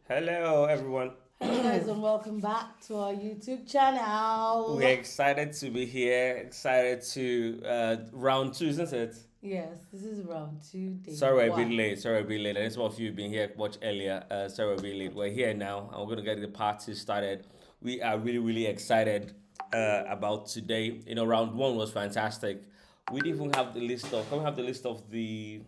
Hello, everyone. Hello guys and welcome back to our YouTube channel. We're excited to be here. Excited to round two, isn't it? Yes, this is round 2, day Sorry, we're a bit 1. late. Sorry, we're a bit late. And some of you have been here much earlier. Sorry, we're a bit late. We're here now, and we're gonna get the party started. We are really, really excited about today. Round one was fantastic. We didn't even have the list of. Can we have the list of the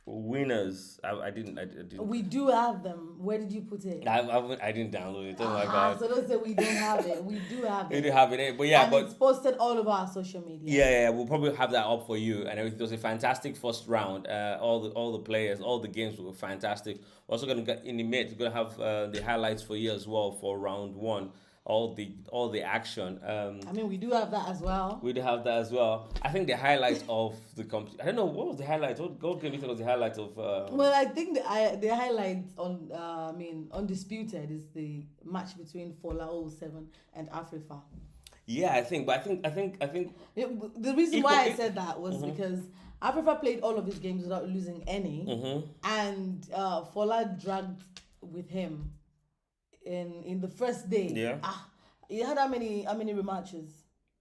winners? I didn't. We do have them. Where did you put it? I didn't download it. Oh my god. So don't say we don't have it. We do have We it. didn't have it, but yeah, And but it's posted all over our social media. yeah, we'll probably have that up for you and everything. It was a fantastic first round. All the players, all the games were fantastic. We're also gonna get in the mid. We're gonna have the highlights for you as well for round one. All the action. I mean, we do have that as well. We do have that as well. I think the highlight of the I don't know what was the highlight. What game you think was the highlight of? Well, I think the highlight on undisputed is the match between Fola 07 and Afrifa. Yeah, I think. The reason why I Equal- said that was Mhm. because Afrifa played all of his games without losing any, and Fola dragged with him in the first day. Yeah. He had how many rematches?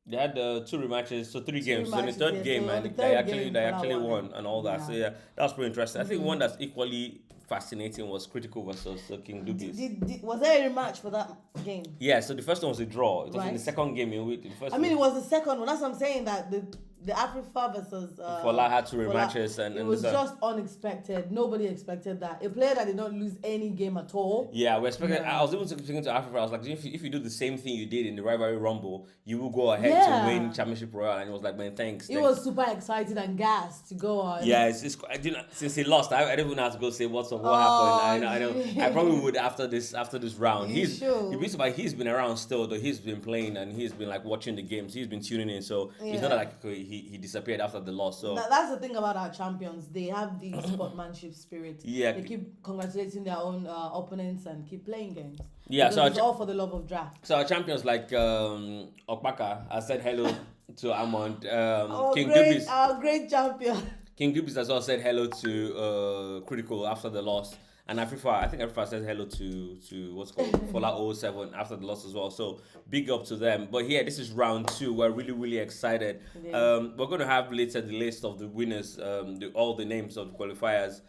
They had two rematches, so three Two games. So in the rematches, third yeah. game, So on and the they third actually game, they Fola actually won won it. and all that. So Yeah. yeah, that was pretty interesting. I think one that's equally fascinating was Critical versus King Dubis. Was there a rematch for that game? Yeah, so the first one was a draw. It was in the Right. second game in which the first. I mean, it was the second one. That's what I'm saying. That the Afrifa versus Fola had two Fola, rematches and it and was this, just unexpected. Nobody expected that. A player that did not lose any game at all. yeah, we're expecting. Yeah. I was even speaking to Africa. I was like, if you do the same thing you did in the rivalry rumble, you will go ahead to Yeah. win championship royal. And he was like, man, thanks. He thanks. was super excited and gassed to go on. Yeah, I didn't since he lost. I didn't even have to go say what's up, what happened. I know. I probably would after this round. You should. He's been around still though. He's been playing and he's been like watching the games. He's been tuning in. So it's not Yeah. like he disappeared after the loss. So That's the thing about our champions. They have the sportsmanship spirit. Yeah. They keep congratulating their own opponents and keep playing games. Yeah, Because so it's all for the love of draft. so our champions like Okpaka, I said hello to Amond. King Great, Dubis. our great champion. King Dubis as well said hello to Critical after the loss. And I think Afrifa said hello to what's called Fola 07 after the loss as well. So big up to them. But yeah, this is round two. We're really, really excited. Yeah. We're going to have later the list of the winners, all the names of the qualifiers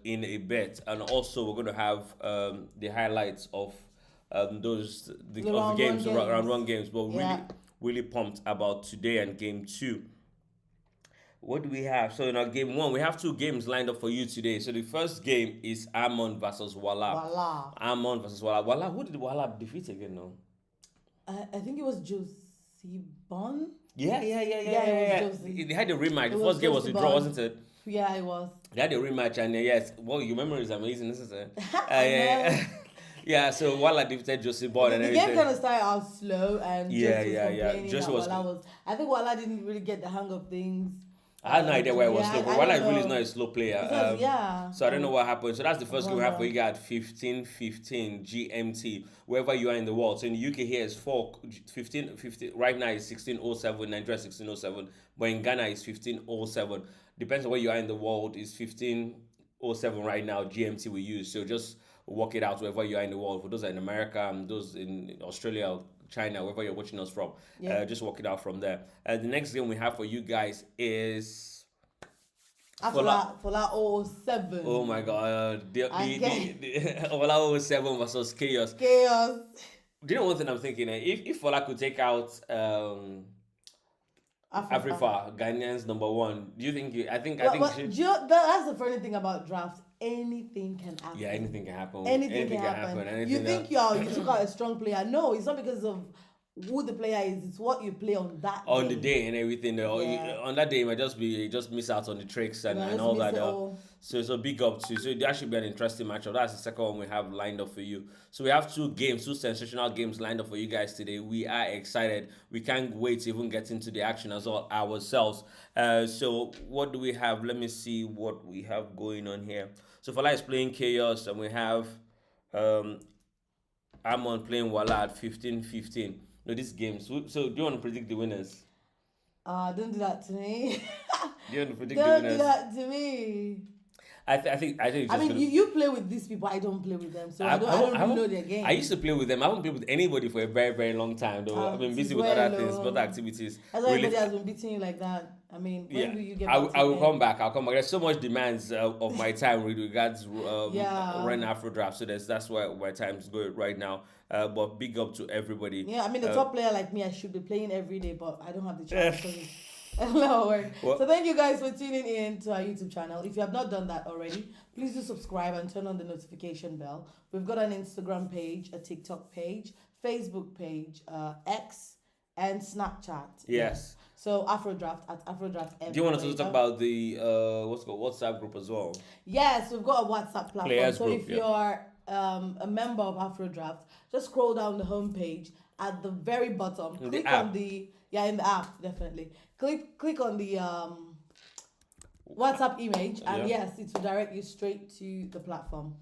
in a bit. And also we're going to have the highlights of those of the round games, one round games. one games. But Yeah. really, really pumped about today and game two. What do we have? So in our game one, we have two games lined up for you today. So the first game is Amon versus Wala. Voila. Amon versus Wala. Wala, who did Wala defeat again now? I think it was Josie Bon. Yeah. it was Josie. They had a rematch. The It was first game was a Josie draw, Bond. wasn't it? Yeah, it was. They had a rematch, and yes, well, your memory is amazing, isn't it? I yeah. Yeah, so Wala defeated Josie Bond and The game everything. kind of started out slow, and Yeah, Josie was yeah, yeah. complaining Josie that was- Wala was. I think Wala didn't really get the hang of things. I had no idea why it was Yeah, slow, I but Wala don't really is know. not a slow player. Because, yeah. So I don't know what happened. So that's the first game we have for Wonder. you guys at 15:15 GMT, wherever you are in the world. So in the UK here is 15, right now is 16:07, Nigeria 16:07, but in Ghana is 15:07. Depends on where you are in the world, is 15:07 right now, GMT we use. So just work it out wherever you are in the world. For those that are in America and those in Australia, China, wherever you're watching us from, Yeah. just work it out from there. The next game we have for you guys is Fola 07. oh my god, Again. the Ola 07 versus Chaos. Chaos. Do you know one thing I'm thinking? If Ola could take out Afrifa, Ghanaians number one, do you think? I think But she, do you know, that's the funny thing about draft. Anything can happen. yeah, anything can happen. Anything can happen. Anything You think you took out a strong player? No, it's not because of who the player is. It's what you play on that on day. the day and everything. Yeah. On that day, you might just miss out on the tricks and, You and just all miss that. it all. So big up to. So that should be an interesting matchup. That's the second one we have lined up for you. So we have two sensational games lined up for you guys today. We are excited. We can't wait to even get into the action as well ourselves. So what do we have? Let me see what we have going on here. So Fala is playing Chaos, and we have Amon playing Wala at 15:15. No, these games. So do you want to predict the winners? Don't do that to me. Do you want to predict the Don't do winners? that to me. I think it's I just mean, gonna. you play with these people. I don't play with them, so I don't really know their game. I used to play with them. I haven't played with anybody for a very, very long time, though. I've been It is busy with other well, things, other activities. as Really, everybody has been beating you like that. I mean, when yeah. will you get I, back will- to I your will come game? back. I'll come back. There's so much demands of my time with regards Yeah. run AfroDraught. So that's why my time's going right now. But big up to everybody. Yeah, I mean, the Uh, top player like me, I should be playing every day, but I don't have the chance because it's a lot of work. So well, thank you guys for tuning in to our YouTube channel. If you have not done that already, please do subscribe and turn on the notification bell. We've got an Instagram page, a TikTok page, Facebook page, X, and Snapchat. yes. So AfroDraught at AfroDraught Do you want us to everywhere. talk about the what's called WhatsApp group as well? Yes, we've got a WhatsApp platform. Players So group, if yeah. you're a member of AfroDraught, just scroll down the homepage at the very bottom. In the Click app. on the in the app definitely. Click on the WhatsApp image, and Yeah. yes, it will direct you straight to the platform.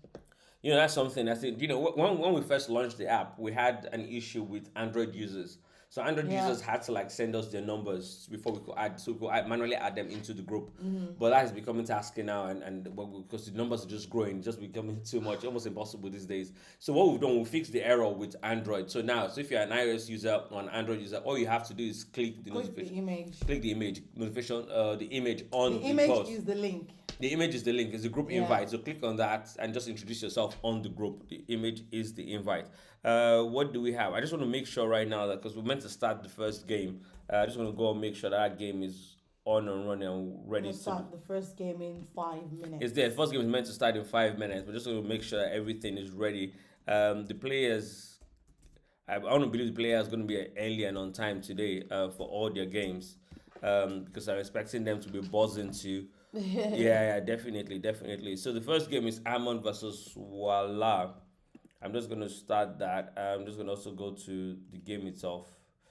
You know, that's something I think, when we first launched the app, we had an issue with Android users. So Android Yeah. users had to like send us their numbers before we could manually add them into the group. Mm-hmm. But that is becoming tasking now, because the numbers are just growing, just becoming too much, almost impossible these days. So what we've done, we fixed the error with Android. So now, if you're an iOS user or an Android user, all you have to do is click the Click the notification, image. click the image notification, the image on The the image post. is the link. The image is the link, it's the group Yeah. invite. So click on that and just introduce yourself on the group. The image is the invite. What do we have? I just want to make sure right now that because we're meant to start the first game, I just want to go and make sure that game is on and running and ready. We'll start the first game in 5 minutes. It's there. The first game is meant to start in 5 minutes. We're just going to make sure that everything is ready. The players, I want to believe the players are going to be early and on time today for all their games because I'm expecting them to be buzzing too. Yeah, definitely. So the first game is Amon versus Wala. I'm just gonna start that. I'm just gonna also go to the game itself.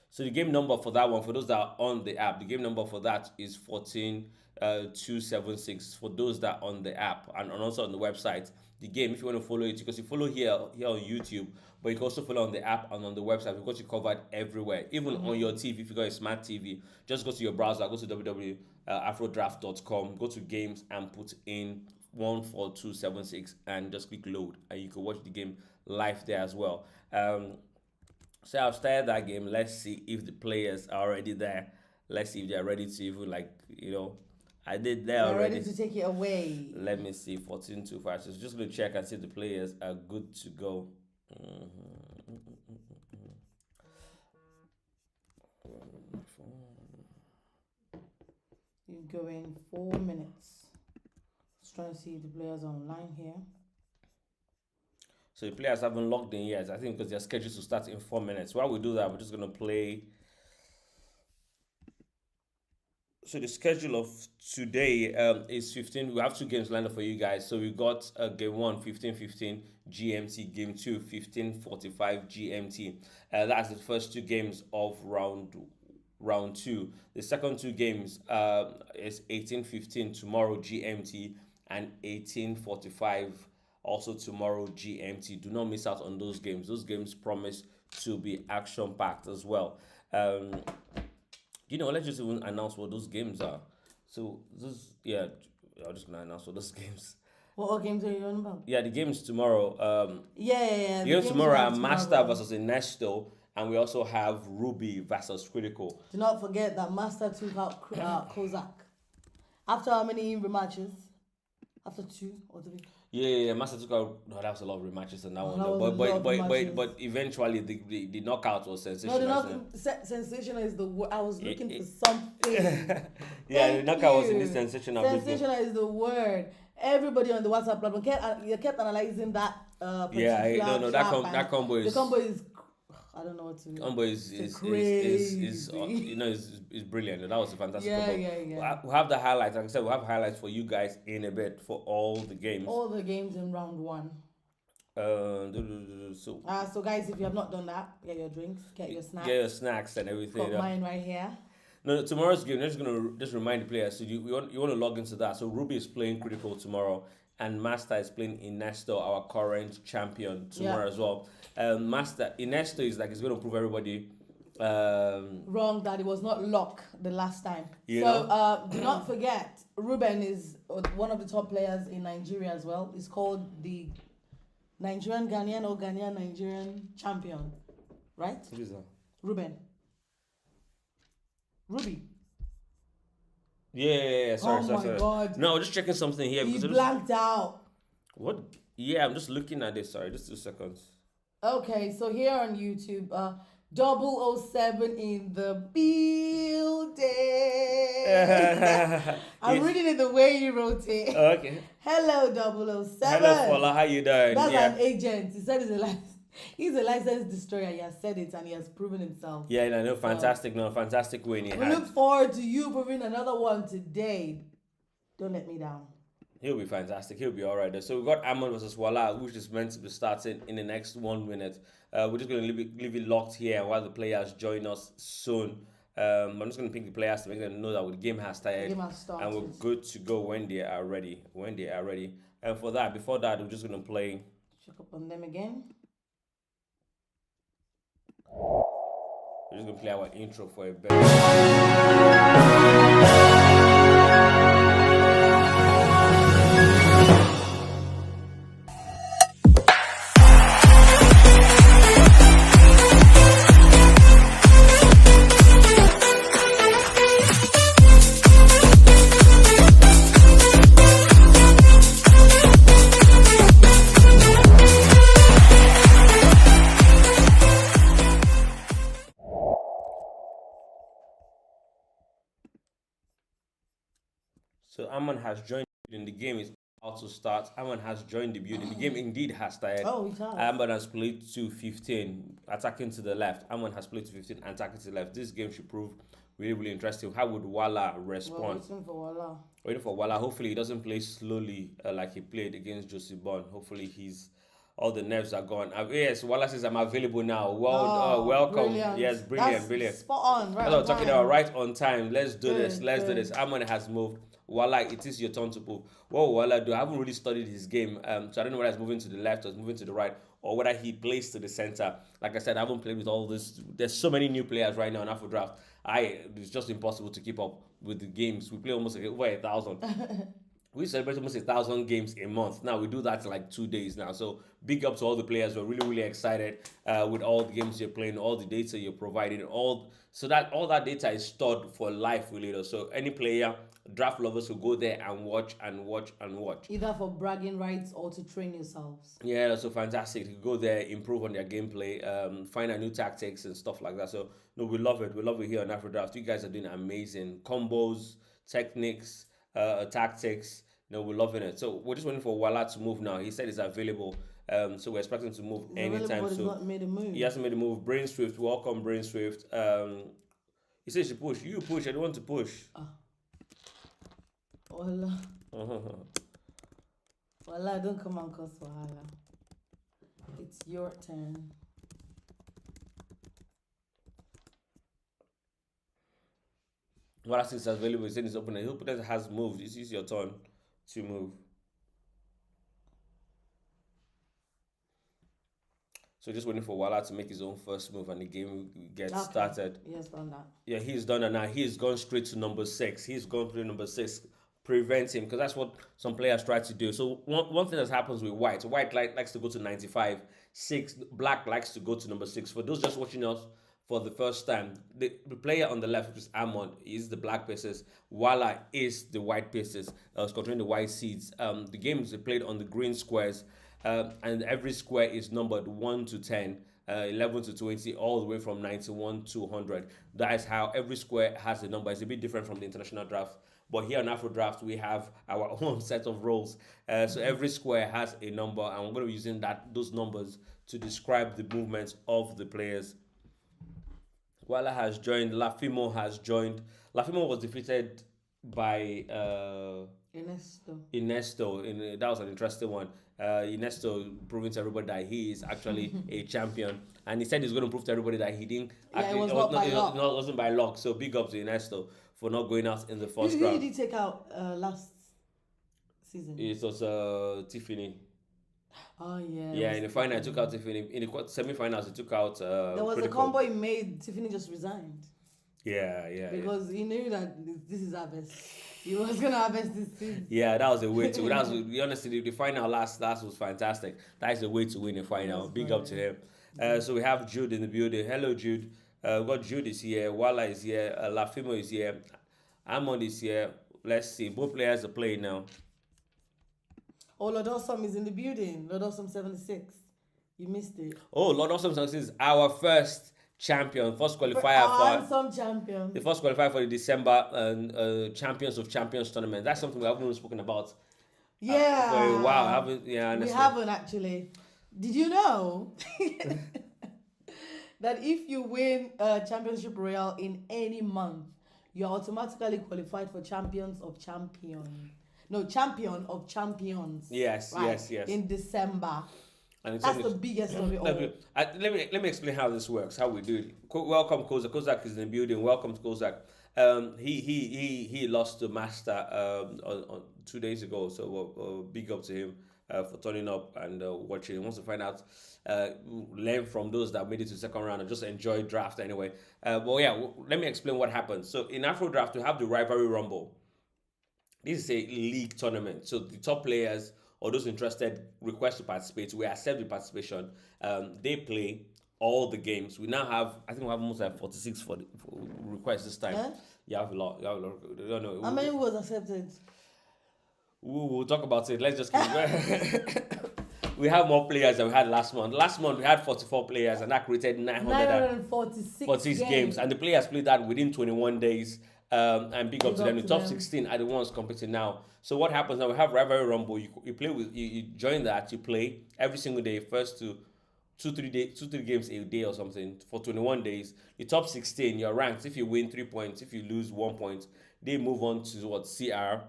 So the game number for that one, for those that are on the app, the game number for that is 14276. For those that are on the app and also on the website, the game, if you want to follow it, because you follow here on YouTube, but you can also follow on the app and on the website because you covered everywhere, even on your TV. If you got a smart TV, just go to your browser, go to www.afrodraft.com, go to games and put in 14276 and just click load, and you can watch the game live there as well. So I've started that game. Let's see if the players are already there. Let's see if they're ready to even I did there We're already. ready to take it away. Let me see, 14-2-5. So just gonna check and see if the players are good to go. You go in 4 minutes. Just trying to see if the players are online here. So the players haven't logged in yet. I think because they're scheduled to start in 4 minutes. While we do that, we're just gonna play. So the schedule of today is 15. We have 2 games lined up for you guys. So we got game 1, 15:15 GMT. Game 2, 15:45 GMT. That's the first 2 games of round 2. The second 2 games is 18:15 tomorrow GMT and 18:45 also tomorrow GMT. Do not miss out on those games. Those games promise to be action packed as well. Let's just even announce what those games are. So I'm just gonna announce what those games. What games are you on about? Yeah, the games tomorrow. Yeah. The games tomorrow are Master versus Ernesto, and we also have Ruby versus Critical. Do not forget that Master took out Kozak. After how many rematches? After 2 or 3? Yeah. Master took out. No, that was a lot of rematches in that one. that Though. was a lot of rematches. But eventually the knockout was No, sensational. sensational is the word. I was looking for something. Yeah, the Thank knockout was in you. this sensational. Sensational is the word. Everybody on the WhatsApp platform kept analyzing that. That trap, combo is. the combo is. I don't know what to. Combo is brilliant. That was a fantastic combo. Yeah. We'll have the highlights. Like I said, we'll have highlights for you guys in a bit for all the games. All the games in round 1. So guys, if you have not done that, get your drinks, get your snacks. And everything. Got mine right here. No, tomorrow's game. I'm just gonna remind the players. So you want to log into that. So Ruby is playing Critical tomorrow, and Master is playing Ernesto, our current champion, tomorrow as well. Master Ernesto is he's going to prove everybody wrong that it was not lock the last time. Do not forget Ruben is one of the top players in Nigeria as well. It's called the Nigerian Ghanaian or Ghanaian Nigerian champion, right? Who is that? Ruben. Ruby. Yeah. Oh Sorry, sorry, my sorry. God. No, just checking something here He because blanked out. what? Yeah, I'm just looking at this. Sorry, just 2 seconds. Okay, so here on YouTube, 007 in the building. I'm Yes. reading it the way you wrote it. Okay. Hello, 007. Hello, Fola. How you doing? That's Yeah. an agent. He said he's a licensed destroyer. He has said it and he has proven himself. Yeah, no, fantastic, no, fantastic win he We had. look forward to you proving another one today. Don't let me down. He'll be fantastic. He'll be all right. So we've got Amon versus Wala, which is meant to be starting in the next 1 minute. We're just going to leave it locked here while the players join us soon. I'm just going to pick the players to make them know that the game has started. The game has started. And we're good to go when they are ready. And for that, before that, we're just going to play. Check up on them again. We're just going to play our intro for a bit. So Aman has joined in the game is about to start. Aman has joined the building. The game indeed has started. Oh, it has. Aman has played to 15, attacking to the left. Aman has played to 15, attacking to the left. This game should prove really, really interesting. How would Wala respond? We're waiting for Wala. Waiting for Wala. Hopefully he doesn't play slowly like he played against Josie Bond. Hopefully he's all the nerves are gone. Yes, Wala says I'm available now. Welcome. Brilliant. Yes, brilliant, That's brilliant. Spot on, right? That's what I'm on talking time. about. Right on time. Let's do this. Good, Let's do good. this. Amon has moved. Wala, it is your turn to move. What will Wala do? I haven't really studied his game, so I don't know whether he's moving to the left or he's moving to the right, or whether he plays to the center. Like I said, I haven't played with all this. There's so many new players right now in AfroDraught. It's just impossible to keep up with the games. We play almost over 1,000. We celebrate almost 1,000 games a month. Now we do that in like 2 days now. So big up to all the players. We're really, really excited with all the games you're playing, all the data you're providing, all that data is stored for life, really. So any player, draft lovers will go there and watch and watch and watch. Either for bragging rights or to train yourselves. Yeah, that's so fantastic. You go there, improve on their gameplay, find out new tactics and stuff like that. So no, we love it. We love it here on AfroDraught. You guys are doing amazing combos, techniques, tactics. No, we're loving it. So we're just waiting for Wala to move now. He said he's available. So we're expecting to move anytime. He's So not made a move. he hasn't made a move. Brain Swift, welcome Brain Swift. He says you push. You push. I don't want to push. Wala. Wala, don't come and cause Wahala. It's your turn. Wala says it's available. He said he's open. He'll put that has moved. It's your turn to move. So just waiting for Wala to make his own first move and the game gets started. He has done that. Yeah, he's done it now. He's gone straight to number 6. He's gone to number 6. Prevent him because that's what some players try to do. So one thing that happens with White likes to go to 95. Black likes to go to number 6. For those just watching us for the first time, the player on the left, which is Amon, is the black pieces. Wala is the white pieces. Controlling the white seeds. The game is played on the green squares. And every square is numbered 1 to 10, 11 to 20, all the way from 91 to 100. That is how every square has a number. It's a bit different from the international draft. But here on AfroDraught, we have our own set of roles. So every square has a number, and we're going to be using those numbers to describe the movements of the players. Wala has joined. Lafimo has joined. Lafimo was defeated by Inesto. That was an interesting one. Inesto proving to everybody that he is actually a champion, and he said he's going to prove to everybody that he didn't. Yeah, it wasn't by luck. So big up to Inesto for not going out in the first Who round. did he take out last season? It was Tiffany. Oh yeah. Yeah, in the final, he took out Tiffany. In the semi-finals, he took out. There was a combo he made. Tiffany just resigned. Yeah. Because he knew that this is our best. He was gonna harvest his seeds. Yeah, that was a way to. That was honestly the final last was fantastic. That is the way to win a It final. was Big up to funny. him. Yeah. So we have Jude in the building. Hello, Jude. We got Jude is here. Wala is here. Lafimo is here. Amon is here. Let's see. Both players are playing now. Oh, Lord Awesome is in the building. Lord Awesome 76. You missed it. Oh, Lord Awesome Success, our first champion, first qualifier Our for handsome champion. the first qualifier for the December Champions of Champions tournament. That's something we haven't even spoken about for a while. Yeah. Haven't yeah, We honestly. haven't actually. Did you know that if you win a championship royal in any month, you're automatically qualified for champions of champions? No, champion of champions. Yes, Right? yes, yes. In December. And it's That's something- the biggest of it all. let me explain how this works, how we do it. Welcome, Kozak. Kozak is in the building. Welcome to Kozak. He lost to Master on 2 days ago, so big up to him for turning up and watching. He wants to find out, learn from those that made it to the second round and just enjoy draft anyway. But yeah, let me explain what happened. So in AfroDraught, we have the Rivalry Rumble. This is a league tournament, so the top players or those interested request to participate. We accept the participation. They play all the games. We now have, I think we have almost like 46 for requests this time. Eh? You have a lot. You have a lot. I don't know. How many was accepted? We'll talk about it. Let's just keep we have more players than we had last month. Last month we had 44 players and that created 946 46 games. And the players played that within 21 days. And big up to them. The top 16 are the ones competing now. So what happens now? We have Rivalry Rumble. You play with you join that. You play every single day. First to 2-3 games a day or something for 21 days. The top 16, you're ranked. If you win 3 points, if you lose 1 point, they move on to what CR,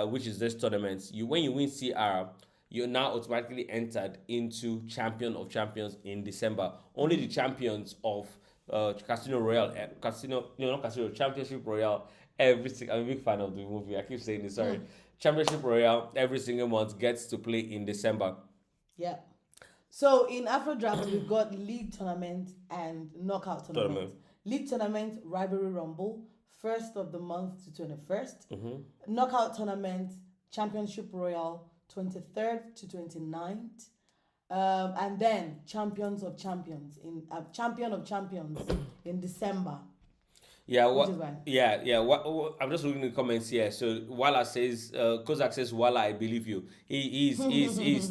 which is this tournament. When you win CR, you're now automatically entered into Champion of Champions in December. Only the champions of Casino Royale, not Casino, Championship Royale. I'm a big fan of the movie. I keep saying this. Sorry, Championship Royale every single month gets to play in December. Yeah. So in AfroDraught, we've got league tournament and knockout tournament. League tournament, Rivalry Rumble, 1st of the month to 21st. Knockout tournament, Championship Royal, 23rd to 29th. And then Champions of Champions Champion of Champions in December. Yeah, Which is why. What I'm just reading the comments here. So Wala says, Kozak says, Wala, I believe you. He's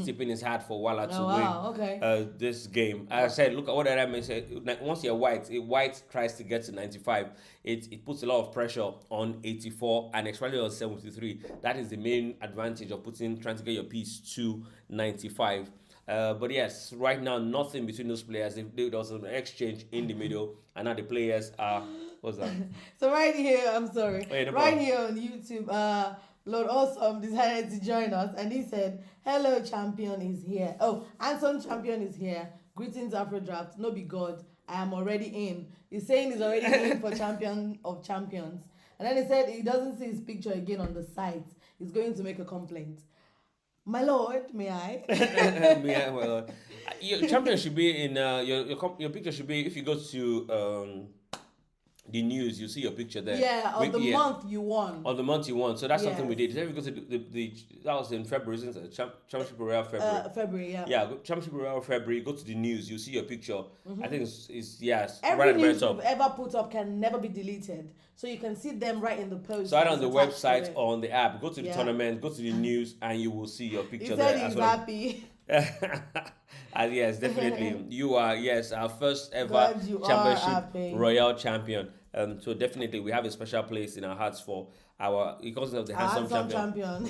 tipping his hat for Wala to wow, win okay. this game. I said, look at what did I mention. Once you're white, white tries to get to 95. It puts a lot of pressure on 84 and especially on 73. That is the main advantage of trying to get your piece to 95. But yes, right now nothing between those players. There was an exchange in the middle, and now the players are. What's that? So right here, I'm sorry. Oh, yeah, no right problem. here on YouTube, Lord Awesome decided to join us, and he said, "Hello, champion is here. Oh, Anson champion is here. Greetings, AfroDraught. No be God. I am already in." He's saying he's already in for Champion of Champions, and then he said he doesn't see his picture again on the site. He's going to make a complaint. My lord, may I? Yeah, well, your champion should be in your picture should be if you go to the news, you see your picture there. Yeah, on the month you won. On the month you won. So that's something we Yes. did. Then we go to the that was in February, isn't it? Championship Royale February. February, yeah. Yeah, Championship Royale February. Go to the news, you see your picture. I think it's yes, right Every at the very news top. you've ever put up can never be deleted. So you can see them right in the post. So either on that's the attached to website it. or on the app, go to the Yeah. tournament, go to the news, and you will see your He picture said there. he's as well. happy. And yes, definitely. You are, yes, our first ever God, you are Championship happy. Royal champion. So definitely we have a special place in our hearts for because of the handsome champion.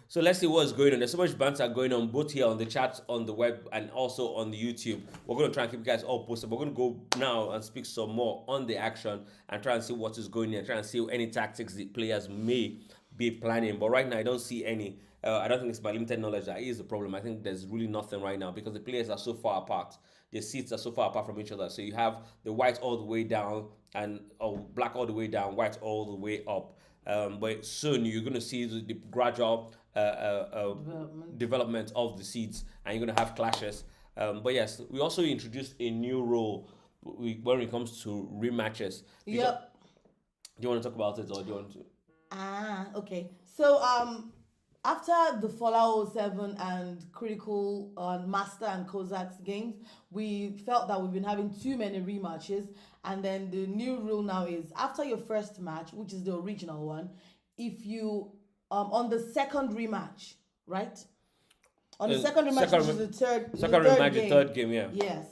So let's see what's going on. There's so much banter going on both here on the chat, on the web, and also on the YouTube. We're going to try and keep you guys all posted. We're going to go now and speak some more on the action and try and see what is going on, try and see any tactics the players may be planning. But right now, I don't see any. I don't think it's my limited knowledge that is the problem. I think there's really nothing right now because the players are so far apart. The seats are so far apart from each other. So you have the white all the way down and black all the way down, white all the way up. But soon you're going to see the gradual development of the seeds, and you're going to have clashes. But yes, we also introduced a new rule when it comes to rematches. Yep. Do you want to talk about it, or do you want to? Okay. So after the Fallout 07 and Critical Master and Kozak's games, we felt that we've been having too many rematches. And then the new rule now is after your first match, which is the original one, if you on the second rematch, right? On the second rematch, which is second the third rematch, the game. third game, yeah. Yes.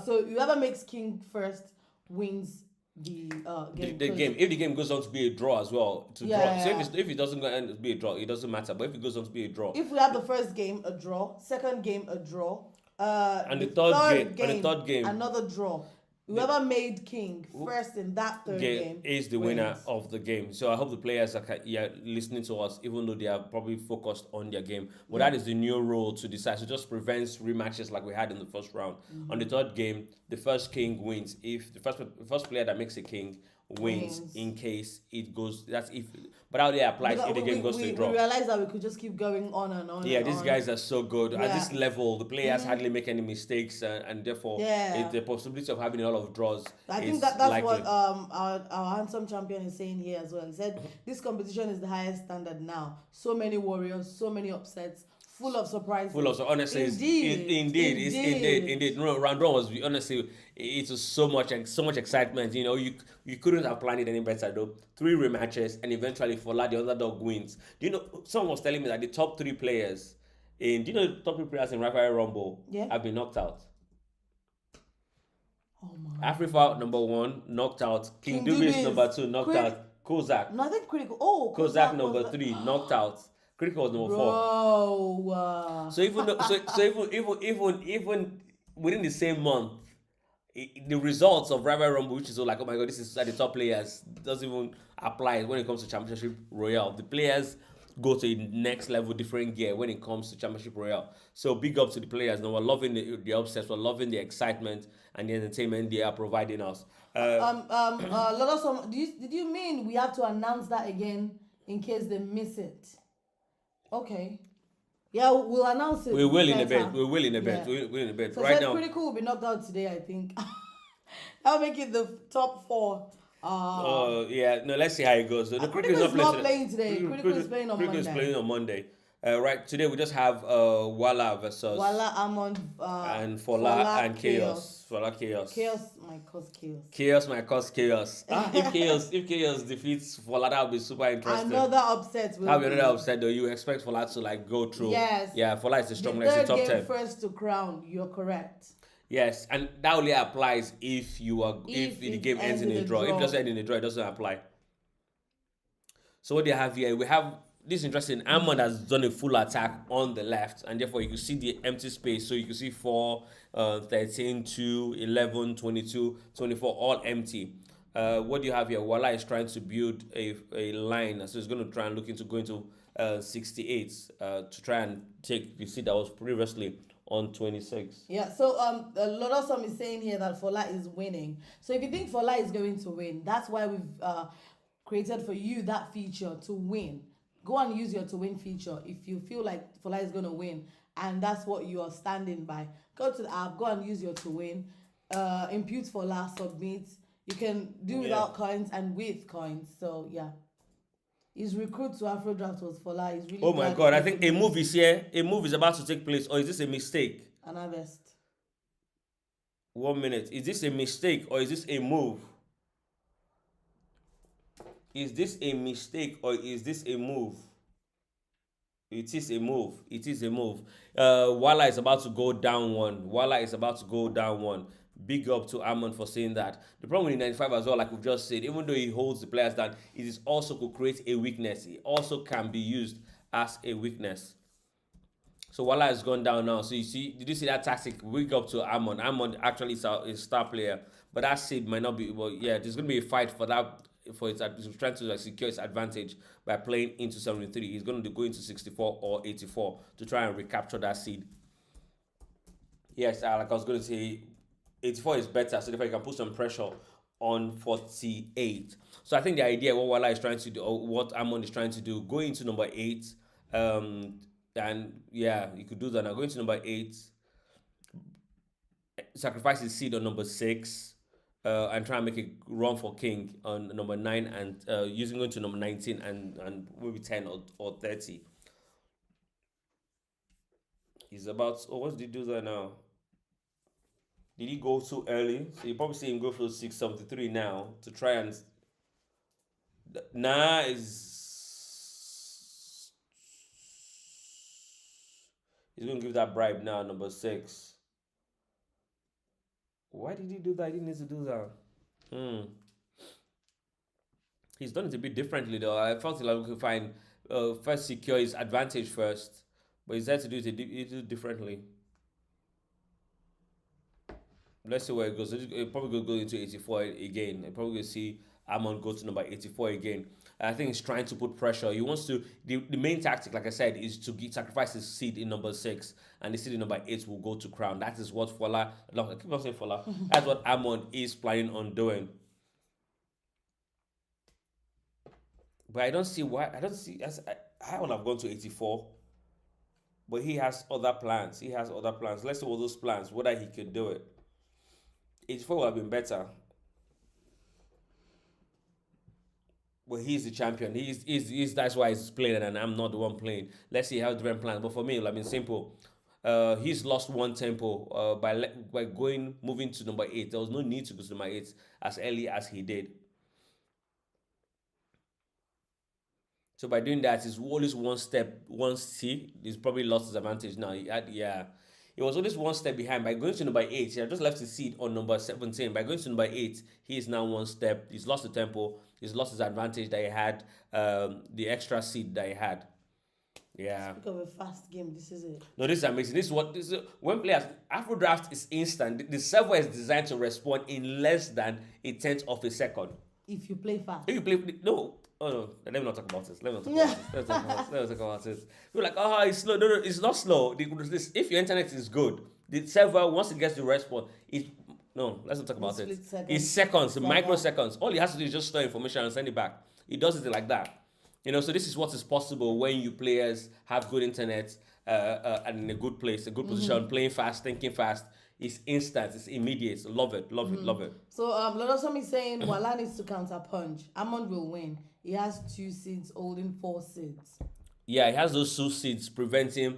So whoever makes king first wins the game. The game, if the game goes on to be a draw as well, to Yeah, draw. So yeah. if it doesn't go end to be a draw, it doesn't matter. But if it goes on to be a draw, If we have the first game a draw, second game a draw, and the the third third game, and game the third game, another draw. Whoever made king first in that third game is the winner wins. of the game. So I hope the players are listening to us, even though they are probably focused on their game. But Yeah. that is the new rule to decide. So just prevents rematches like we had in the first round. On the third game, the first king wins. If the first player that makes a king wins, Wins. in case it goes. That's if. But how they applies if Because the game goes to a we draw. realized that we could just keep going on and on Yeah, and these on. guys are so good. At Yeah. this level, the players hardly make any mistakes, and therefore, Yeah. the possibility of having a lot of draws I is think that's likely. what our handsome champion is saying here as well. He said this competition is the highest standard now. So many warriors, so many upsets, full of surprises. Full of, so honestly, indeed. No, round one was honestly, it was so much excitement. You know, you couldn't have planned it any better though. Three rematches, and eventually Fola, the underdog, wins. Do you know? Someone was telling me that the top three players do you know the top three players in Rafael Rumble Yeah. have been knocked out? Oh my. Afrifa number one knocked out. King King Dubis Dubis, number two knocked out. Kozak. Nothing critical. Oh, Kozak Kozak number was three knocked out. Critical was number four. bro. So even though, so even within the same month, the results of Rival Rumble, which is all like, oh my god, this is at the top players, doesn't even apply when it comes to Championship Royale. The players go to a next level, different gear when it comes to Championship Royale. So big up to the players. Now we're loving the upsets, we're loving the excitement and the entertainment they are providing us. Lot of some. Did you mean we have to announce that again in case they miss it? Okay. Yeah, we'll announce it. We will in a better. bit. We will in a bit. Yeah. We will in a bit. So Right said now, critical will be knocked out today, I think. That'll make it the top four. yeah, no, let's see how it goes. No, Critical is not playing today. Critical is playing on Critical is Monday. playing on Monday. Right, today we just have Wala versus Wala Amon and Fola and Chaos. Fola Chaos. Chaos might cause chaos. Chaos might cause chaos. If chaos defeats Fola, that would be super interesting. Another upset will That'll be be. another upset though. You expect Fola to like go through. Yes. Yeah, Fola is the The strongest, the third top game 10. first to crown. You're correct. Yes, and that only applies if if the it game ends in a draw. If it doesn't end in a draw, it doesn't apply. So what they have here, we have this interesting. Amon has done a full attack on the left, and therefore you can see the empty space. So you can see 4, 13, 2, 11, 22, 24, all empty. What do you have here? Wala is trying to build a line, so he's going to try and look into going to 68 to try and take the seat that was previously on 26. Yeah, so a lot of some is saying here that Fola is winning. So if you think Fola is going to win, that's why we've created for you that feature to win. Go and use your to win feature if you feel like Fola is going to win and that's what you are standing by. Go to the app, go and use your to win, impute Fola, submit. You can do without coins and with coins. So yeah. His recruit to AfroDraught was Fola. He's really Oh my god, I think a move is here. A move is about to take place, or is this a mistake? An harvest. 1 minute. Is this a mistake or is this a move? Is this a mistake or is this a move? It is a move. It is a move. Wala is about to go down one. Wala is about to go down one. Big up to Amon for saying that. The problem with 95 as well, like we've just said, even though he holds the players down, it is also could create a weakness. It also can be used as a weakness. So Wala has gone down now. So you see, did you see that tactic? Big up to Amon. Amon actually is a star player, but that seed might not be. Well, yeah, there's gonna be a fight for that. For its, he's trying to like, secure his advantage by playing into 73. He's going to go into 64 or 84 to try and recapture that seed. Yes, like I was going to say, 84 is better, so therefore you can put some pressure on 48. So I think the idea what Wala is trying to do, or what Amon is trying to do, go into number 8, and yeah, you could do that now. Go into number 8, sacrifice his seed on number 6. and try and make a run for king on number 9 and using going to number 19 and maybe 10 or 30. He's about. Oh, what did he do there now? Did he go too early? So you probably see him go for 673 now to try and. Nah, is. He's going to give that bribe now, number 6. Why did he do that? He didn't need to do that. He's done it a bit differently though. I felt like we could find first secure his advantage first, but he's had to do it differently. Let's see where it goes. It probably going to go into 84 again. I probably going to see Amon go to number 84 again. I think he's trying to put pressure. He wants to. The main tactic, like I said, is to sacrifice his seed in number 6, and the seed in number 8 will go to crown. That is what Fola. No, I keep on saying Fola. That's what Amon is planning on doing. But I don't see why. I don't see. I would have gone to 84. But he has other plans. He has other plans. Let's see what those plans, whether he could do it. 84 would have been better. But he's the champion. That's why he's playing and I'm not the one playing. Let's see how different plans. But for me, I mean, simple. He's lost one tempo by moving to number 8. There was no need to go to number 8 as early as he did. So by doing that, it's always one step, one C. He's probably lost his advantage now. It was always one step behind. By going to number 8, he had just left his seat on number 17. By going to number 8, he is now one step. He's lost the tempo. He's lost his advantage that he had, the extra seat that he had. Yeah. Speak of a fast game, this is it. No, this is amazing. When players AfroDraught is instant. The server is designed to respond in less than a tenth of a second. If you play fast. If you play no. Oh no, let me not talk about this. Let me not talk about this. You're like, oh, it's slow. No, it's not slow. If your internet is good, the server, once it gets the response, let's not talk about it. It's seconds, microseconds. All he has to do is just store information and send it back. He does it like that. So this is what is possible when you players have good internet and in a good place, a good position, playing fast, thinking fast. It's instant, it's immediate. Love it. So Lolosom is saying Wala needs to counter punch. Amon will win. He has 2 seeds holding 4 seeds. Yeah, he has those 2 seeds preventing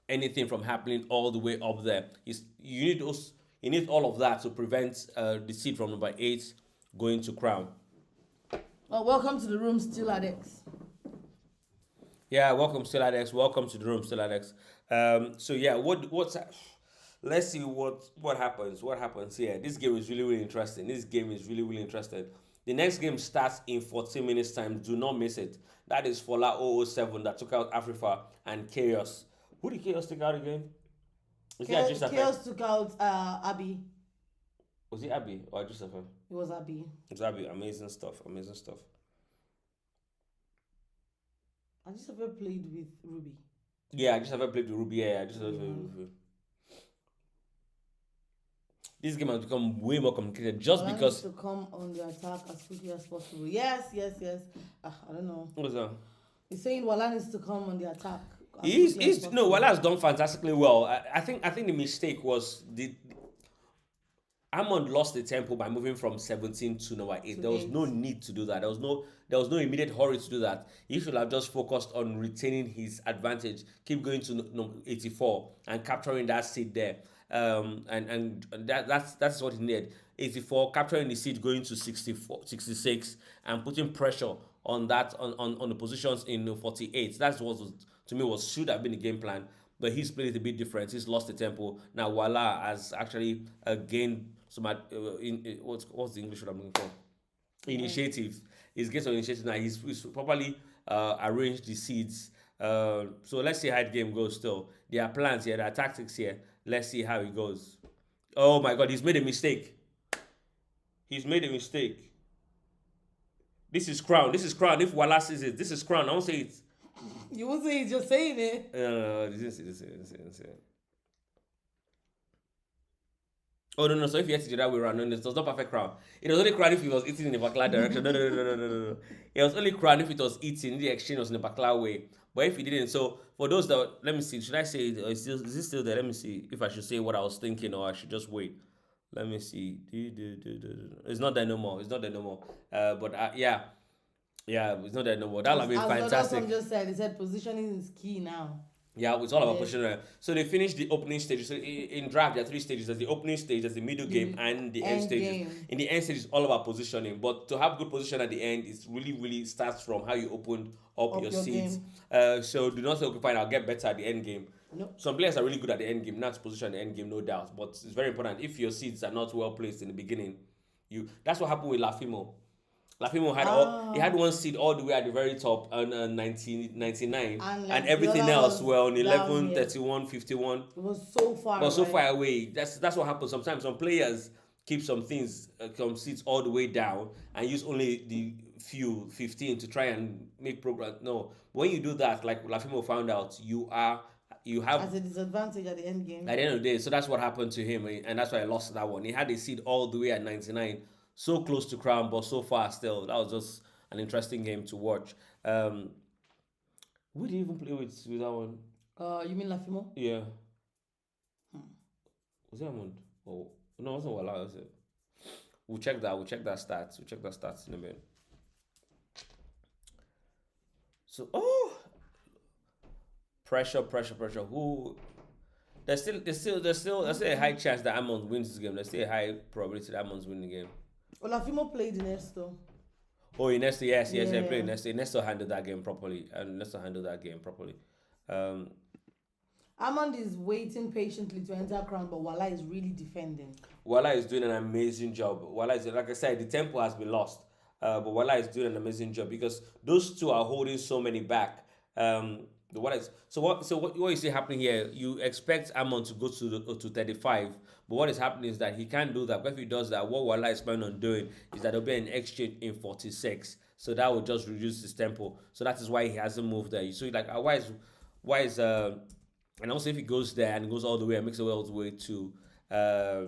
anything from happening all the way up there. You need all of that to prevent the seed from number 8 going to crown. Well, welcome to the room, Still Adex. Yeah, welcome Still Adex. Welcome to the room, Still Adex. So yeah, what's let's see what happens. What happens here? This game is really interesting. The next game starts in 14 minutes time. Do not miss it. That is Fola 007 that took out Afrifa and Chaos. Who did Chaos take out again? Chaos took out Abby. Was it Abby or Joseph? It was Abby. It's Abby. Amazing stuff. I just ever played with Ruby. Yeah, I just ever played with Ruby. Yeah, I just ever played with Ruby. This game has become way more complicated just because. To come on the attack as quickly as possible. Yes. I don't know. What's that? He's saying Wala needs to come on the attack. Wala has done fantastically well. I think the mistake was Amon lost the tempo by moving from 17 to number 8. There was no need to do that. There was no immediate hurry to do that. He should have just focused on retaining his advantage, keep going to number 84 and capturing that seat there. And that's what he needed. 84, capturing the seat, going to 64, 66, and putting pressure on that on the positions in 48. That's what to me should have been the game plan. But he's played it a bit different. He's lost the tempo. Now Wala has actually gained some what's the English word I'm looking for? Initiative. He's getting some initiative now. He's properly arranged the seeds. So let's see how the game goes. Still, there are plans here, there are tactics here. Let's see how it goes. Oh my God, he's made a mistake. This is crown. If Wala says it, this is crown. I won't say it. You won't say it, just saying it. No. This is it. Oh no. So if you had to do that way around, no, it was not perfect crown. It was only crown if it was eating in the backlash direction. No. It was only crown if it was eating. The exchange was in the backlash way. But if you didn't, so for those that, let me see, should I say it, is it still there? Let me see if I should say what I was thinking or I should just wait. Let me see. It's not there no more. It's not there no more. But yeah, yeah, it's not there no more. That would have been As Lodosum fantastic. just said, he said positioning is key now. Yeah, it's all about Yes. position. So they finished the opening stages. So in draft, there are three stages. There's the opening stage, there's the middle game, The and the end end stages. game In the end stage, it's all about positioning. But to have good position at the end, it's really starts from how you opened up of your your seats. game. So do not say, okay, fine, I'll get better at the end game. No. Some players are really good at the end game, not to position the end game, no doubt. But it's very important. If your seats are not well placed in the beginning, that's what happened with Lafimo. Lafimo had he had Ah. one seat all the way at the very top on 1999, And and like the everything other else was were on down 11, here. 31, 51. It was so far But so away. far away. That's what happens sometimes. Some players keep some things, some seats all the way down, and use only the few 15 to try and make progress. No, when you do that, like Lafimo found out, you have As a disadvantage at the end at game. the end of the day. So that's what happened to him, and that's why I lost that one. He had a seat all the way at 99, so close to crown, but so far still. That was just an interesting game to watch. Who did you even play with that one? You mean Lafimo? Yeah, Hmm. was it Amund? Oh no, it wasn't Wala, was it? We'll check that. We'll check that stats. We'll check that stats in a minute. So pressure. Who? There's still a high chance that Amund wins this game. There's still a high probability that Amund's winning the game. Well, Lafimo played in Esto. Oh, Inesto, yes, I played Yeah. Inesto. Inesto handled that game properly, and Inesto handled that game properly. Um, Amand is waiting patiently to enter crown, but Wala is really defending. Wala is doing an amazing job. Wala is, like I said, the tempo has been lost, but Wala is doing an amazing job because those two are holding so many back. The Wala is, what you see happening here? You expect Amon to go to 35, but what is happening is that he can't do that. Because if he does that, what Wala is planning on doing is that there'll be an exchange in 46, so that will just reduce his tempo. So that is why he hasn't moved there. So like, why is and also if he goes there and goes all the way and makes it all the way to uh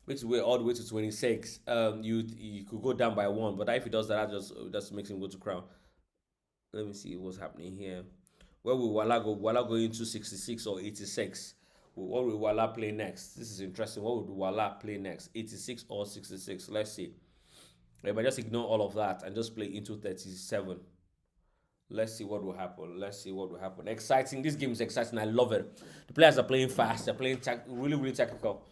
makes it way all the way to 26, you could go down by one. But if he does that, that just makes him go to crown. Let me see what's happening here. Where will Wala go? Wala go into 66 or 86? What will Wala play next? This is interesting. What would Wala play next? 86 or 66? Let's see. But just ignore all of that and just play into 37. Let's see what will happen. Let's see what will happen. Exciting. This game is exciting. I love it. The players are playing fast. They're playing really technical.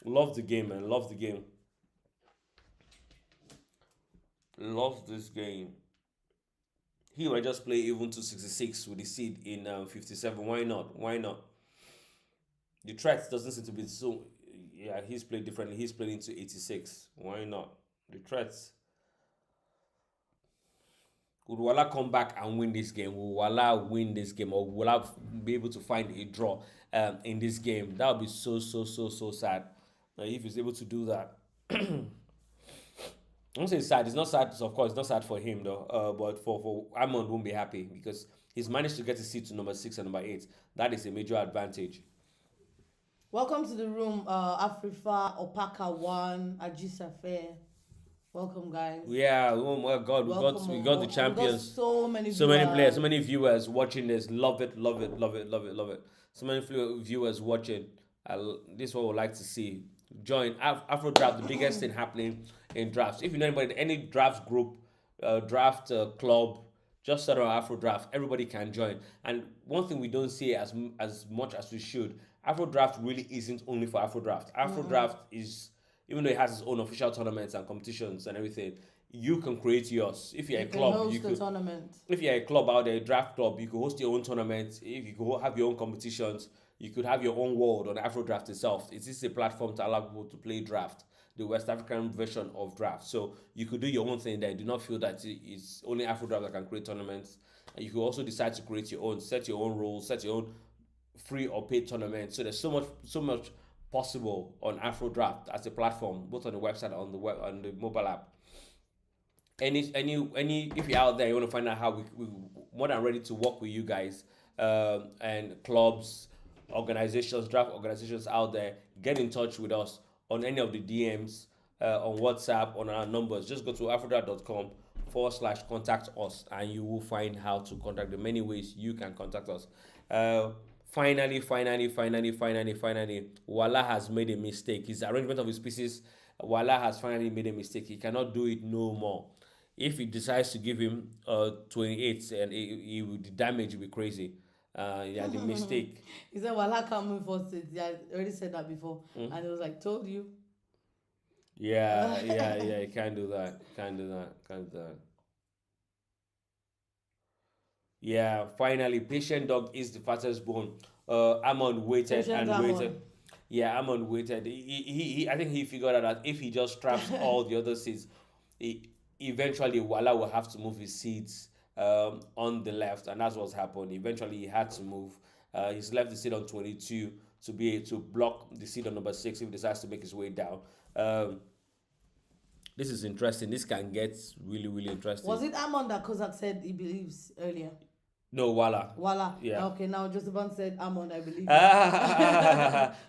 Love the game, man. Love the game. Love this game. He might just play even to 66 with the seed in 57. Why not? Why not? The threat doesn't seem to be so. Yeah, he's played differently. He's playing into 86. Why not? The threats. Would Wala come back and win this game? Will Wala win this game, or will Wala be able to find a draw in this game? That would be so sad. If he's able to do that. I won't say it's sad. It's not sad. Of course, it's not sad for him though. But for Amon won't be happy because he's managed to get his seat to number 6 and number 8. That is a major advantage. Welcome to the room, Afrifa, Opaka One, Ajisafe. Welcome, guys. Yeah. Oh my God, Welcome. we got the We got champions. so many So many players, so viewers. many viewers watching this. Love it, love it, love it, love it, love it. So many viewers watching. This is what we'd like to see. Join AfroDraught, the biggest thing happening in drafts. If you know anybody, any draft group, draft club, just start on AfroDraught. Everybody can join. And one thing we don't see as much as we should, AfroDraught really isn't only for AfroDraught. AfroDraught is, even though it has its own official tournaments and competitions and everything, you can create yours. If you're You a can club, you host a could. tournament. If you're a club out there, a draft club, you could host your own tournament. If you could have your own competitions, you could have your own world on AfroDraught itself. It is a platform to allow people to play draft, the West African version of draft. So you could do your own thing there. Do not feel that it's only AfroDraught that can create tournaments. And you could also decide to create your own, set your own rules, set your own free or paid tournaments. So there's so much possible on AfroDraught as a platform, both on the website and on the mobile app. Any if you're out there, you want to find out how we more than ready to work with you guys, and clubs, organizations, draft organizations out there, get in touch with us on any of the DMs, on WhatsApp, on our numbers. Just go to afrodraft.com/contact us, and you will find how to contact the many ways you can contact us. Finally, Wala has made a mistake. His arrangement of his pieces, Wala has finally made a mistake. He cannot do it no more. If he decides to give him 28, and the damage will be crazy. Yeah, the mistake. He said, "Well, I can't move for it." Yeah, I already said that before, and it was like, "Told you." Yeah. You can't do that. Can't do that. Yeah, finally, patient dog is the fastest bone. Amon waited Patient and Amon. waited. Yeah, Amon waited. I think he figured out that if he just traps all the other seeds, he, eventually Wala will have to move his seeds on the left, and that's what's happened. Eventually, he had to move. He's left the seed on 22 to be able to block the seed on number 6 if he decides to make his way down. Um, this is interesting. This can get really, really interesting. Was it Amon that Kozak said he believes earlier? No, Wala. Voila. Yeah. Okay, now Josephine said Amon, I believe.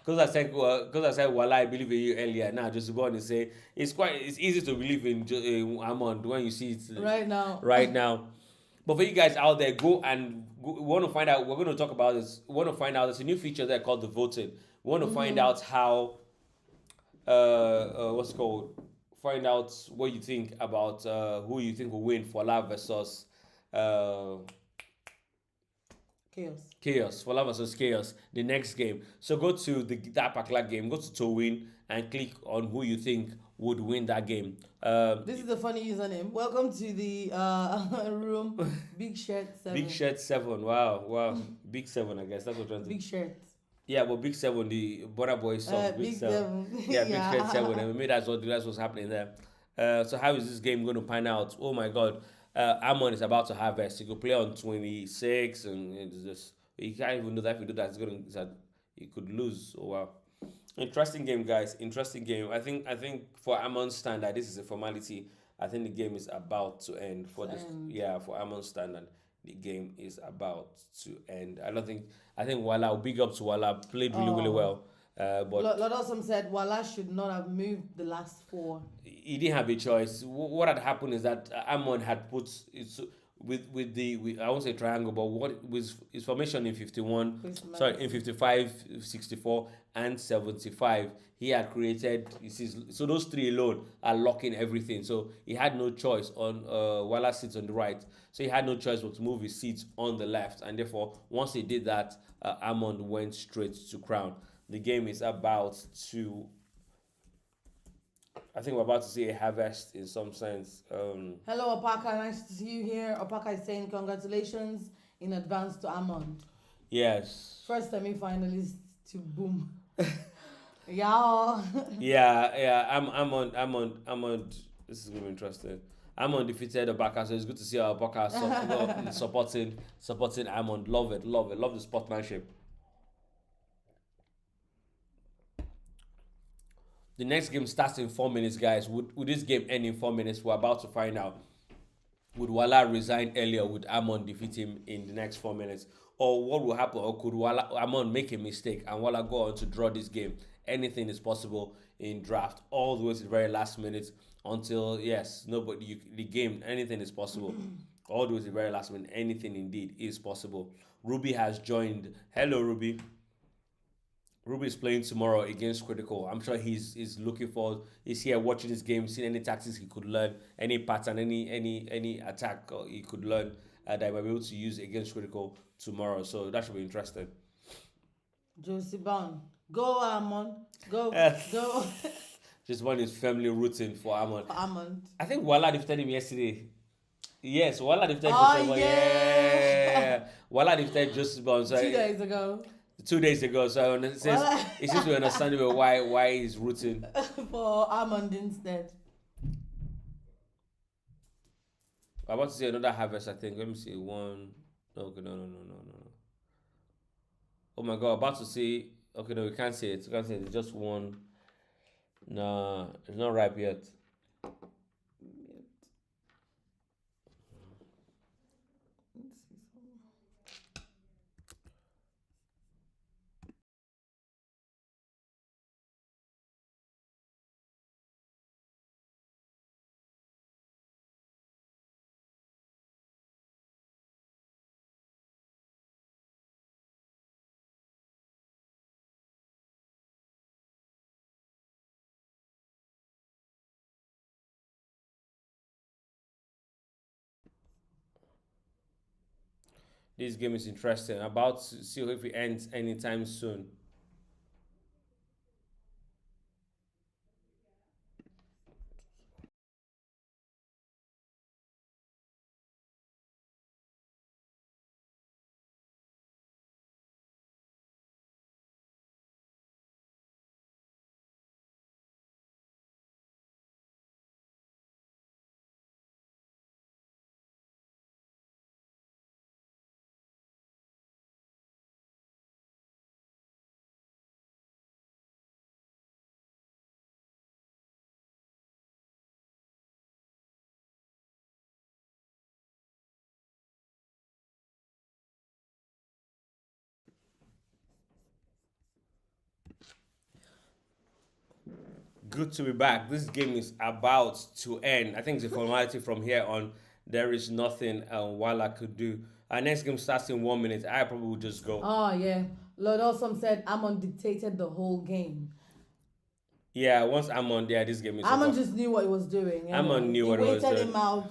Because I said Wala, I believe in you earlier. Now, just born to say it's easy to believe in Amon when you see it Right now. right now. But for you guys out there, we want to find out. We're going to talk about this. We want to find out. There's a new feature there called the voting. We want to find out how what's it called. Find out what you think about who you think will win for love versus uh Chaos. Fola versus Chaos, the next game. So go to that particular game, go to win, and click on who you think would win that game. This is a funny username. Welcome to the room. Big Shirt 7. Big Shirt 7. Wow. Big 7, I guess. That's what I'm trying to. Big Shirt. Yeah, but Big 7, the Burna Boy song. Big 7. Yeah, Big Shirt 7. And maybe that's what's happening there. So how is this game going to pan out? Oh my God. Amon is about to harvest. He could play on 26, and it's just you can't even do that. If you do that, he could lose. Oh wow. Interesting game, guys. Interesting game. I think for Amon's standard, this is a formality. I think the game is about to end for this. Yeah, for Amon's standard, the game is about to end. I think Wala, big up to Wala, played really well. But Lord Awesome said Wala should not have moved the last 4. he didn't have a choice. What had happened is that Amon had put with I won't say triangle, but what was his formation in 51, sorry, in 55, 64, and 75. He had created. So those 3 alone are locking everything. So he had no choice on Wala sits on the right. So he had no choice but to move his seats on the left, and therefore once he did that, Amon went straight to crown. The game is about to. I think we're about to see a harvest in some sense. Hello, Opaka. Nice to see you here. Opaka is saying congratulations in advance to Amon. Yes. First semi-finalist to boom. Yeah. Yeah. I'm on. This is gonna be interesting. I'm undefeated Opaka, so it's good to see our Opaka supporting Amon. Love it. Love the sportsmanship. The next game starts in 4 minutes, guys. Would this game end in 4 minutes? We're about to find out. Would Wala resign earlier? Would Amon defeat him in the next 4 minutes? Or what will happen? Or could Amon make a mistake and Wala go on to draw this game? Anything is possible in draft, all the way to the very last minute until, yes, nobody, the game, anything is possible. All the way to the very last minute, anything indeed is possible. Ruby has joined. Hello, Ruby. Ruby is playing tomorrow against Critical. I'm sure he's looking for. He's here watching this game, seeing any tactics he could learn, any pattern, any attack he could learn that he might be able to use against Critical tomorrow. So that should be interesting. Josie Bond, go Amon, go. Just one is firmly rooting for Amon. I think Wala defeated him yesterday. Yes, Wala defeated Joseph. Yeah. Wala defeated Joseph Bond. 2 days ago. 2 days ago, so it seems we understand why he's rooting for Amon instead. I'm about to see another harvest. I think. Let me see one. Okay, no. Oh my God! About to see. Okay, no, we can't see it. We can't see it. It's just one. No, it's not ripe yet. This game is interesting. About to see if it ends anytime soon. Good to be back. This game is about to end. I think it's a formality from here on. There is nothing Wala could do. Our next game starts in 1 minute. I probably will just go. Oh yeah. Lord Awesome said Amon dictated the whole game. Yeah, once I'm on there, this game is Amon over. just knew what he was doing. Amon knew what he was waited doing. him out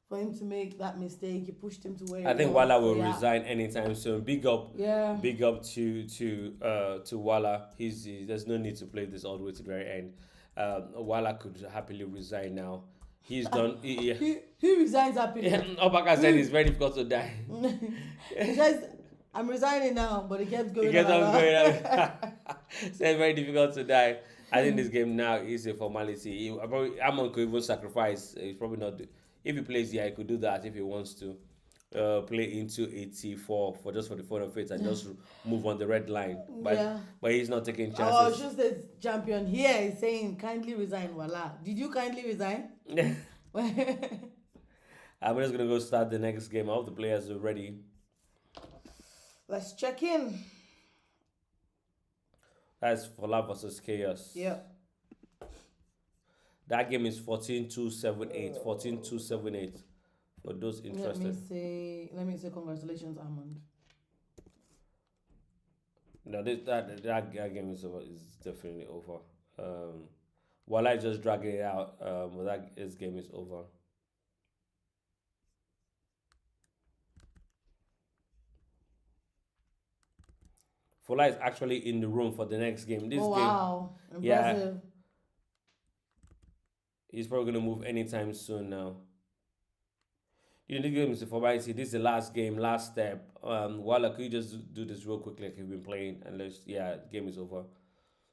for him to make that mistake. He pushed him to where I he think was. Wala will Yeah. resign anytime soon. Yeah. Big up to Wala. There's no need to play this all the way to the very end. Wala could happily resign now. He's done. Yeah. He resigns happily. Obaka said it's very difficult to die. He says, I'm resigning now, but he kept going He gets on. on going on. Said very difficult to die. I think this game now is a formality. Amon could even sacrifice. He's probably not. If he plays here, he could do that if he wants to. Play into 84 for the fun of it and just move on the red line. But Yeah. but he's not taking Our chances. Osun State champion here is saying, kindly resign, voila. Did you kindly resign? I'm just gonna go start the next game. I hope the players are ready. Let's check in. That's Fola versus Chaos. Yep. That game is 14-2-7-8. 14-2-7-8. For those interested. Let me say congratulations, Armand. No, that game is over. Is definitely over. While I just dragging it out, this game is over. Fola is actually in the room for the next game. This game, Wow. yeah, Impressive. he's probably gonna move anytime soon now. The game is a formality. This is the last game, last step. Wala, could you just do this real quickly like you've been playing? And the game is over.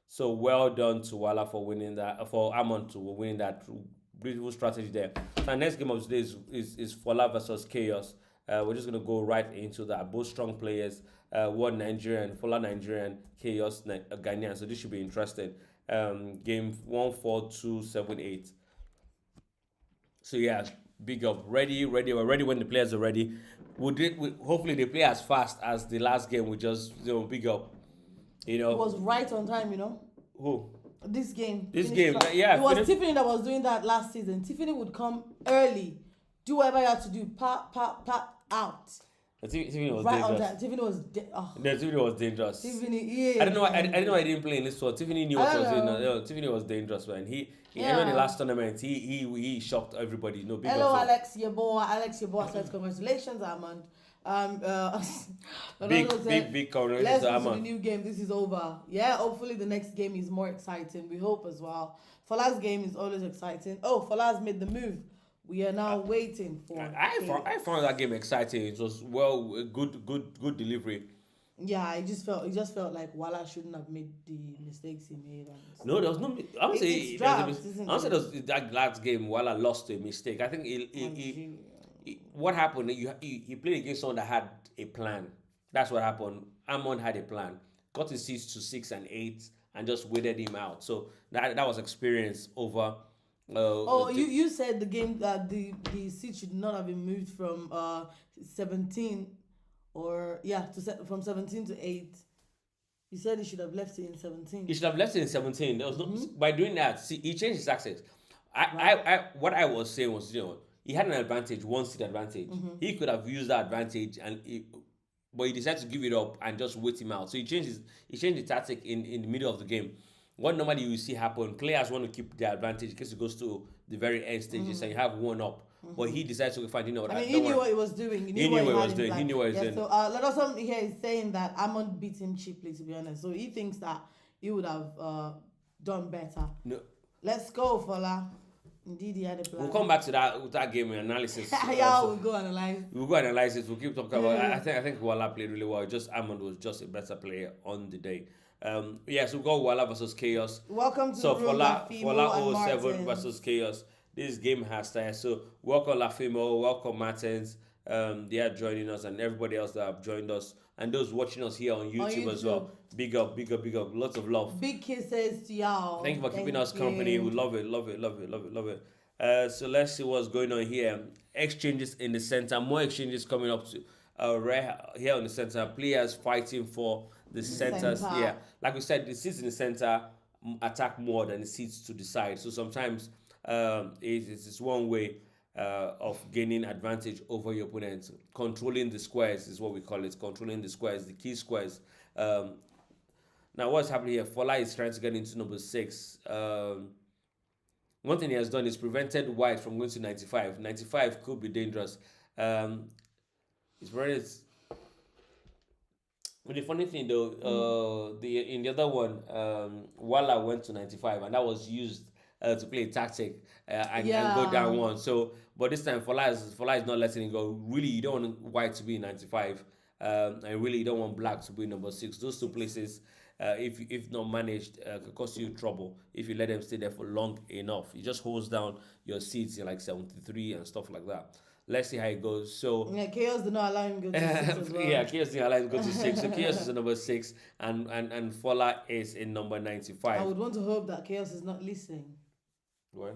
So well done to Wala for winning that, for Amon to winning that beautiful strategy there. So our next game of today is Fola versus Chaos. We're just gonna go right into that. Both strong players. One Nigerian, Fola Nigerian, Chaos Ghanaian. So this should be interesting. Game 1-4-2-7-8. So yeah, big up. Ready. We're ready when the players are ready. Hopefully they play as fast as the last game. We just big up. It was right on time, Who? This game. This finished game, fast. yeah, It was finish- Tiffany that was doing that last season. Tiffany would come early, do whatever you had to do, pop, out. Tiffany was Right on dangerous. time. Tiffany was. No, Tiffany was dangerous. Tiffany, yeah. I don't know. I didn't know I didn't play in this one. Tiffany knew what I I was don't doing. know. Tiffany was dangerous, man. He Yeah. in the last tournament, he shocked everybody. No big Hello, up to- Alex Yeboah. Alex Yeboah says congratulations, Armand. Big Ronaldo said, big congratulations let's to go to the Amon. new game. This is over. Yeah, hopefully the next game is more exciting. We hope as well. Fala's game is always exciting. Oh, Fala's made the move. We are now waiting for. I found that game exciting. It was good delivery. Yeah, it just felt like Wala shouldn't have made the mistakes he made. And No, there was no. I would say It's there was a draft, mis- isn't I would say it? there was that last game. Wala lost to a mistake. I think what happened? He played against someone that had a plan. That's what happened. Amon had a plan. Got his seats to 6 and 8 and just waited him out. So that was experience over. You said the game the seat should not have been moved from 17 from 17 to 8. You said he should have left it in 17. He should have left it in 17. There was no by doing that. See, he changed his access. What I was saying was, he had an advantage, one seat advantage. He could have used that advantage, but he decided to give it up and just wait him out. So he changed the tactic in the middle of the game. What normally you see happen, players want to keep their advantage in case it goes to the very end stages and you have one up. but he decided to fine. You know I what? mean, he Don't knew worry. what he was doing. He He knew knew what what he he had was in doing. He plan. knew what he was Yeah. doing. So let us here is saying that Amon beat him cheaply, to be honest. So he thinks that he would have done better. No, Let's go, Fola. Indeed, he had a we'll plan. come back to that game analysis. Yeah, we'll go analyze. We'll go analyze it. We'll keep talking about. I think Wala played really well. Just Amon was just a better player on the day. So we've got Wala versus Chaos. Welcome to So the room, Fola Lafimo and 07 Martin. versus Chaos. This game has started. So welcome Lafimo, welcome Martins. They are joining us, and everybody else that have joined us, and those watching us here on YouTube as well. Big up, big up, big up. Lots of love. Big kisses to y'all. Thank you for keeping us company. We love it, love it, love it, love it, love it. So let's see what's going on here. Exchanges in the center. More exchanges coming up to here on the center. Players fighting for the centers. Center. Yeah, like we said, the seats in the center attack more than the seats to the side. So sometimes it's one way of gaining advantage over your opponent. Controlling the squares is what we call it. Controlling the squares, the key squares. Now, what's happening here? Fola is trying to get into number 6. One thing he has done is prevented White from going to 95. 95 could be dangerous. It's very. But the funny thing though, in the other one, Wala went to 95, and that was used to play a tactic and go down one. So, but this time Fola is not letting it go. Really, you don't want White to be in 95, and really you don't want Black to be number 6. Those two places, if not managed, could cause you trouble if you let them stay there for long enough. It just holds down your seats in like 73 and stuff like that. Let's see how it goes. So Chaos did not allow him to go to 6 as well. Yeah, Chaos didn't allow him to go to 6. So Chaos is in number 6, and Fola is in number 95. I would want to hope that Chaos is not listening. Why?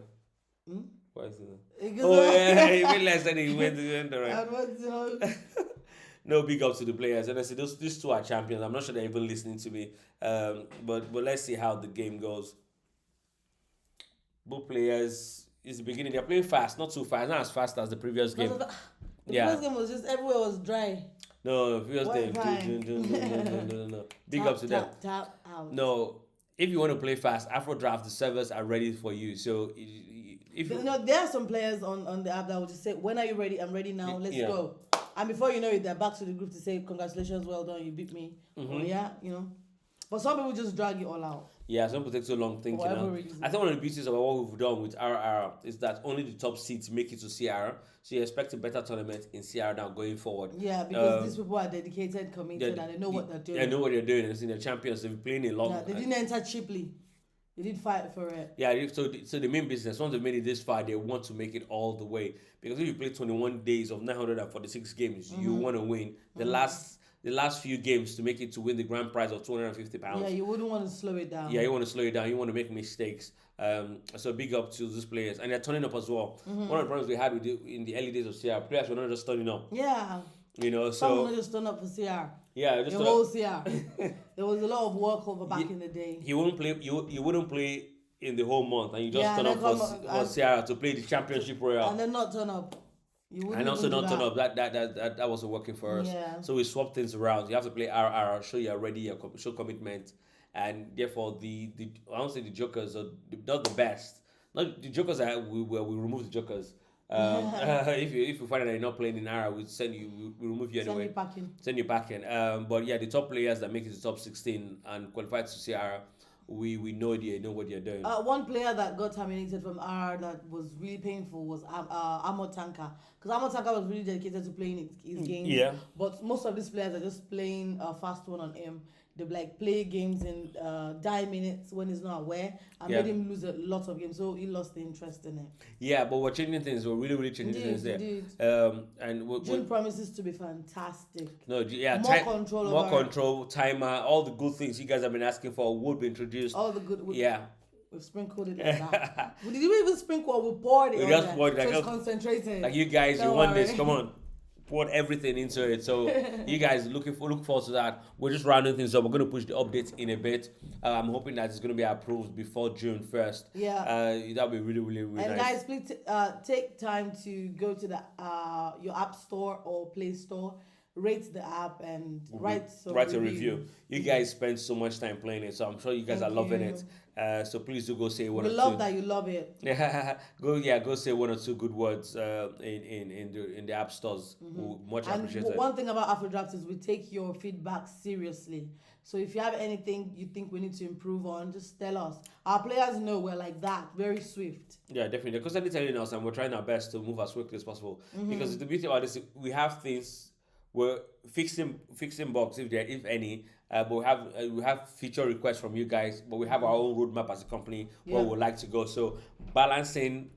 Why is it? He realized that he went the right. I would want to hope. No, big ups to the players. Honestly, these two are champions. I'm not sure they're even listening to me. But let's see how the game goes. Both players, it's the beginning. They're playing fast, not too fast, not as fast as the previous game. The previous game was just everywhere was dry. No, the previous game. No. Big ups to them. Tap out. No, if you want to play fast, AfroDraught, the servers are ready for you. So if there are some players on the app that will just say, "When are you ready? I'm ready now. Let's go." And before you know it, they're back to the group to say, "Congratulations, well done, you beat me." But some people just drag it all out. Yeah, some people take so long thinking. I think one of the beauties about what we've done with RR is that only the top seeds make it to CR. So you expect a better tournament in CR now going forward. Yeah, because these people are dedicated, committed, and they know what they're doing. They know what they're doing. They're the champions. They've been playing a long. Yeah, they didn't enter cheaply. They did fight for it. Yeah, so the main business, once they've made it this far, they want to make it all the way. Because if you play 21 days of 946 games, you want to win. The last few games to make it to win the grand prize of £250. Yeah, you wouldn't want to slow it down. Yeah, you want to slow it down. You want to make mistakes. So big up to these players, and they're turning up as well. One of the problems we had in the early days of CR, players were not just turning up. Yeah. So some were not just turn up for CR. Yeah, just the whole CR. There was a lot of work over back in the day. You wouldn't play. You wouldn't play in the whole month, and you just turn up for CR to play the Championship Royale, and then not turn up. And also not turn up. That wasn't working for us. Yeah. So we swapped things around. You have to play RR, show you're ready, show commitment, and therefore I don't say the jokers are not the best. Not the jokers are we remove the jokers. If you find that you're not playing in RR, we remove you anyway. Send you packing. But yeah, the top players that make it to top 16 and qualified to CR, we know they know what they're doing. One player that got terminated from R that was really painful was Amotanka, because Amotanka was really dedicated to playing his games. Yeah. But most of these players are just playing fast one on him. They play games in die minutes when he's not aware, and made him lose a lot of games. So he lost the interest in it. Yeah, but we're changing things. We're really changing things there. And June promises to be fantastic. No, yeah, more control, timer, all the good things you guys have been asking for would be introduced. All the good. We've sprinkled it like that. Did we even sprinkle? We poured it. We just poured it. So it's concentrated. Like you guys, you want this? Come on. Poured everything into it, so you guys look forward to that. We're just rounding things up. We're going to push the updates in a bit. I'm hoping that it's going to be approved before June 1st. Yeah, that'll be really nice. And guys, please take time to go to the your app store or Play Store rate the app and write some Write a reviews. review. You guys spend so much time playing it, so I'm sure you guys are Thank loving it. you. So please do go say one We or love two. that you love it. Yeah, go say one or two good words in the app stores. Much And appreciated. one thing about AfroDraught is we take your feedback seriously. So if you have anything you think we need to improve on, just tell us. Our players know we're like that, very swift. Yeah, definitely. They're constantly telling us, and we're trying our best to move as quickly as possible. Because the beauty about this, we have things, we're fixing bugs if there, if any. But we have feature requests from you guys, but we have our own roadmap as a company where Yeah. we'd like to go. So balancing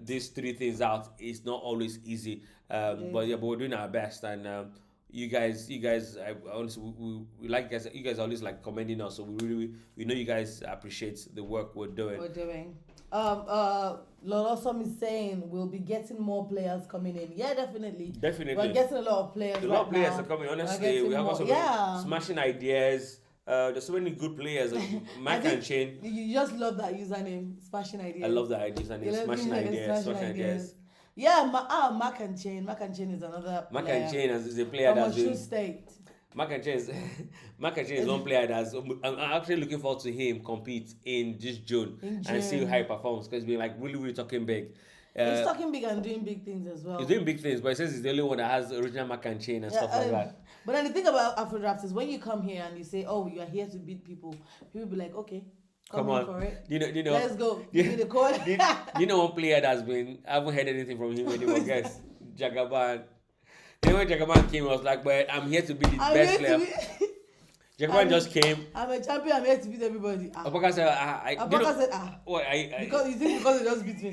these three things out is not always easy. But we're doing our best, and you guys, I honestly, we like guys. You guys are always like commending us, so we know you guys appreciate the work we're doing. We're doing. Lolosom is saying we'll be getting more players coming in. Yeah, definitely. Definitely. We're getting a lot of players. A lot of right players now. are coming. We're Honestly, getting we have more. also Yeah. smashing ideas. There's so many good players. I Mac think and Chain. you just love that username, smashing ideas. I love that ideas and You love smashing being like ideas. Smashing ideas. Yeah, Mac and Chain. Mac and Chain is another Mac player and Chain is a player from that's Osun been. State. Mac and Chain is Mac and Chain is one player that's. I'm actually looking forward to him compete in this June In and see June. how he performs because he's been like really talking big. He's talking big and doing big things as well. He's doing big things, but he says he's the only one that has original Mac and Chain and stuff like that. But then the thing about AfroDraught is when you come here and you say, "Oh, you are here to beat people," people be like, "Okay, Come in on, for it. you know. Let's go. Give me the code." You know one player that's been. I haven't heard anything from him anymore, guys. Jagaban. Then when Jagaban came, I was like, "But I'm here to be the I'm best here player." to be. Jagaban just came. I'm a champion. I'm here to beat everybody. Apaka said, Apaka said, what, because you think because they just beat me,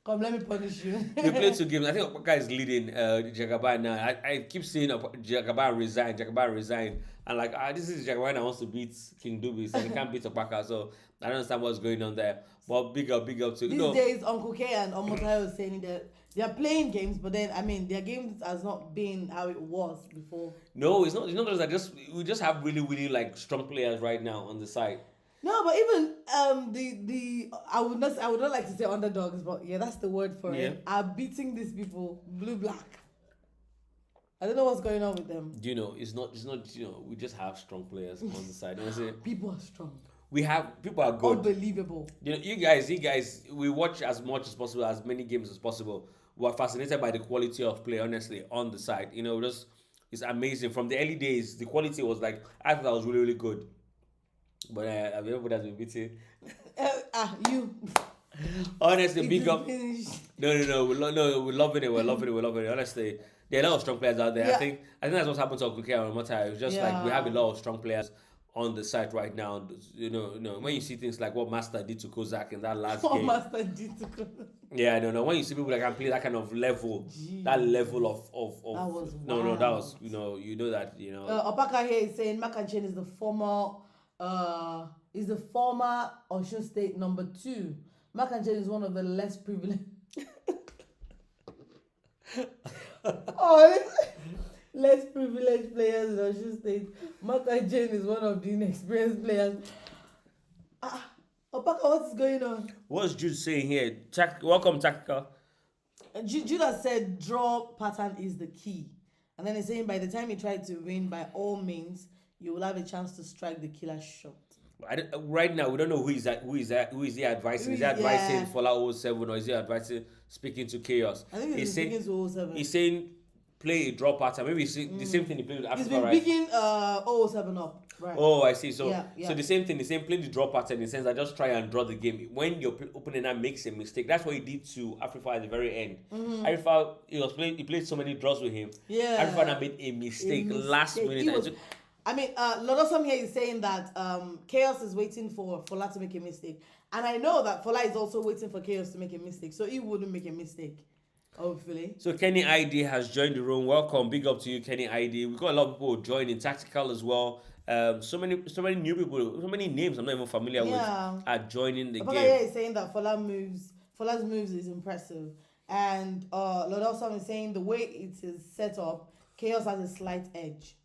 come, let me punish you. they played 2 games. I think Apaka is leading Jagaban now. I keep seeing Jagaban resign. And like, this is Jagaban that wants to beat King Dubis and he can't beat Apaka. So I don't understand what's going on there. But big up to These days, Uncle K and Omotayo was saying that they are playing games, but then I mean their games has not been how it was before. No, it's not. It's not just that. We just have really like strong players right now on the side. No, but even the I would not like to say underdogs, but yeah, that's the word for it. Are beating these people blue black. I don't know what's going on with them. Do you know? It's not. We just have strong players on the side. Honestly, People are strong. we have people are good. Unbelievable. You guys, we watch as much as possible, as many games as possible. We're fascinated by the quality of play, honestly, on the side. Just it's amazing. From the early days, the quality was like I thought was really good. But everybody has been beaten. You. Honestly, big up. Finished. No, we're loving it. We're loving it. Honestly, there are a lot of strong players out there. Yeah. I think that's what's happened to Okuke and Mata. It's just like we have a lot of strong players on the site right now. When you see things like what Master did to Kozak in that last game. Master did to Kozak. Yeah, no. When you see people that can play that kind of level, that level of That was that was that Opaka here is saying Mac and Chain is the former Osun State number 2. Mac and Chain is one of the less privileged. Less privileged players in Osun State. Mac and Chain is one of the inexperienced players. Opaka, what's going on? What's Jude saying here? Welcome, Tactical. Judah said draw pattern is the key. And then he's saying by the time you try to win, by all means, you will have a chance to strike the killer shot. Right now, we don't know who is he advising. Is he advising Fola 07 or is he advising speaking to Chaos? I think he's speaking to 07. He's saying play a draw pattern. Maybe the same thing he played with Africa, He's been right? picking 07 up. Right. Oh, I see. So, Yeah. so the same thing. The same play the draw pattern in the sense that just try and draw the game. When your opponent makes a mistake, that's what he did to Africa at the very end. Africa, he played so many draws with him. Yeah. Africa made a mistake last minute. Lodosam here is saying that Chaos is waiting for Fola to make a mistake. And I know that Fola is also waiting for Chaos to make a mistake. So he wouldn't make a mistake, hopefully. So Kenny ID has joined the room. Welcome. Big up to you, Kenny ID. We've got a lot of people joining. Tactical as well. So many new people, so many names I'm not even familiar with are joining the game. Here is saying that Fola's moves is impressive. And Lodosam is saying the way it is set up, Chaos has a slight edge.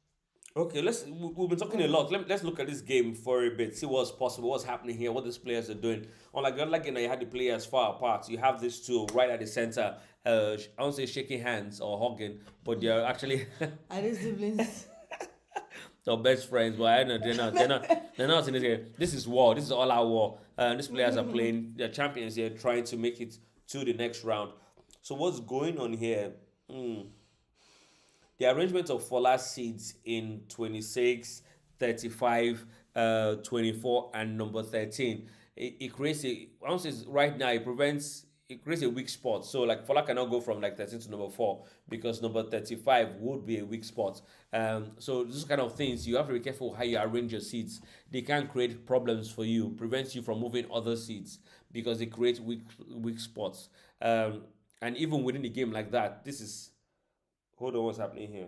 Okay, we've been talking a lot. Let's look at this game for a bit, see what's possible, what's happening here, what these players are doing. Unlike you had the players far apart, you have these two right at the center. I won't say shaking hands or hugging, but they're actually Are they siblings? they're best friends. But I know they're not in this game. This is war. This is all our war. These players are playing. They're champions here, trying to make it to the next round. So what's going on here? Hmm. The arrangement of Fola seeds in 26, 35, 24, and number 13. It creates a, once it's right now, it creates a weak spot. So, like, Fola cannot go from like 13 to number 4 because number 35 would be a weak spot. So, these kind of things, you have to be careful how you arrange your seeds. They can create problems for you, prevents you from moving other seeds because they create weak spots. And even within the game like that, this is, hold on, what's happening here?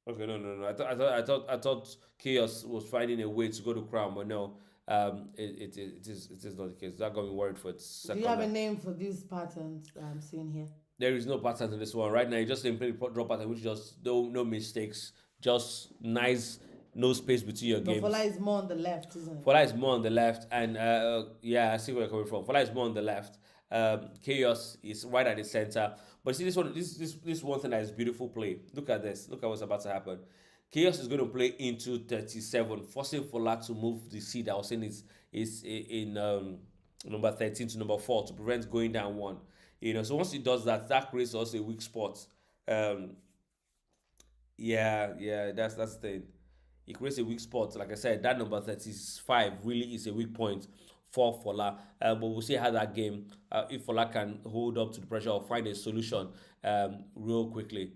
Okay, no. I thought Chaos was finding a way to go to Crown, but no, it is not the case. That got me worried for a Do you second. have a name for these patterns that I'm seeing here? There is no pattern in this one right now. You just simply drop pattern, which just no mistakes, just nice, no space between your But games. Fola is more on the left, isn't it? Fola is more on the left, and yeah, I see where you're coming from. Fola is more on the left. Chaos is right at the center. But see, this one thing that is beautiful play. Look at this. Look at what's about to happen. Chaos is going to play into 37, forcing Fola to move the seed. I was saying is in number 13 to number 4 to prevent going down one. You know, so once he does that, that creates also a weak spot. Um, yeah, that's the thing. It creates a weak spot. Like I said, that number 35 really is a weak point for Fola. But we'll see how that game, if Fola can hold up to the pressure or find a solution real quickly.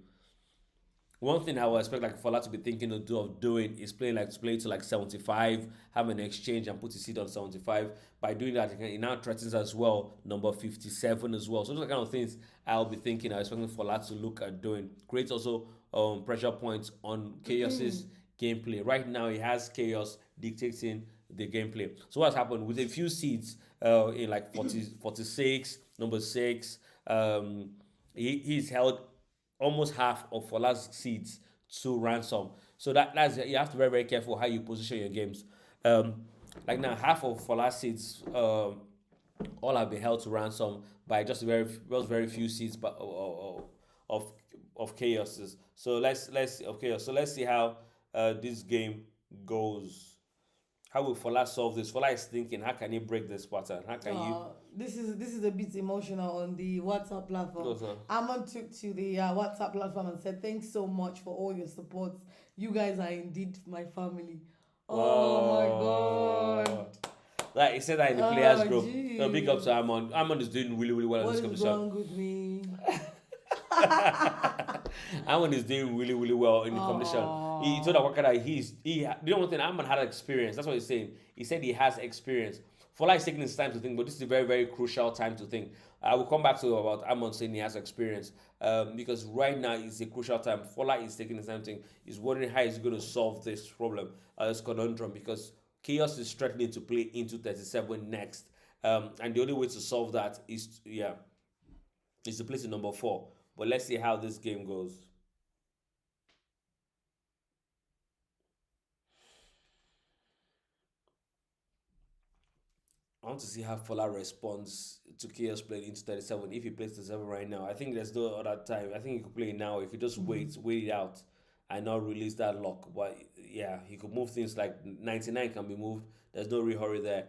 One thing I would expect like Fola to be thinking of doing is play to like 75, have an exchange and put his seat on 75. By doing that, he now threatens as well number 57 as well. So those are the kind of things I'll be thinking. I'm expecting Fola to look at doing. Creates also pressure points on Chaos's gameplay. Right now, he has Chaos dictating the gameplay. So what's happened with a few seeds in like 46, number 6, he's held almost half of Fola's seats to ransom. So that's you have to be very careful how you position your games. Um, like now, half of Fola's seats all have been held to ransom by just very few seats, but of of chaoses. So let's see how this game goes. How will Fola solve this? Fola is thinking, how can he break this pattern? How can you? This is a bit emotional on the WhatsApp platform. Goes on. Amon took to the WhatsApp platform and said, "Thanks so much for all your support. You guys are indeed my family." Oh my Oh, God! like he said that in the players Oh group. So big up jeez, to Amon. Amon is doing really well in what this is competition. wrong with me? Amon is doing really well in the competition. He told Oh, Awaka that the only thing Amon had experience. That's what he's saying. He said he has experience. Fola is taking his time to think, but this is a very crucial time to think. I will come back to about Amon saying he has experience because right now is a crucial time. Fola is taking his time to think. He's wondering how he's going to solve this problem, this conundrum, because Chaos is threatening to play into 37 next. And the only way to solve that is to place in number 4. But let's see how this game goes. I want to see how Fola responds to Chaos playing into 37. If he plays 37 right now, I think there's no other time. I think he could play it now. He could just wait it out, and not release that lock. But yeah, he could move things like 99 can be moved. There's no real hurry there.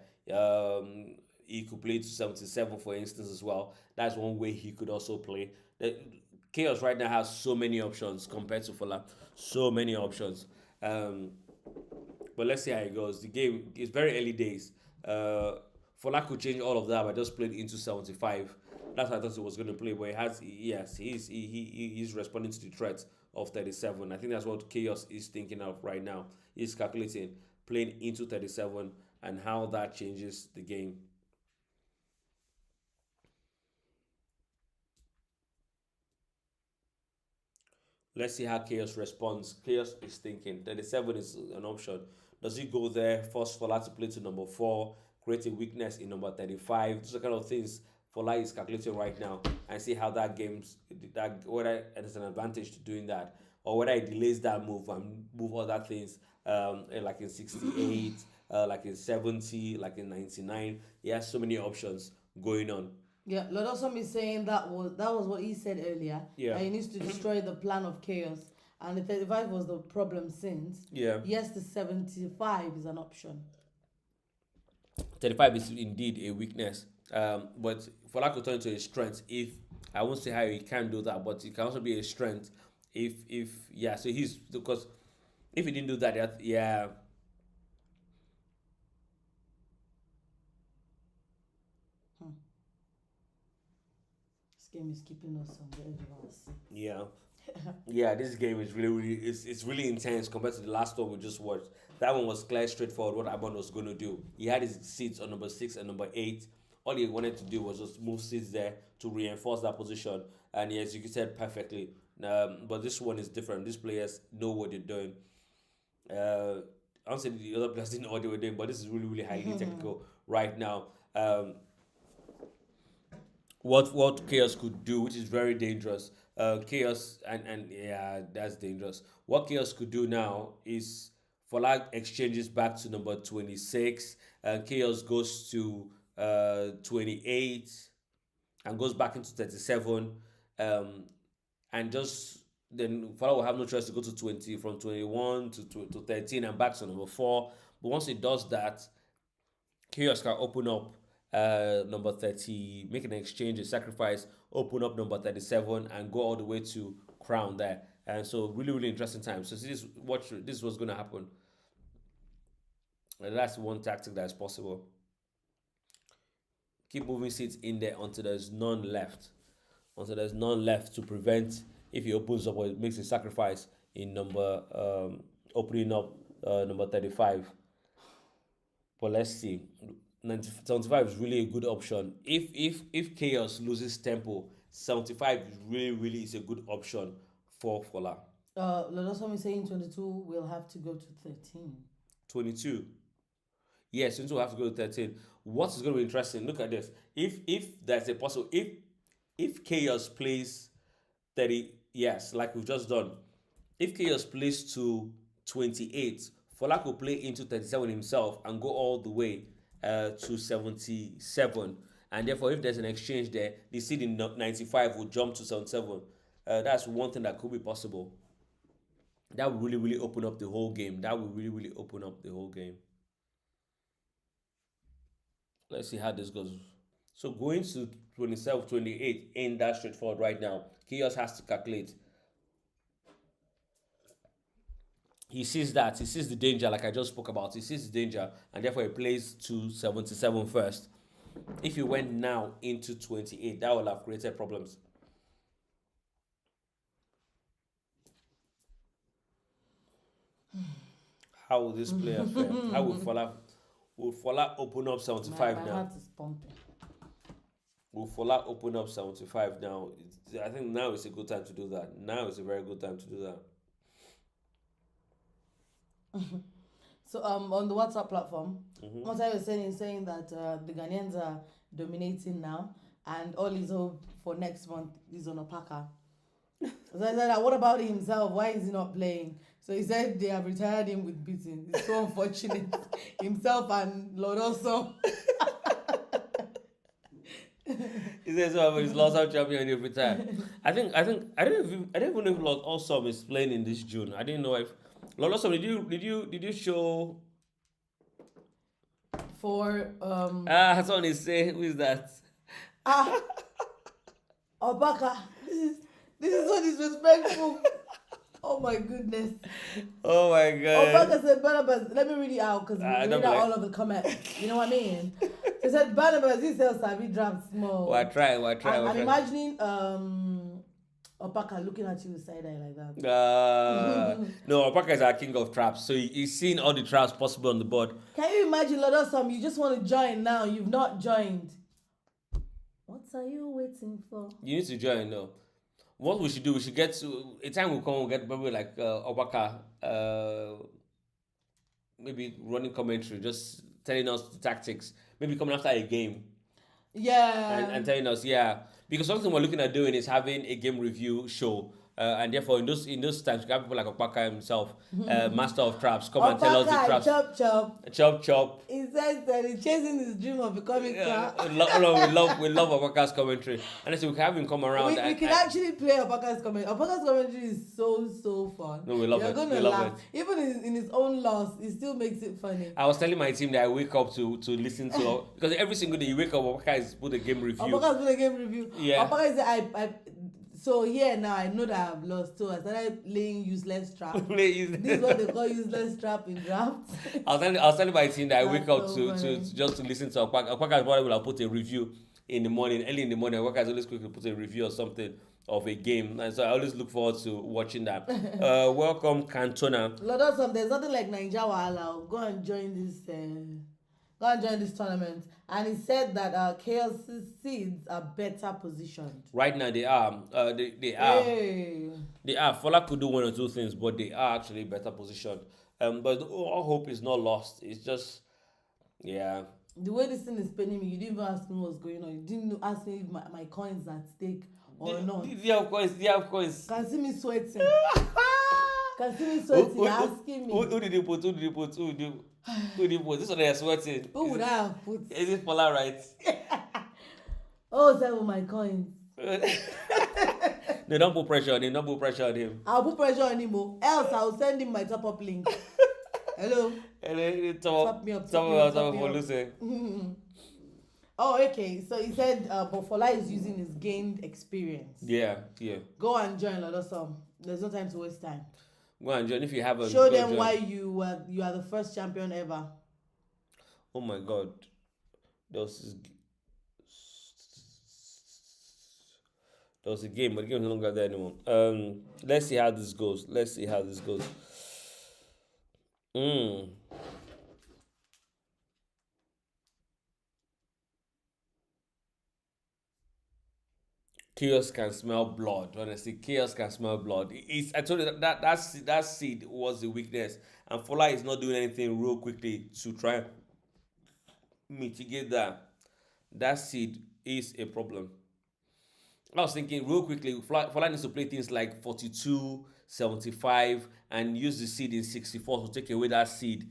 He could play to 77, for instance, as well. That's one way he could also play. The, Chaos right now has so many options compared to Fola. So many options. Um, but let's see how it goes. The game is very early days. Fola could change all of that by just playing into 75. That's how I thought he was going to play. But he has, yes, he's responding to the threat of 37. I think that's what Chaos is thinking of right now. He's calculating playing into 37 and how that changes the game. Let's see how Chaos responds. Chaos is thinking 37 is an option. Does he go there, force Fola to play to number 4, create a weakness in number 35? Those are kind of things Fola is calculating right now and see how that game's that whether there's an advantage to doing that. or whether he delays that move and move other things, like in 68, like in 70, like in 99. He has so many options going on. Yeah, Lord Awesome is saying that was what he said earlier. Yeah, That he needs to destroy the plan of chaos, and the 35 was the problem since. yeah. Yes, the 75 is an option. 35 is indeed a weakness. But for that to turn into a strength, if I won't say how he can do that, but it can also be a strength. If yeah, so he's because if he didn't do that, yeah, Hmm. This game is keeping us on the edge of our seat. yeah, yeah. This game is it's really intense compared to the last one we just watched. That one was clear, straightforward. What Abon was going to do. He had his seats on number 6 and number 8. All he wanted to do was just move seats there to reinforce that position, and he executed perfectly. But this one is different. These players know what they're doing. I don't say the other players didn't know what they were doing, but this is really highly technical right now. What chaos could do, which is very dangerous. Chaos and yeah, that's dangerous. What chaos could do now is for like exchanges back to number 26, and chaos goes to 28 and goes back into 37, um, and just then Fala will have no choice to go to 20 from 21 to 13 and back to number 4. But once it does that, Chaos can open up number 30, make an exchange, a sacrifice, open up number 37, and go all the way to Crown there. And so, really interesting time. So, this was going to happen. And that's one tactic that is possible. Keep moving seats in there until there's none left. Until there's none left to prevent if he opens up or makes a sacrifice in number opening up number 35. But let's see. 75 is really a good option. If Chaos loses tempo, 75 really is a good option for Fola. Lord Awesome is saying 22 will have to go to 13. 22. Yes, 22 will have to go to 13. What is going to be interesting? Look at this. If there's a possible if Chaos plays 30, yes, like we've just done. If Chaos plays to 28, Fola will play into 37 himself and go all the way to 77. And therefore, if there's an exchange there, the seed in 95 will jump to 77. That's one thing that could be possible. That will really open up the whole game. That will really open up the whole game. Let's see how this goes. So going to 27, 28 ain't that straightforward right now. Chaos has to calculate. He sees that. He sees the danger, like I just spoke about. He sees the danger, and therefore he plays to 77 first. If he went now into 28, that would have created problems. How will this player fare? How will Fola open up 75 my now? heart is pumping. Will Fola open up 75 now? I think now is a good time to do that. Now is a very good time to do that. So on the WhatsApp platform, what I was saying that the Ghanaians are dominating now, and all his hope for next month is on Opaka. So I said, what about himself? Why is he not playing? So he said they have retired him with beating. It's so unfortunate. Himself and Lord also. He says, "Oh, he's lost out champion every time." I don't even know if Lord Awesome is playing in this June. I didn't know if Lord Awesome did you show? For Someone is saying, who is that? Opaka. This is so disrespectful. Oh my goodness. Oh my god. Opaka said Barnabas. Let me read it out because we read out all of the comments. You know what I mean? He said Barnabas, he sells Sabi drafts more. Well, try. I'm imagining Opaka looking at you with side eye like that. No, Opaka is our king of traps, so he's seen all the traps possible on the board. Can you imagine, Lord Awesome, you just want to join now, you've not joined. What are you waiting for? You need to join now. What we should do, we should get to a time will come, we'll get probably like Opaka, maybe running commentary, just telling us the tactics, maybe coming after a game. Yeah. And telling us, yeah. Because something we're looking at doing is having a game review show And therefore, in those times, you have people like Opaka himself, master of traps, come and tell us the Opaka traps. chop chop. Chop chop. He says that he's chasing his dream of becoming crap. We love Opaka's commentary, and I say we can have him come around. We can actually play Opaka's commentary. Opaka's commentary is so fun. No, we love You're it. gonna We love laugh. Even in his own loss, he still makes it funny. I was telling my team that I wake up to listen to because every single day you wake up, Opaka is put a game review. Opaka's put a game review. Yeah. Opaka is I so here now I know that I've lost, so I started laying useless trap. This is what they call useless trap in drafts. I was telling my team that I wake up That's to, so to, funny. to just to listen to Opaka. Opaka is probably will put a review in the morning, early in the morning. Opaka is always quick to put a review or something of a game, and so I always look forward to watching that. Welcome, Cantona. There's nothing like Naija Wahala. Go and join this tournament. And he said that Chaos's seeds are better positioned. Right now they are. They are. Hey. They are. Fola could do one or two things, but they are actually better positioned. But all hope is not lost. It's just, yeah. The way this thing is paining me, you didn't even ask me what's going on. You didn't ask me if my coins are at stake or not. Yeah, of course. Yeah, of course. Can see me sweating. Can see me sweating. You're asking me. Who did you put? Who did you put? This one they are sweating. Who would I have put? Is it Fola right? Oh, seven my coins. No, don't put pressure on him. Don't put pressure on him. I'll put pressure on him. Else I'll send him my top up link. Hello. And then Top me up. Lucy. Oh, okay. So he said, but Fola is using his gained experience. Yeah. Go and join Lodosum. There's no time to waste time. Go and join if you haven't. Show go them join. why you are the first champion ever. Oh my God, there was a game, but the game is no longer there anymore. Let's see how this goes. Chaos can smell blood. Honestly, chaos can smell blood. I told you that seed was the weakness, and Fola is not doing anything real quickly to try and mitigate that. That seed is a problem. I was thinking real quickly, Fola needs to play things like 42, 75, and use the seed in 64 to take away that seed.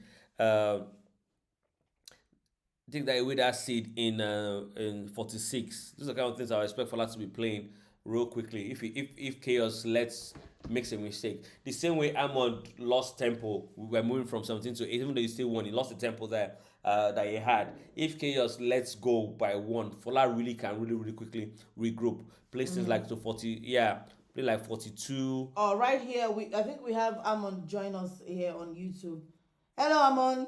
Take that away that seed in 46. These are the kind of things I expect Fola to be playing real quickly. If Chaos makes a mistake, the same way Amond lost tempo, we were moving from 17 to 8, even though he still won, he lost the tempo there that he had. If Chaos lets go by one, Fola really can really quickly regroup, play things like to 40, play like 42. Oh, right here I think we have Amond join us here on YouTube. Hello, Amond.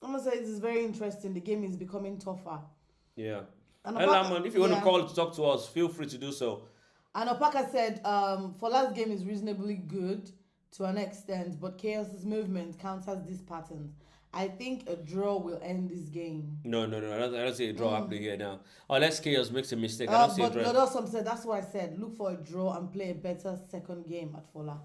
I'm gonna say this is very interesting. The game is becoming tougher. Yeah. And Hello, Amon. If you want to call to talk to us, feel free to do so. And Opaka said, Fola's game is reasonably good to an extent, but Chaos's movement counters these patterns. I think a draw will end this game. No. I don't see a draw happening here now. Unless Chaos makes a mistake. I don't see a draw. But Lodosum said, that's what I said. Look for a draw and play a better second game at Fola.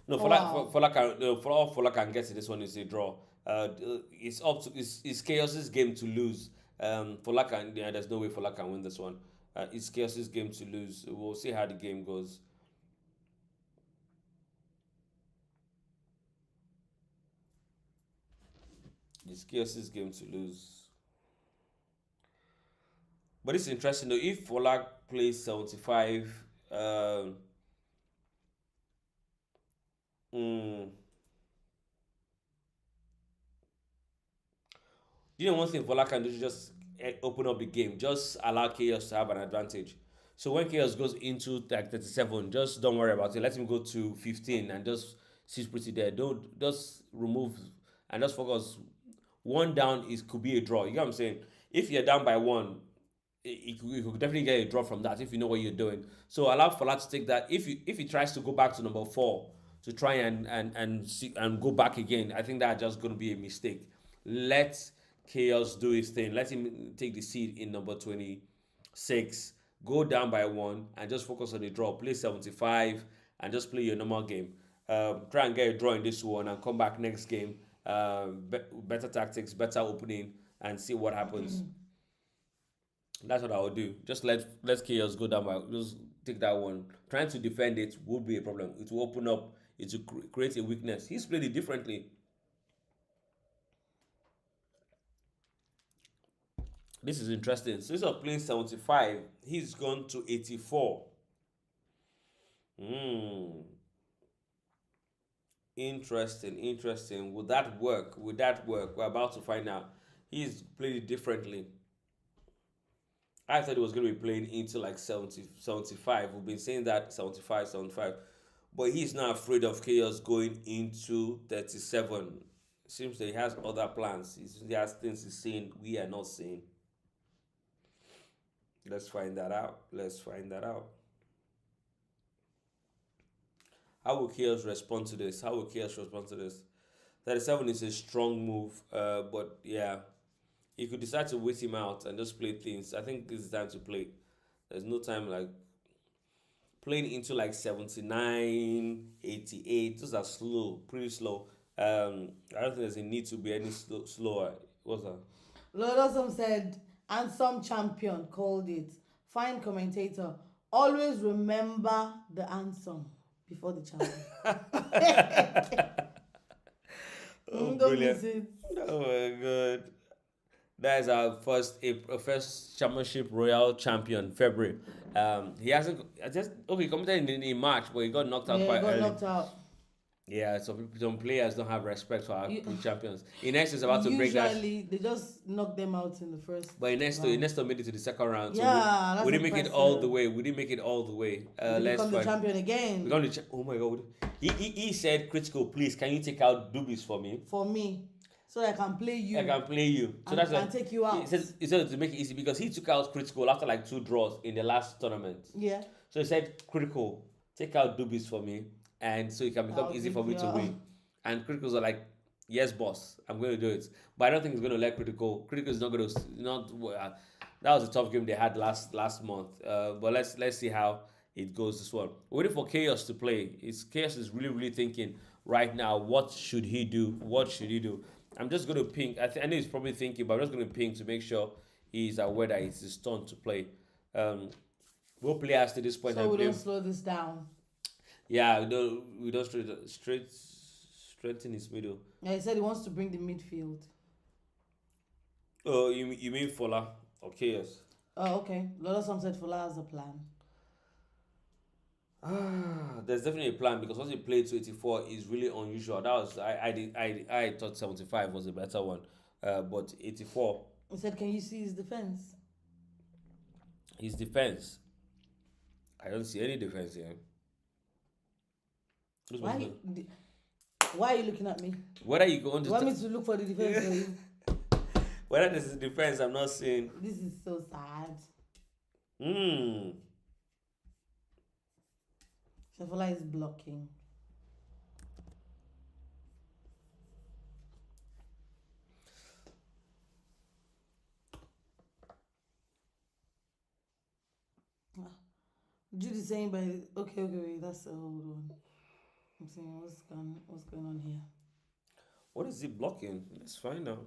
No, Fola can get to this one is a draw. It's up to it's Chaos's game to lose. Fola can there's no way Fola can win this one. It's Chaos's game to lose. We'll see how the game goes. It's Chaos's game to lose. But it's interesting though. If Fola plays 75, one thing Fola can do is just open up the game. Just allow Chaos to have an advantage. So when Chaos goes into like 37, just don't worry about it. Let him go to 15 and just sit pretty there. Don't just remove and just focus. One down could be a draw. You get what I'm saying? If you're down by one, you could definitely get a draw from that if you know what you're doing. So allow Fola to take that. If he tries to go back to number 4 to try and go back again, I think that's just going to be a mistake. Let Chaos do his thing. Let him take the seed in number 26. Go down by 1 and just focus on the draw. Play 75 and just play your normal game. Try and get a draw in this one and come back next game. Better tactics, better opening, and see what happens. That's what I would do. Just let Chaos go down by. Just take that one. Trying to defend it would be a problem. It will open up. It will create a weakness. He's played it differently. This is interesting. So instead of playing 75, he's gone to 84. Hmm. Interesting, interesting. Would that work? Would that work? We're about to find out. He's played it differently. I thought he was going to be playing into like 70, 75. We've been saying that 75, 75. But he's not afraid of chaos going into 37. Seems that he has other plans. He has things he's seeing we are not seeing. Let's find that out. Let's find that out. How will chaos respond to this? How will chaos respond to this? 37 is a strong move, but yeah, you could decide to wait him out and just play things. I think this is time to play. There's no time like playing into like 79, 88. Those are slow, pretty slow. I don't think there's a need to be any slower. What's that? Lodosum said, and some champion called it. Fine commentator. Always remember the anthem before the champion. Oh, Don't brilliant. miss it. Oh my god. That is our first championship royal champion, February. He hasn't just okay, he competed in March, but he got knocked out Yeah, he quite got early. knocked out. Yeah, some players don't have respect for our champions. Ines is about to break that. Usually, they just knock them out in the first But round. Inesto made it to the second round. So Yeah, we that's didn't make it all the impressive. way. We didn't make it all the way. They Let's become the find. champion again. We got the oh my god. He said, critical, please, can you take out Dubis for me? For me, so that I can play you. I can play you. So and that's can take you out. He said to make it easy because he took out critical after like 2 draws in the last tournament. Yeah. So he said, critical, take out Dubis for me, and so it can become I'll easy take for me you to out. win. And criticals are like, yes, boss, I'm going to do it. But I don't think he's going to let critical. Critical is not going to not. That was a tough game they had last month. But let's see how it goes this one. We're waiting for Chaos to play. Chaos is really thinking right now. What should he do? What should he do? I'm just going to ping. I know he's probably thinking, but I'm just going to ping to make sure he's aware that it's his turn to play. We'll play us to this point. So we don't slow this down. Yeah, we don't strengthen his middle. Yeah, he said he wants to bring the midfield. Oh, you mean Fola? Okay, yes. Oh, okay. Lodosum said Fola has a plan. There's definitely a plan because once he played to 84 is really unusual. That was I thought 75 was a better one, but 84. He said, "Can you see his defense?" His defense. I don't see any defense here. Why are you looking at me? Whether you go on You want me to look for the defense for you? whether this is defense, I'm not seeing. This is so sad. Shafola is blocking. Judy saying, "But okay, wait, that's hold on. I'm saying, what's going on here?" What is he blocking? Let's find out.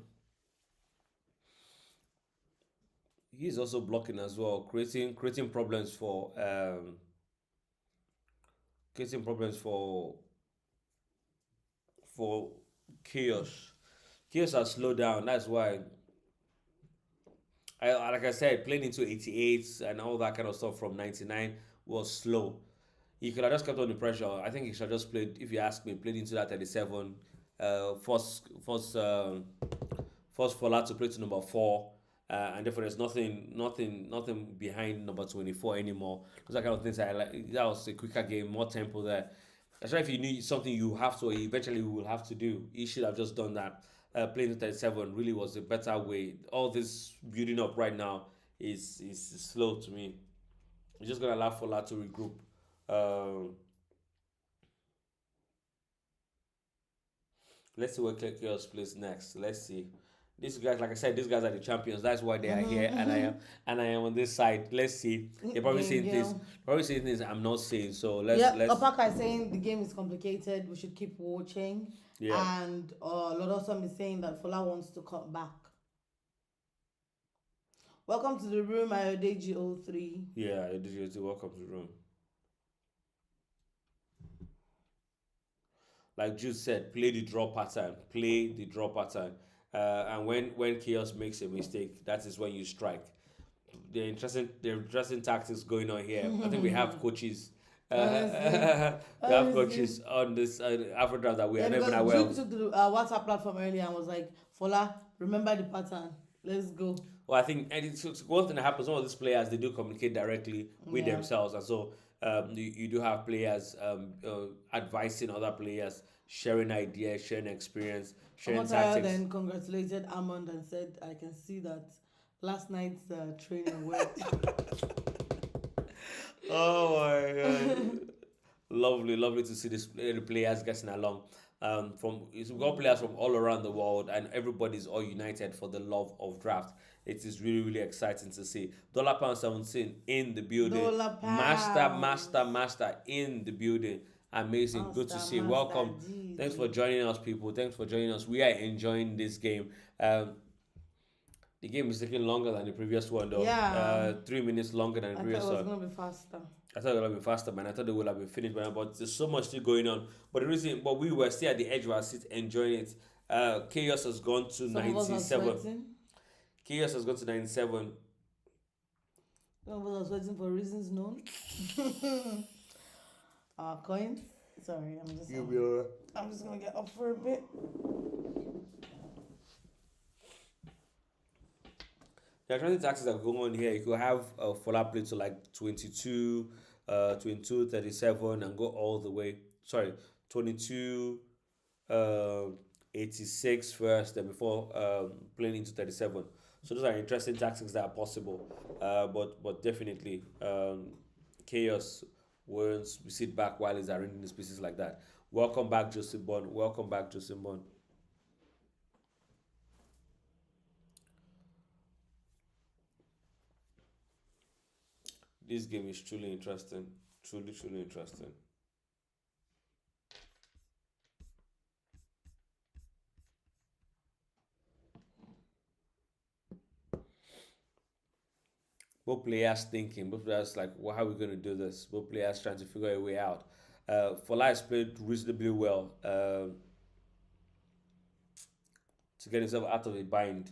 He's also blocking as well, creating problems for for chaos. Chaos has slowed down. That's why like I said, playing into 88s and all that kind of stuff from 99 was slow. He could have just kept on the pressure. I think he should have just played, if you ask me, played into that 37. Force Fola to play to number 4. And therefore there's nothing behind number 24 anymore. Those are kind of things I like. That was a quicker game, more tempo there. Especially if you need something you have to, or eventually you will have to do. He should have just done that. Playing to 37 really was a better way. All this building up right now is slow to me. It's just gonna allow Fola to regroup. Let's see what Chaos plays next. Let's see. These guys, like I said, these guys are the champions. That's why they are here, and I am on this side. Let's see. They're probably saying things I'm not saying. So let's. Opaka is saying the game is complicated. We should keep watching. Yeah. And Lodosum is saying that Fola wants to cut back. Welcome to the room, Ayodeji 03. Yeah, Ayodeji, welcome to the room. like Jude said, play the draw pattern, play the draw pattern. And when chaos makes a mistake, that is when you strike. The interesting tactics going on here. I think we have coaches. Honestly, We have honestly. coaches on this AfroDraught that we are Yeah, not even because aware Jude of. took the WhatsApp platform earlier and was like, Fola, remember the pattern. Let's go. Well, I think and it's one thing that happens. Some of these players they do communicate directly with Yeah. themselves, and so you do have players advising other players, sharing ideas, sharing experience, sharing Omotayo tactics. then congratulated Armand and said, I can see that last night's training worked. Oh my god! Lovely, lovely to see the players getting along. We've got players from all around the world, and everybody's all united for the love of draft. It is really, really exciting to see. Dollar Pound 17 in the building. Dollar Master, pounds. master, master in the building. Amazing. Good to Master, see. master, Welcome. Thanks for GG. joining us, people. Thanks for joining us. We are enjoying this game. The game is taking longer than the previous one, though. Yeah. 3 minutes longer than the I thought it previous was one. going to be faster. I thought it would have been faster, man. I thought it would have been finished by now, but there's so much still going on. But we were still at the edge of our seat enjoying it. Chaos has gone to Some of us are 97. sweating. Chaos has gone to 97. Some of us are sweating for reasons known. Our coins. Sorry, You'll be alright. I'm just gonna get up for a bit. There are 20 taxes that go on here. You could have a fuller play to like 22, 22, 37, and go all the way. Sorry, 22, uh, 86 first, then before playing into 37. So those are interesting tactics that are possible. But definitely, chaos once we sit back while he's arranging his pieces like that. Welcome back, Joseph Bond. Welcome back, Joseph Bond. This game is truly interesting. Truly, truly interesting. Both players thinking, both players like, well, how are we going to do this? Both players trying to figure a way out. Fola has played reasonably well to get himself out of a bind.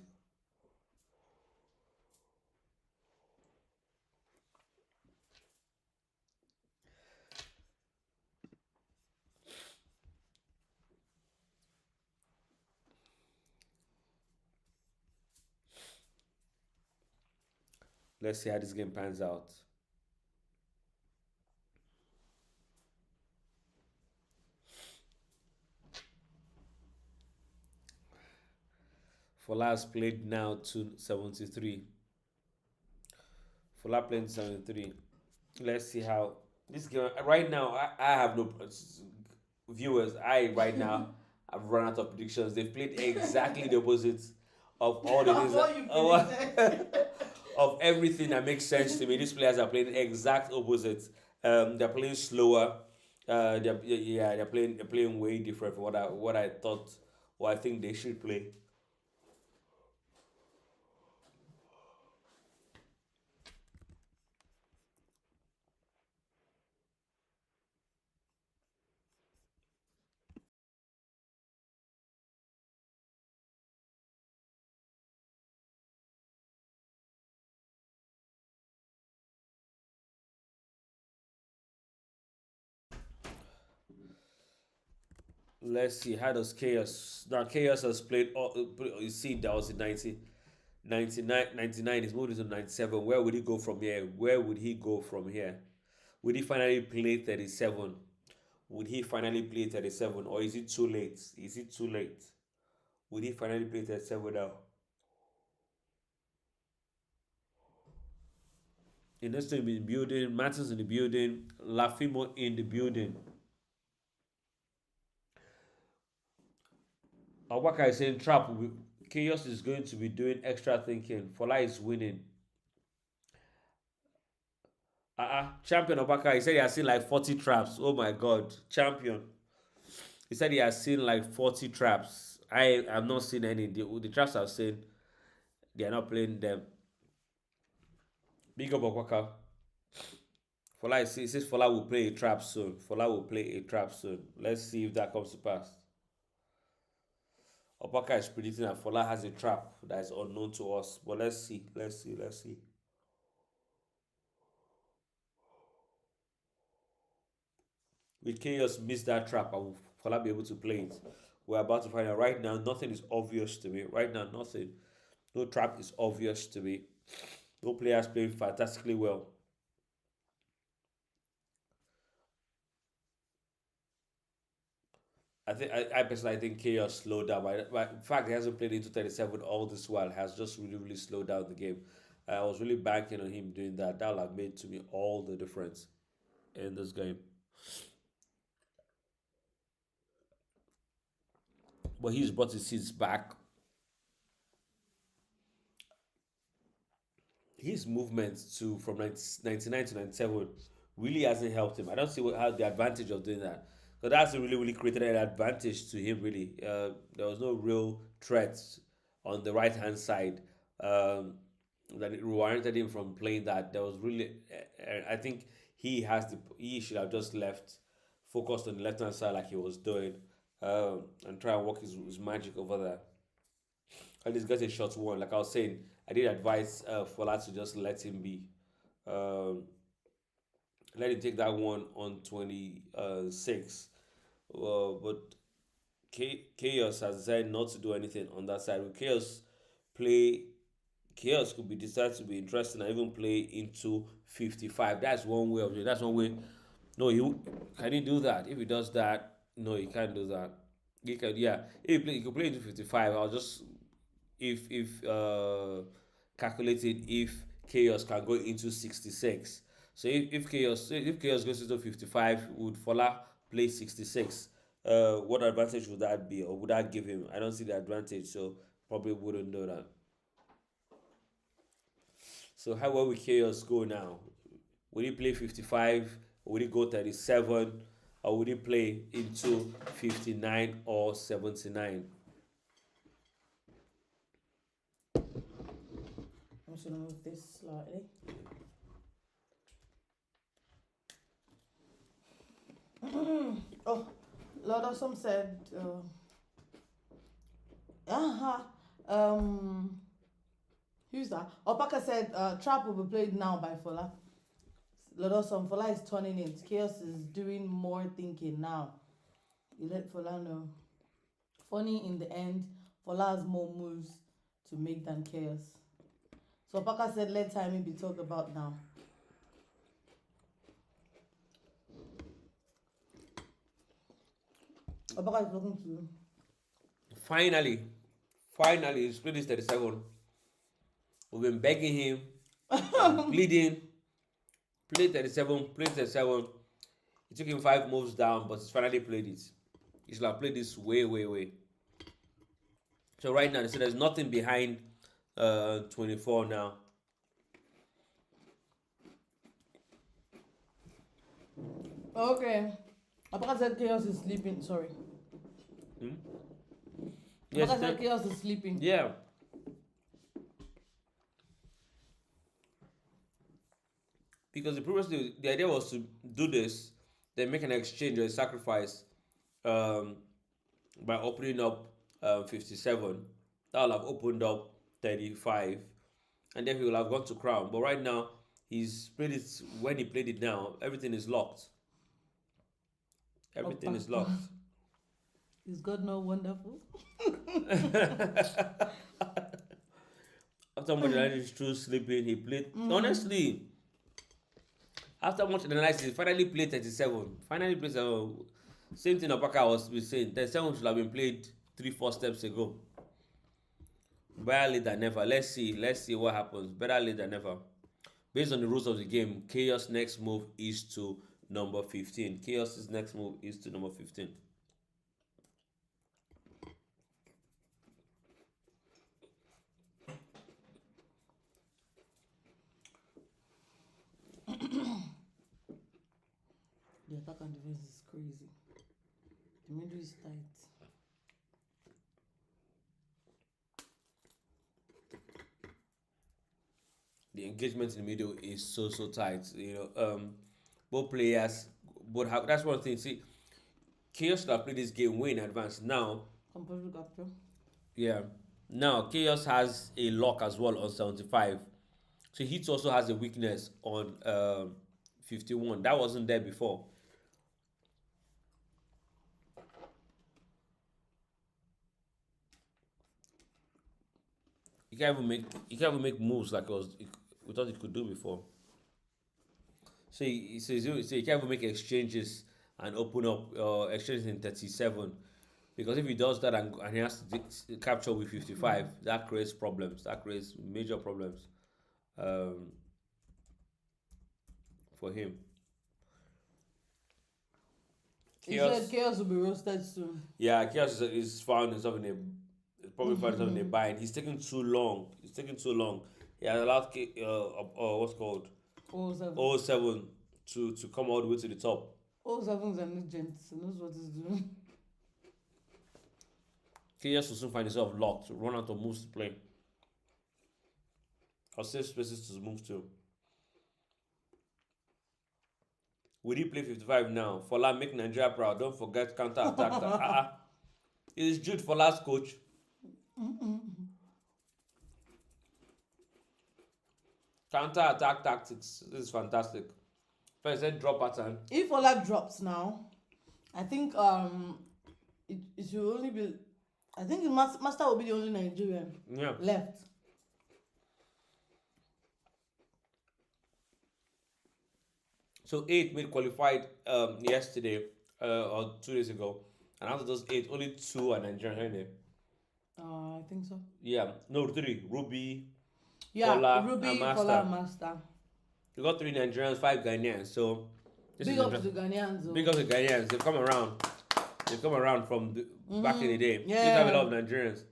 Let's see how this game pans out. Fola has played now to 73. Fola playing 73. Let's see how this game right now. I have no viewers. I right now I've run out of predictions. They've played exactly the opposite of all the things What you predicted. of everything that makes sense to me. These players are playing exact opposite. They're playing slower. They're playing way different from what I thought or I think they should play. Let's see how does chaos now. Chaos has played. You see, that was in 99. He's moved into 97. Where would he go from here? Where would he go from here? Would he finally play 37? Would he finally play 37? Or is it too late? Is it too late? Would he finally play 37 now? Ernesto in the building, Martins in the building, Lafimo in the building. Awaka is saying trap. Chaos is going to be doing extra thinking. Fola is winning. Champion Obaka, he said he has seen like 40 traps. Oh my god. Champion. He said he has seen like 40 traps. I have not seen any. The traps I've seen, they are not playing them. Big up Obaka. Fola, it says Fola will play a trap soon. Fola will play a trap soon. Let's see if that comes to pass. Opaka is predicting that Fola has a trap that is unknown to us. But let's see. Let's see. Let's see. Will Chaos miss that trap and will Fola be able to play it? We're about to find out. Right now, nothing is obvious to me. Right now, nothing. No trap is obvious to me. No players playing fantastically well. I personally think Chaos slowed down. But in fact, he hasn't played into 37 all this while. Has just really really slowed down the game. I was really banking on him doing that. That would have made to me all the difference in this game. But he's brought his seats back. His movement to from 99 to 97 really hasn't helped him. I don't see how the advantage of doing that. So that's really, really created an advantage to him, really. There was no real threat on the right hand side that it warranted him from playing that. There was really, I think he should have just left, focused on the left hand side like he was doing, and try and work his magic over there. At least get a shot one. Like I was saying, I did advise Fola to just let him be. Um, Let him take that one on 26. But Chaos has decided not to do anything on that side. With play, Chaos could be decided to be interesting and even play into 55. That's one way of it. That's one way. No, can he do that? If he does that, no, he can't do that. He can, yeah. He could play into 55. I'll just if calculated if Chaos can go into 66. So if Chaos goes into 55, would Fola play 66? What advantage would that be, or would that give him? I don't see the advantage, so probably wouldn't do that. So how will Chaos go now? Would he play 55? Or would he go 37? Or would he play into 59 or 79? I'm just gonna move this slightly. Oh, Lord of some said, uh-huh, um, who's that? Opaka said, Trap will be played now by Fola. Lord of some, Fola is turning it. Chaos is doing more thinking now. You let Fola know. Funny in the end, Fola has more moves to make than Chaos. So Opaka said, let timing be talked about now. Opaka is talking to you. Finally, finally, he's played this 37. We've been begging him, pleading, play 37, play 37. It took him 5 moves down, but he's finally played it. He should have played this way, way, way. So right now, they say there's nothing behind 24 now. Okay. Opaka said Chaos is sleeping. Sorry. Yes, Opaka said Chaos is sleeping. yeah. Because the idea was to do this, then make an exchange or a sacrifice um, by opening up 57. That will have opened up 35, and then he will have gone to crown. But right now, he's played it. When he played it now, everything is locked. Everything is locked. Is God not wonderful? After much analysis through sleeping, he played. Honestly, after much analysis, he finally played 37. Finally played 7. Same thing Opaka was saying. 37 should have been played 3-4 steps ago. Better late than never. Let's see what happens. Better late than never. Based on the rules of the game, Chaos' next move is to number 15. Chaos' next move is to number 15. The attack and defense is crazy. The middle is tight. The engagement in the middle is so tight. Both players, both have. That's one thing. See, Chaos should have played this game way in advance. Now, Completely capture. yeah. Now Chaos has a lock as well on 75. So Heat also has a weakness on 51. That wasn't there before. You can't even make moves like we thought it could do before. So you can't even make exchanges and open up exchanges in 37 because if he does that and he has to capture with 55, that creates problems. That creates major problems um, for him. He said Chaos, chaos will be roasted soon. yeah, Chaos is found himself in a probably found himself in a bind. He's taking too long. He's taking too long. He has allowed what's called Oh seven. oh 07 to come all the way to the top. Oh seven's an agent. He knows what he's doing. Chaos will soon find himself locked, run out of moves to play, or safe spaces to move to. Will he play 55 now? Fola make Nigeria proud. Don't forget counter attack. It is Jude Fola's coach. Counter attack tactics. This is fantastic. First, said drop pattern. If Ola drops now, I think it should only be. I think Master will be the only Nigerian Yeah. left. So 8 made qualified yesterday or 2 days ago. And out of those 8, only 2 are Nigerian, aren't they? I think so. Yeah. No, 3. Ruby, Yeah, Fola, Ruby, and Master. Fola, Master. You got 3 Nigerians, 5 Ghanaians. So this Big is up to the Ghanaians. Though. big up to Ghanaians. They've come around. They've come around from back in the day. Yeah. They have a lot of Nigerians.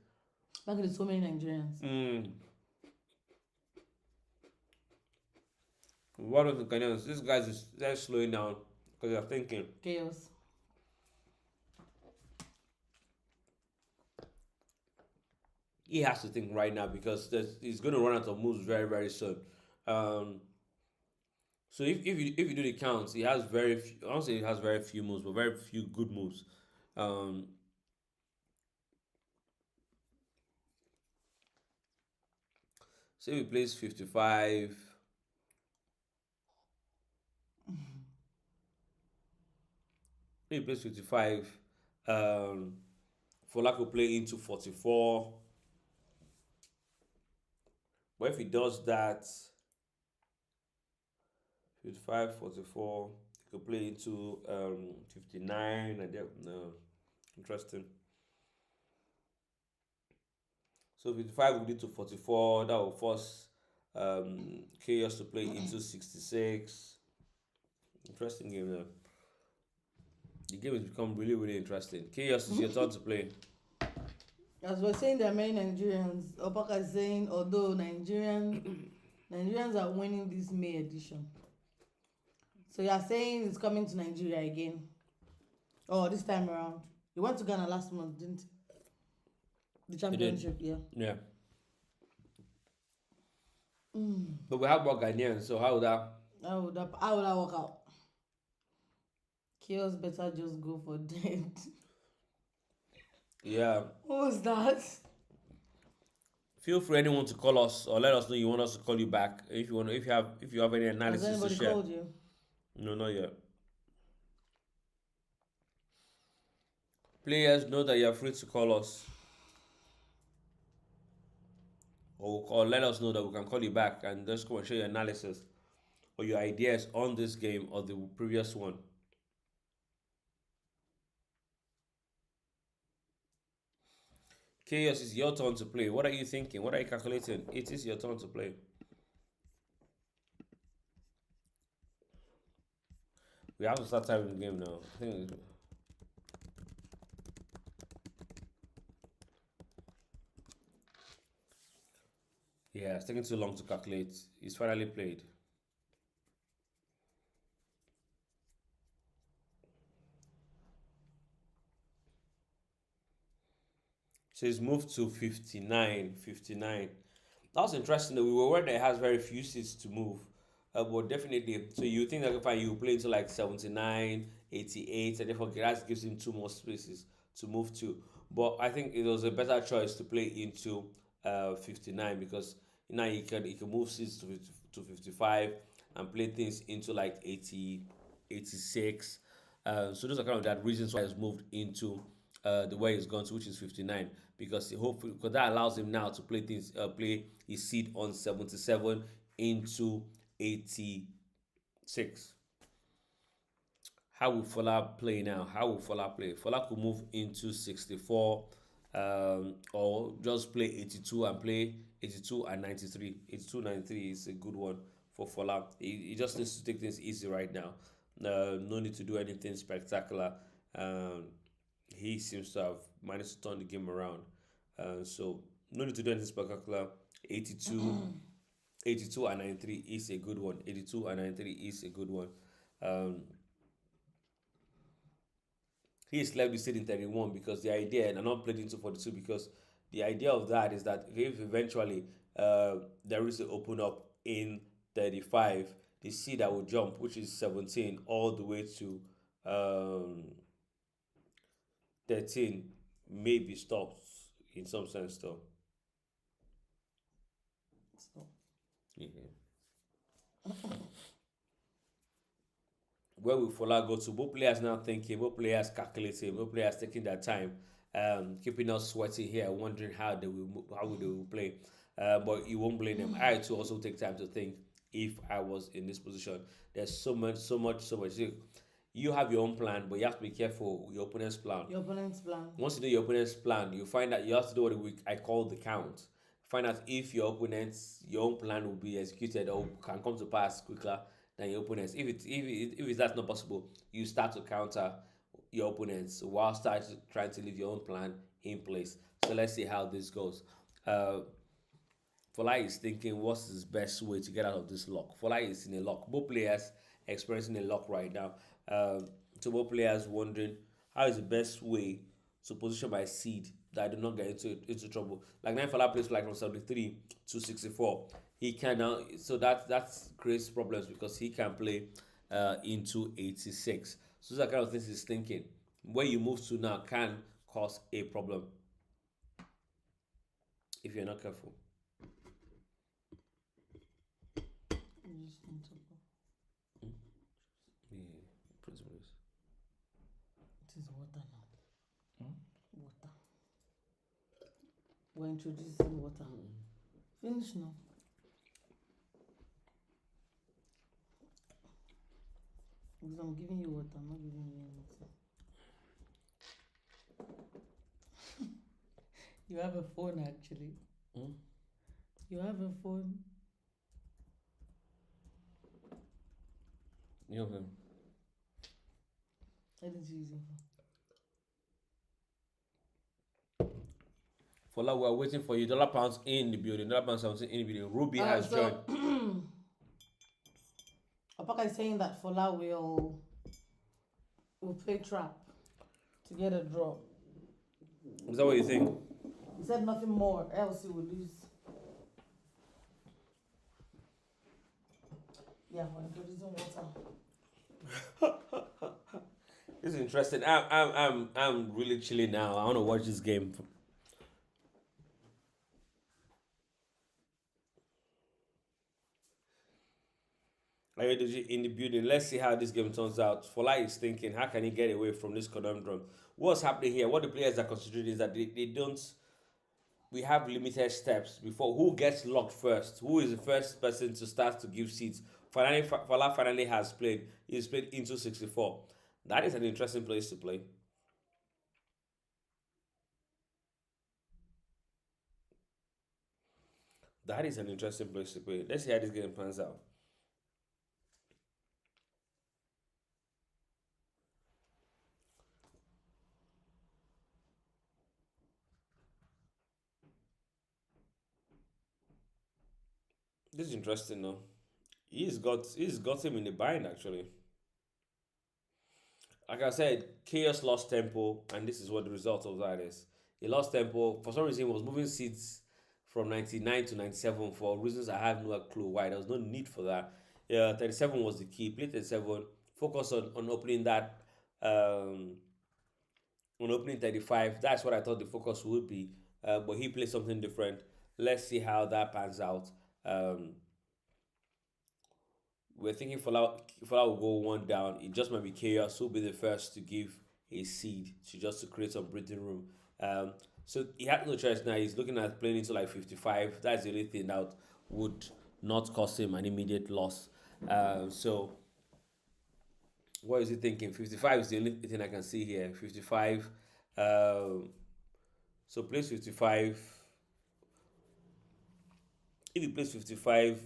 Back in so many Nigerians. One of the Ghanaians, these guys they're slowing down because they're thinking. Chaos. He has to think right now because he's going to run out of moves very, very soon. So if you do the counts, he has very few, I don't say he has very few moves, but very few good moves. Say he plays 55. If he plays 55, Fola could play into 44. But if he does that, 55, 44, he could play into 59. And no, interesting. So 55 will lead to 44. That will force Chaos to play into 66. Interesting game now. The game has become really, really interesting. Chaos is your turn to play. As we're saying, there are many Nigerians. Opaka is saying, although Nigerians are winning this May edition. So you are saying it's coming to Nigeria again? Oh, this time around. You went to Ghana last month, didn't you? The championship, yeah. Yeah. But we have more Ghanaians, so how would that? How would that work out? Chaos better just go for dead. Yeah. What was that? Feel free anyone to call us or let us know you want us to call you back if you want. If you have any Has analysis to anybody share. called you? No, not yet. Players, know that you are free to call us or let us know that we can call you back and just come and share your analysis or your ideas on this game or the previous one. Chaos, is your turn to play. What are you thinking? What are you calculating? It is your turn to play. We have to start timing the game now. I think yeah, it's taking too long to calculate. It's finally played. So it's moved to 59. 59. That was interesting that we were aware that it has very few seats to move. But definitely, so you think that fine, you play into like 79, 88, and therefore that gives him two more spaces to move to. But I think it was a better choice to play into 59 because now you can move seats to 55 and play things into like 80, 86. So those are kind of that reasons why he's moved into the way he's gone to, which is 59, because hopefully because that allows him now to play his seat on 77 into 86. How will Fola play now? How will Fola play? Fola could move into 64, or just play 82 and play 82 and 93. 82 93 is a good one for Fola. He just needs to take things easy right now. No need to do anything spectacular. Um, he seems to have managed to turn the game around. So no need to do anything spectacular. 82, 82 and 93 is a good one. 82 and 93 is a good one. Um, he is left with sitting 31 because the idea, and I'm not playing into 42 because the idea of that is that if eventually there is to open up in 35, the seed that will jump, which is 17, all the way to um, 13, may be stopped in some sense, though. So, Yeah. Where will Fola go to? Both players now thinking, both players calculating, both players taking their time, keeping us sweating here, wondering how they will play. But you won't blame them. I too also take time to think if I was in this position. There's so much, so much, so much. You have your own plan, but you have to be careful with your opponent's plan. your opponent's plan. Once you know your opponent's plan, you find that you have to do what I call the count. Find out if your own plan will be executed or can come to pass quicker than your opponents. If that's not possible, you start to counter your opponents while trying to leave your own plan in place. So let's see how this goes. Uh, Fola is thinking what's his best way to get out of this lock. Fola is in a lock. Both players experiencing a lock right now. So both players wondering how is the best way to position my seed that I do not get into trouble. Like nine Fola plays like from 73 to 64. He can now, so that creates problems because he can play into 86. So those are kind of things he's thinking. Where you move to now can cause a problem if you're not careful. Just on top of- Yeah, principles. It is water now. Water. We're introducing water. Finish now. Because I'm giving you water, I'm not giving you anything. You have a phone actually. Hmm? You have a phone. You know, I didn't use your Fola, we are waiting for you. Dollar pounds in the building. Dollar pounds 17 in the building. Ruby phone. has joined. Apaka is saying that Fola will play trap to get a draw. Is that what you think? He said nothing more, else he will lose. Yeah, we're introducing water. This is interesting. I'm really chilling now. I want to watch this game. Ayodeji in the building. Let's see how this game turns out. Fola is thinking, how can he get away from this conundrum? What's happening here? What the players are considering is that they don't. We have limited steps before who gets locked first. Who is the first person to start to give seats? Fola finally has played. He's played into 64. That is an interesting place to play. That is an interesting place to play. Let's see how this game pans out. This is interesting though. He's got him in the bind actually. Like I said, Chaos lost tempo, and this is what the result of that is. He lost tempo. For some reason, he was moving seats from 99 to 97 for reasons I have no clue why. There was no need for that. Yeah, 37 was the key. Play 37. Focus on opening that. Um, on opening 35. That's what I thought the focus would be. But he played something different. Let's see how that pans out. Um, we're thinking Fola will go one down. It just might be Chaos who will be the first to give a seed to create some breathing room. Um, so he had no choice now. He's looking at playing into like 55. That's the only thing that would not cost him an immediate loss. So what is he thinking? 55 is the only thing I can see here. 55. Um, so plays 55. If he plays 55,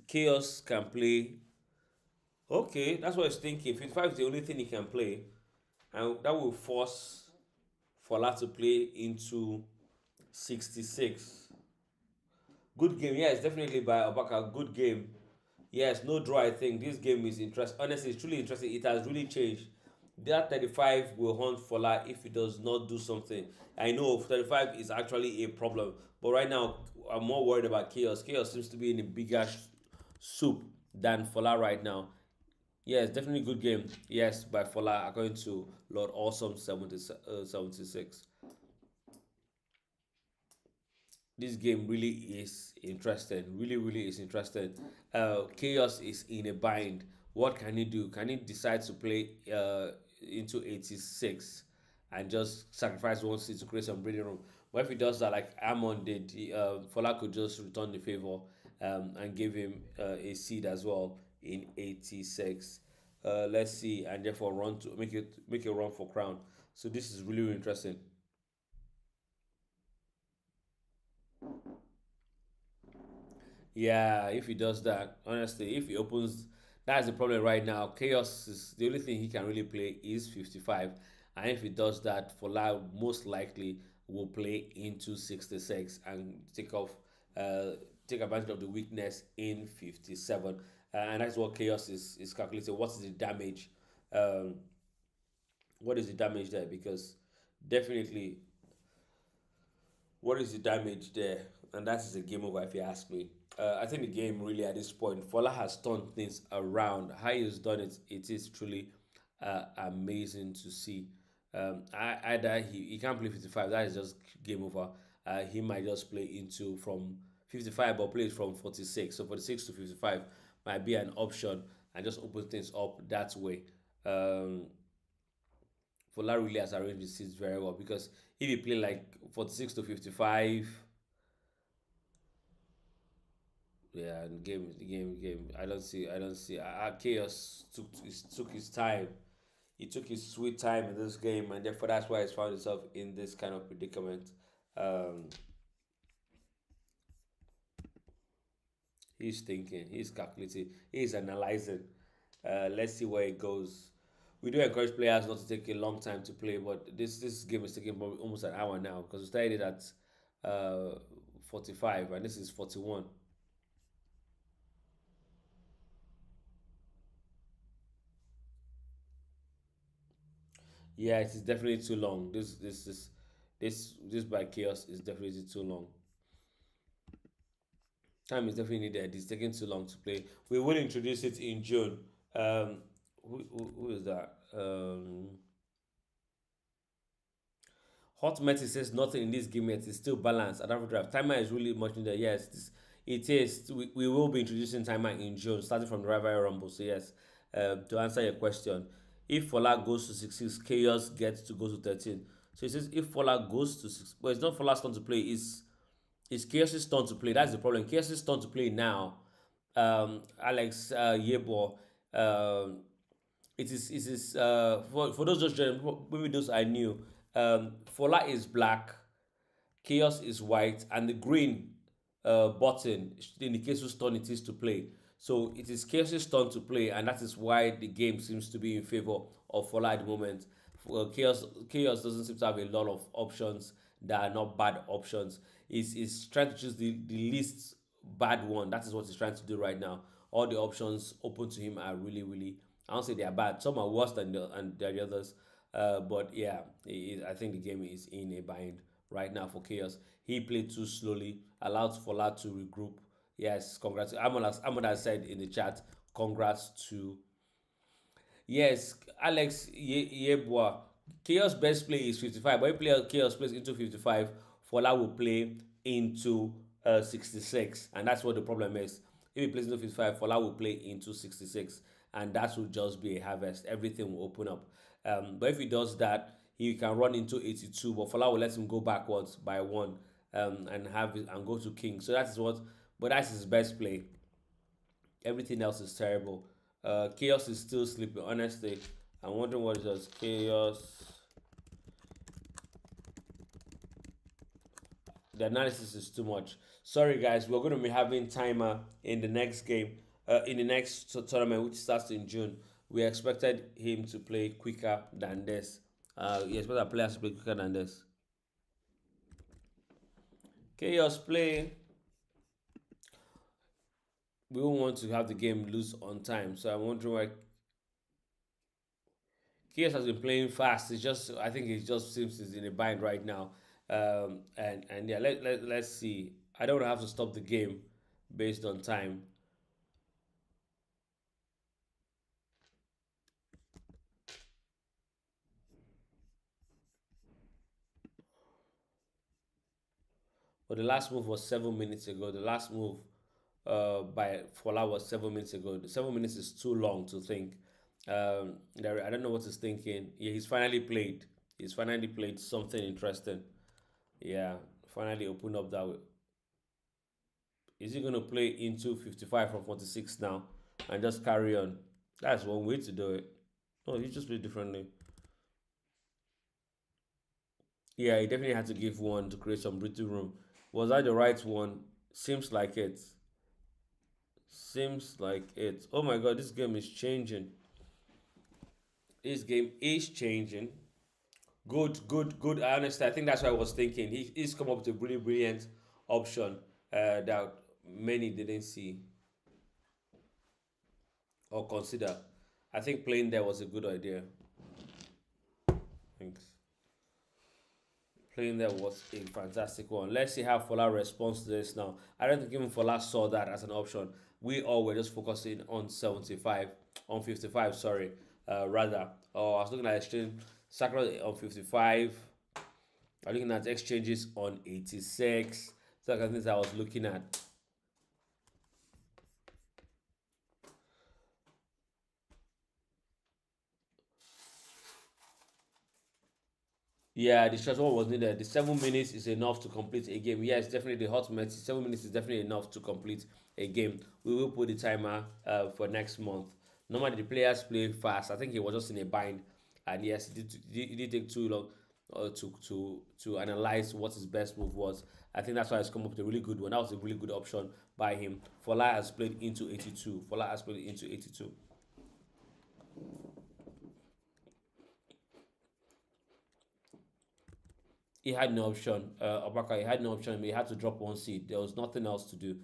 Chaos can play. Okay, that's what I was thinking. 55 is the only thing he can play. And that will force Fola to play into 66. Good game. Yes, definitely by Obaka. Good game. Yes, no draw. I think this game is interesting. Honestly, it's truly interesting. It has really changed. That 35 will hunt Fola if he does not do something. I know 35 is actually a problem, but right now I'm more worried about Chaos. Chaos seems to be in a bigger soup than Fola right now. Yes, definitely good game. Yes, by Fola according to Lord Awesome 76. This game really is interesting. Really, really is interesting. Chaos is in a bind. What can he do? Can he decide to play into 86 and just sacrifice one seat to create some breathing room? What if he does that like Amon did? Fola could just return the favor and give him a seed as well in 86. Let's see, and therefore run to make a run for crown. So this is really, really interesting. Yeah, if he does that, honestly, if he opens, that's the problem right now. Chaos is the only thing he can really play is 55, and if he does that, Fola most likely will play into 66 and uh, take advantage of the weakness in 57, and that's what Chaos is calculating. What is the damage? Um, what is the damage there? Because definitely what is the damage there? And that is a game over if you ask me. I think the game really at this point, Fola has turned things around. How he's done it, it is truly amazing to see. Either he can't play 55, that is just game over. He might just play into from 55 or plays from 46. So 46 to 55 might be an option and just open things up that way. Um, Fola really has arranged his seats very well because if he play like 46 to 55, yeah, and game. I don't see. Chaos took his time. He took his sweet time in this game, and therefore that's why he's found himself in this kind of predicament. Um, he's thinking, he's calculating, he's analyzing. Let's see where it goes. We do encourage players not to take a long time to play, but this game is taking probably almost an hour now because we started it at 45 and this is 41. Yeah, it is definitely too long. This by chaos is definitely too long. Time is definitely needed. It's taking too long to play. We will introduce it in June. Um, who is that? Hot Messi says nothing in this game yet. It's still balanced. At AfroDraught, timer is really much needed. Yes, it is. We will be introducing timer in June, starting from the Rival Rumble. So yes, to answer your question, if Fola goes to 6-6, Chaos gets to go to 13. So it says if Fola goes to 6, well, it's not Fola's turn to play. It's Chaos's turn to play. That's the problem. Chaos's turn to play now. Alex Yebo. Um, for those just joining, maybe those I knew. Fola is black, Chaos is white, and the green button indicates whose turn it is to play. So it is Chaos's turn to play, and that is why the game seems to be in favor of Fola at the moment. Chaos doesn't seem to have a lot of options that are not bad options. He's trying to choose the least bad one. That is what he's trying to do right now. All the options open to him are really, really, I don't say they are bad. Some are worse than the others. But yeah, I think the game is in a bind right now for Chaos. He played too slowly, allowed Fola to regroup. Yes, congrats. Ahmad has said in the chat, Congrats to yes, Alex Yebua. Chaos best play is 55, but if Chaos plays into 55, Fola will play into 66, and that's what the problem is. If he plays into 55, Fola will play into 66, and that will just be a harvest. Everything will open up. But if he does that, he can run into 82, but Fola will let him go backwards by one, and have it and go to king. So that is what, but that's his best play. Everything else is terrible. Chaos is still sleeping. Honestly, I'm wondering what it does. Chaos. The analysis is too much. Sorry, guys. We're going to be having timer in the next game. In the next tournament, which starts in June. We expected him to play quicker than this. We expect our players to play quicker than this. Chaos play. We won't want to have the game lose on time. So I'm wondering why Kies has been playing fast. It's just I think it just seems he's in a bind right now. And yeah, let's see. I don't have to stop the game based on time. But the last move was 7 minutes ago. The last move by Fola was 7 minutes ago. The 7 minutes is too long to think. I don't know what he's thinking. Yeah, he's finally played. He's finally played something interesting. Yeah, finally opened up that way. Is he going to play into 55 from 46 now and just carry on? That's one way to do it. No, he just play differently. Yeah, he definitely had to give one to create some breathing room. Was that the right one? Seems like it. Seems like it. Oh my god, this game is changing. This game is changing. Good, good, good. Honestly, I think that's what I was thinking. He's come up with a really brilliant option that many didn't see or consider. I think playing there was a good idea. Thanks. Playing there was a fantastic one. Let's see how Fola responds to this now. I don't think even Fola saw that as an option. We all were just focusing on 75, on 55, sorry, rather. Oh, I was looking at exchange, Sakura on 55. I'm looking at exchanges on 86. So like things I was looking at. Yeah, the short one was needed. The 7 minutes is enough to complete a game. Yes, definitely the hot minutes. 7 minutes is definitely enough to complete a game. We will put the timer for next month. Normally the players play fast. I think he was just in a bind, and yes, it did take too long to analyze what his best move was. I think that's why he's come up with a really good one. That was a really good option by him. Fola has played into 82. Fola has played into 82. He had no option. Obaka, he had no option. He had to drop one seed. There was nothing else to do.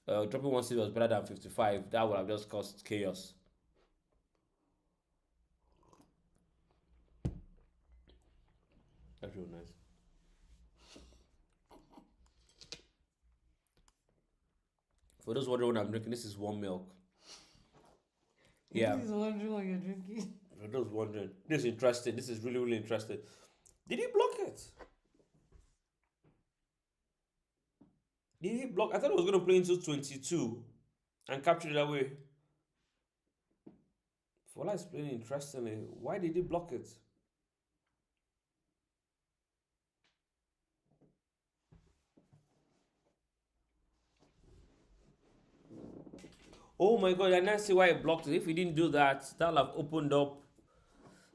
Dropping one seed was better than 55. That would have just caused chaos. That's real nice. For those wondering what I'm drinking, this is warm milk. Yeah. This is wondering what you're drinking. For those wondering, this is interesting. This is really, really interesting. Did he block it? Did he block? I thought he was going to play into 22 and capture it that way. Fola is playing interestingly. Why did he block it? Oh my god, I now see why he blocked it. If he didn't do that, that would have opened up.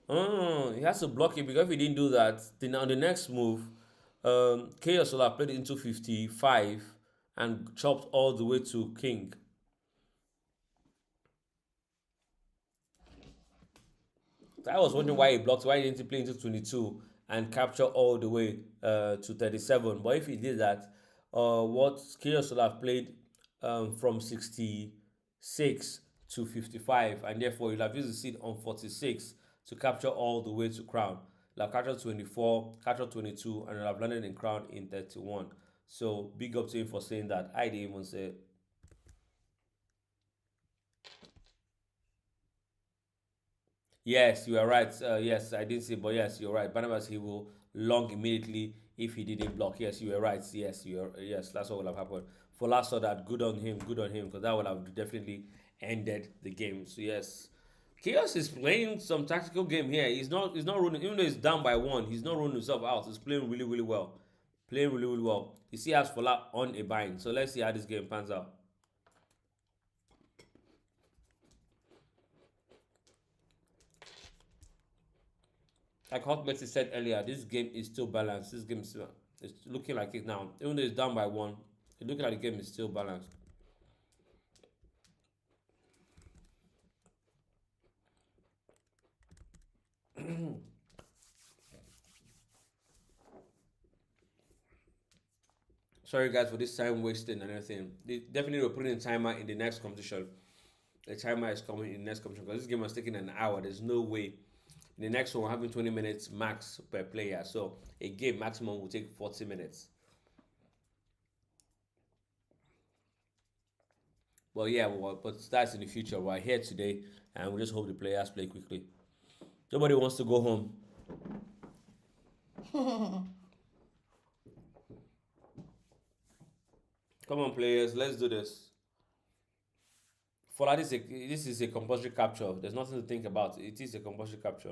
Oh, he has to block it because if he didn't do that, then on the next move, Chaos will have played into 55 and chopped all the way to King. I was wondering why he blocked, why didn't he play into 22 and capture all the way to 37? But if he did that, what Chaos would have played from 66 to 55, and therefore he'll have used the seed on 46 to capture all the way to Crown. He'll have captured 24, captured 22, and he'll have landed in Crown in 31. So big up to him for saying that. I didn't even say it. Yes, you are right. Yes, I didn't see, but yes, you're right. Barnabas, he will long immediately if he didn't block. Yes, you are right. Yes, you are. Yes, that's what would have happened. Fola saw that. Good on him, because that would have definitely ended the game. So yes, Chaos is playing some tactical game here. He's not running, even though he's down by one. He's not running himself out. He's playing really, really well. Playing really, really well. You see, has Fola on a bind. So let's see how this game pans out. Like Hot Messi said earlier, this game is still balanced. This game is still, it's looking like it now. Even though it's down by one, it's looking like the game is still balanced. Sorry guys for this time wasting and everything. They definitely will put in a timer in the next competition. The timer is coming in the next competition because this game has taken an hour. There's no way. In the next one, we're having 20 minutes max per player. So a game maximum will take 40 minutes. Well, yeah, but that's in the future. We're here today, and we just hope the players play quickly. Nobody wants to go home. Come on, players, let's do this. For that, this is a compulsory capture. There's nothing to think about. It is a compulsory capture.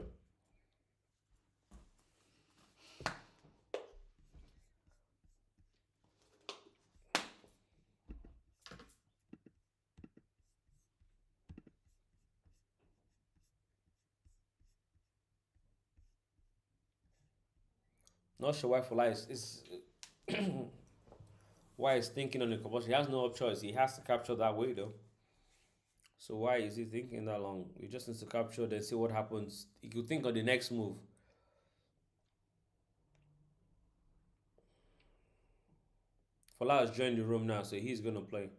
Not sure why Fola is why he's thinking on the compulsory. He has no choice. He has to capture that way though. So why is he thinking that long? He just needs to capture, then see what happens. He could think on the next move. Fola has joined the room now, so he's gonna play.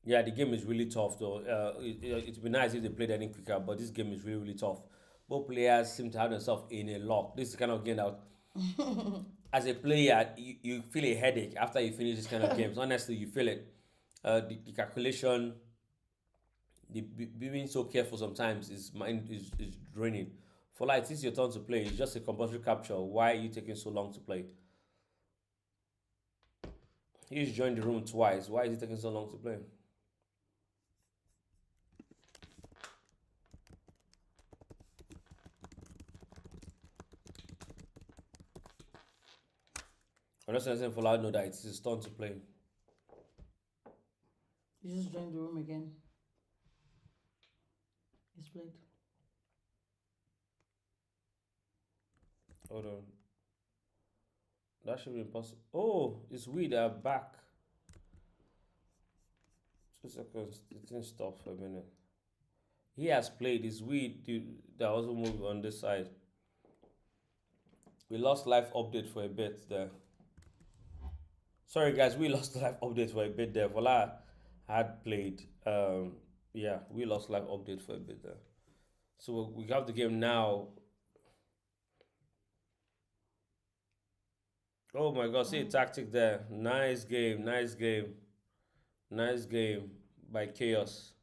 Yeah, the game is really tough though. It'd be nice if they played any quicker, but this game is really, really tough. Both players seem to have themselves in a lock. This is the kind of game that, as a player, you feel a headache after you finish this kind of games. Honestly, you feel it. The calculation, being so careful sometimes is mind is draining. For like, it's your turn to play. It's just a compulsory capture. Why are you taking so long to play? He's joined the room twice. Why is he taking so long to play? I'm just saying for loud know that it's his turn to play. You just joined the room again. It's played. Hold on. That should be impossible. Oh, it's we that are back. 2 seconds. It didn't stop for a minute. He has played. It's we that also moved on this side. We lost live update for a bit there. Sorry guys, we lost live update for a bit there. Voila had played. Yeah, we lost live update for a bit there. So we have the game now. Oh my god, see a tactic there. Nice game, nice game, nice game by Chaos.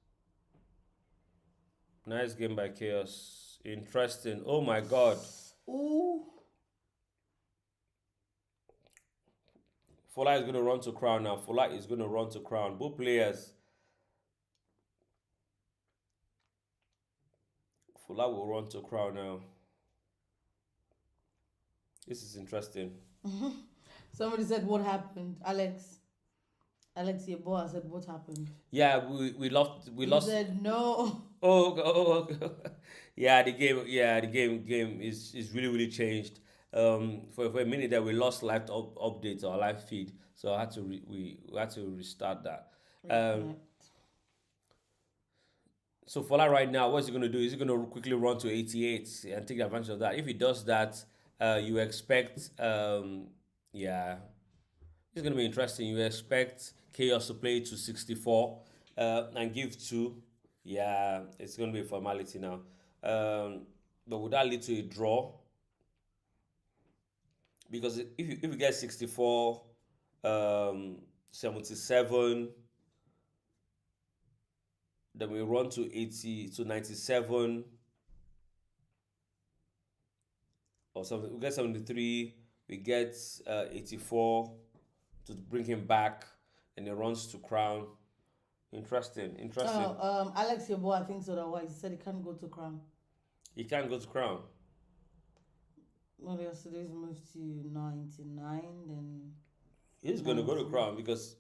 Nice game by Chaos. Interesting. Oh my god. Ooh. Fola is going to run to crown now. Fola is going to run to crown. Both players. Fola will run to crown now. This is interesting. Somebody said, "What happened, Alex?" Alex Yeboah said, "What happened?" Yeah, we lost. We He lost. said, "No." Oh, okay, oh, okay. Yeah, the game. Yeah, the game is really really changed. For a minute there, we lost live updates or live feed, so I had to we had to restart that. Um, Reconnect. So Fola right now, what's he going to do? Is he going to quickly run to 88 and take advantage of that? If he does that, you expect, yeah, it's going to be interesting. You expect Chaos to play to 64 and give two. Yeah, it's going to be a formality now. But would that lead to a draw? Because if you get 64, 77, then we run to 80 to 97 or something. We get 73, we get 84 to bring him back, and he runs to crown. Interesting, interesting. Alex Yeboah thinks otherwise. He said he can't go to Crown. He can't go to crown. Well, yesterday's moved to 99, then He's going to go to 90. crown because,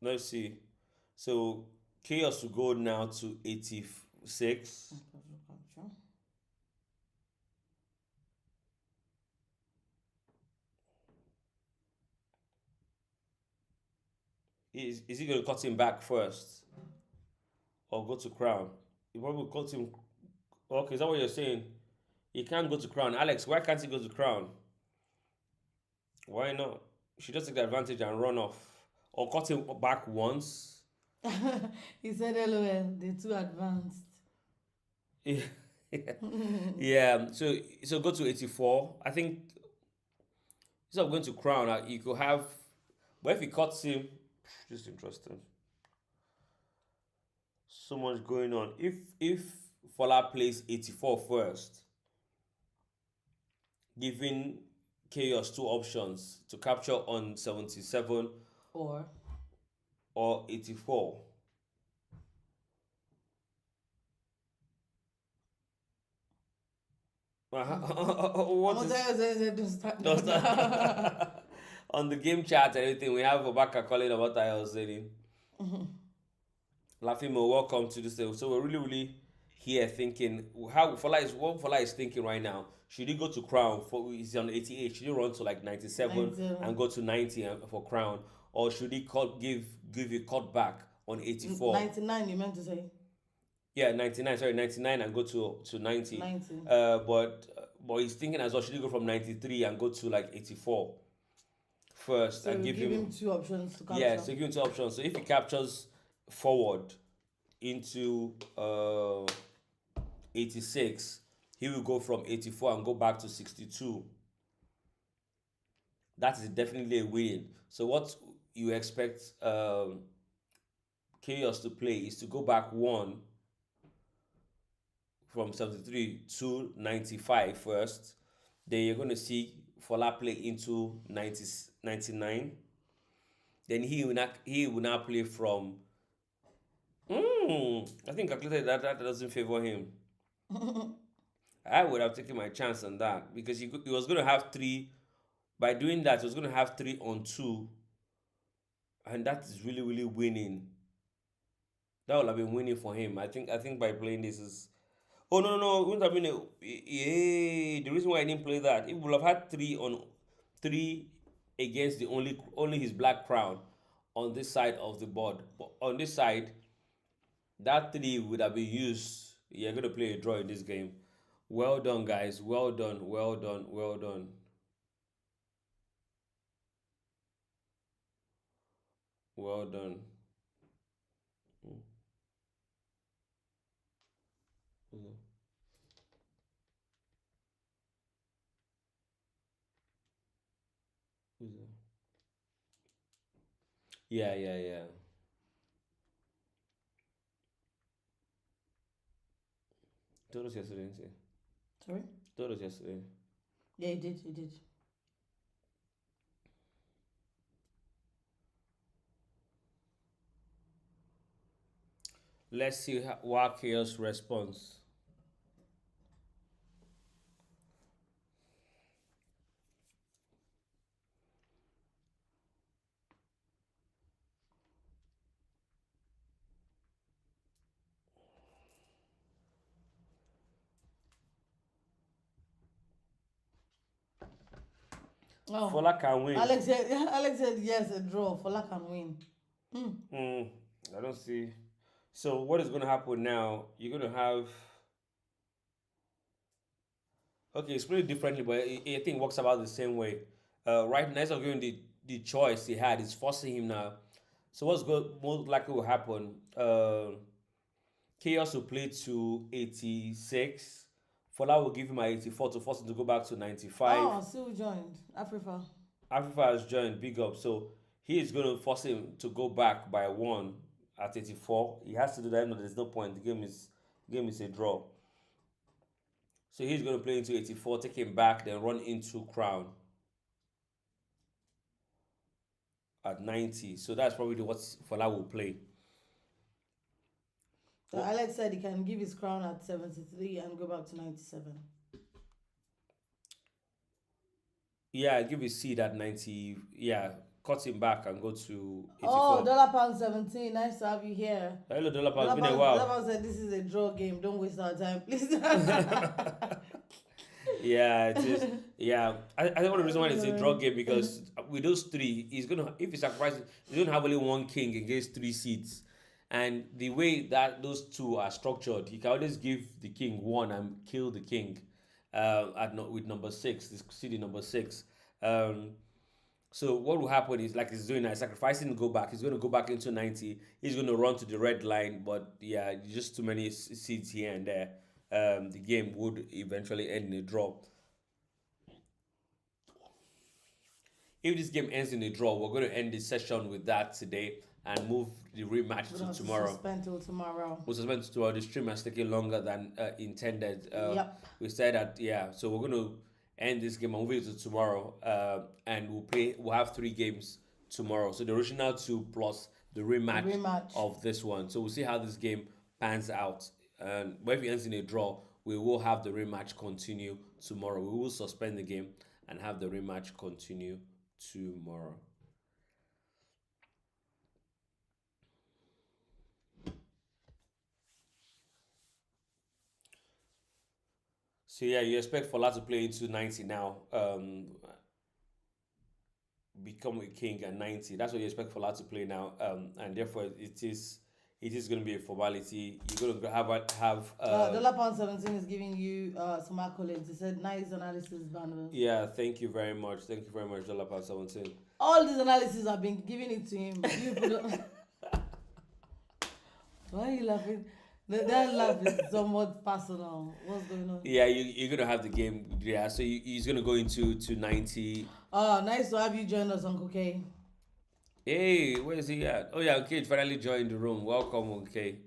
let's see. So Chaos will go now to 86. Is he going to cut him back first or go to crown? He probably will cut him. Okay, is that what you're saying? He can't go to crown. Alex, why can't he go to crown? Why not? You should just take the advantage and run off. Or cut him back once. He said, LOL, they're too advanced. Yeah. Yeah. So go to 84. I think instead of going to crown, you could have. But if he cuts him, just interesting. So much going on. If Fola plays 84 first, giving Chaos two options to capture on 77 or 84. What does that? On the game chat and everything, we have Obaka calling about I was saying. Lafimo, welcome to this day. So we're really here thinking what Fola is thinking right now. Should he go to crown he's on 88? Should he run to like 97 and go to 90 for crown, or should he give a cut back on 84? 99, you meant to say? Yeah, 99. Sorry, 99 and go to 90. 90. But he's thinking as well. Should he go from 93 and go to like 84 first So and give him two options to capture. Yeah, so give him two options. So if he captures forward into 86, he will go from 84 and go back to 62. That is definitely a win. So what you expect Chaos to play is to go back one from 73 to 95 first. Then you're going to see Fola play into 99. Then he will not play from. I think calculated that doesn't favor him. I would have taken my chance on that because he was going to have three. By doing that, he was going to have 3 on 2, and that is really winning. That would have been winning for him. I think by playing this is. Oh no! It wouldn't have been the reason why I didn't play that. It would have had 3 against the only his black crown on this side of the board. But on this side, that 3 would have been used. You're going to play a draw in this game. Well done, guys. Well done. Well done. Well done. Well done. Yeah. Told us yesterday, didn't you? Sorry? Told us yesterday. Yeah, he did. Let's see what Chaos responds. Oh. Fola can win. Alex said yes, a draw. Fola can win. I don't see So what is going to happen now? You're going to have okay, it's pretty differently, but I think it works about the same way. Right now, instead of giving the choice he had, it's forcing him now. So what's good most likely will happen? Chaos will play to 86. Fola will give him a 84 to force him to go back to 95. Oh, Sue joined. Africa. Africa has joined big up, so he is going to force him to go back by one at 84. He has to do that. No, there's no point. The game is a draw. So he's going to play into 84, take him back, then run into Crown at 90. So that's probably what Fola will play. So Alex said he can give his crown at 73 and go back to 97. Yeah, give his seed at 90. Yeah, cut him back and go to 84. Oh, dollar pound 17. Nice to have you here. Hello, Dollar Pound. Dollar It's been a pound, while. Dollar pound said this is a draw game. Don't waste our time, please. Yeah, it is. Yeah, I think one of the reasons why it's a draw game because with those three, he's gonna if he sacrifices, he's gonna have only one king against three seeds, and the way that those two are structured, he can always give the king one and kill the king, with number six, this city number six. Um, so what will happen is like he's doing now, sacrificing to go back. He's going to go back into 90. He's going to run to the red line, but yeah, just too many seeds here and there. The game would eventually end in a draw. If this game ends in a draw, we're going to end the session with that today and move the rematch We're to going to tomorrow. suspend till tomorrow. We'll suspend to tomorrow. The stream has taken longer than intended. Yep. We said that yeah, so we're going to end this game and move it to tomorrow. And we'll play. We'll have 3 games tomorrow. So the original two plus the rematch, Rematch. of this one. So we'll see how this game pans out. And if it ends in a draw, we will have the rematch continue tomorrow. We will suspend the game and have the rematch continue tomorrow. So yeah, you expect Fola to play into 90 now. Become a king at 90. That's what you expect Fola to play now. And therefore it is going to be a formality. You're going to have Dollar pound 17 is giving you some accolades. He said nice analysis, Banner. yeah. Thank you very much. Thank you very much, Dollar Pound 17. All these analyses have been giving it to him. You put Why are you laughing? That laugh is somewhat personal. What's going on? Yeah, you're gonna have the game. Yeah, so he's gonna go into to 90. Oh, nice to have you join us, Uncle K. Hey, where is he at? Oh yeah, okay, finally joined the room. Welcome, okay.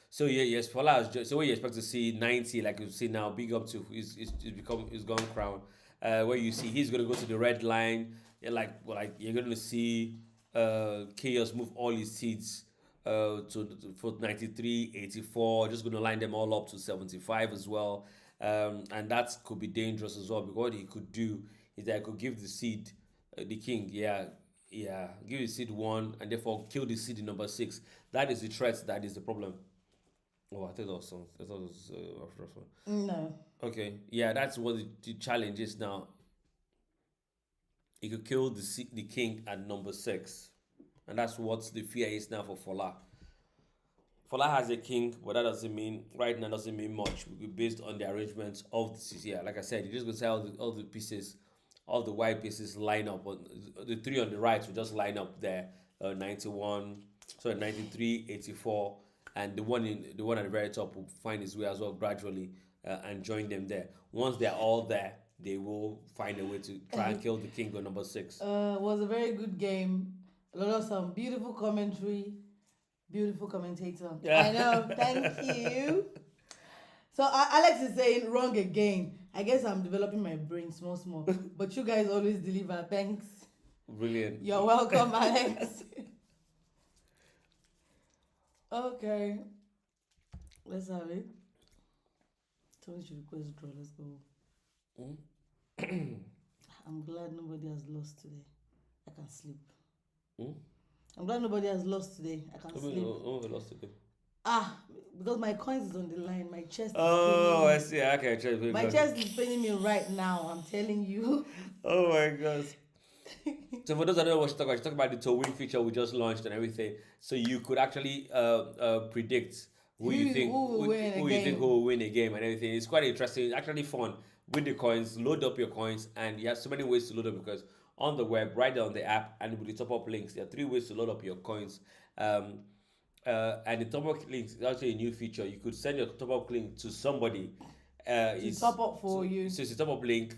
So yeah, yes, Fola has so what you expect to see 90, like you see now, big up to is gone crown. Where you see he's gonna go to the red line. Yeah, like you're gonna see Chaos move all his seats for 93, 84, just gonna line them all up to 75 as well. And that could be dangerous as well because what he could do is that he could give the seed, the king, yeah, give the seed one and therefore kill the seed in number six. That is the threat. That is the problem. Oh, I thought that was some. I thought it was first one. No. Okay, yeah, that's what the challenge is now. He could kill the king at number six, and that's what the fear is now for Fola. Fola has a king, but that doesn't mean right now doesn't mean much based on the arrangements of the city. Yeah, like I said, you're just gonna say all the pieces, all the white pieces line up. The three on the right will just line up there. 91, sorry, 93, 84, and the one at the very top will find his way as well gradually and join them there. Once they're all there, they will find a way to try and kill the king on number six. Was a very good game. A lot of some beautiful commentary, beautiful commentator. Yeah. I know. Thank you. So Alex is saying wrong again. I guess I'm developing my brain small, small. But you guys always deliver. Thanks. Brilliant. You're welcome, Alex. Okay. Let's have it. Tony should request draw. Let's go. I'm glad nobody has lost today. I can sleep. I'm glad nobody has lost today. I can sleep. We lost today. Because my coins is on the line. My chest is Oh, paining I me. see. Okay, My chest is paining me right now. I'm telling you. Oh my gosh. So for those that don't know what she's talking about the to win feature we just launched and everything. So you could actually predict Who will win a who you think who game? will win a game and everything. It's quite interesting. It's actually fun. With the coins, load up your coins, and you have so many ways to load up because on the web, right there on the app, and with the top up links, there are three ways to load up your coins. Um, and the top up links is actually a new feature. You could send your top up link to somebody. To It's top up for you. so it's a top up link.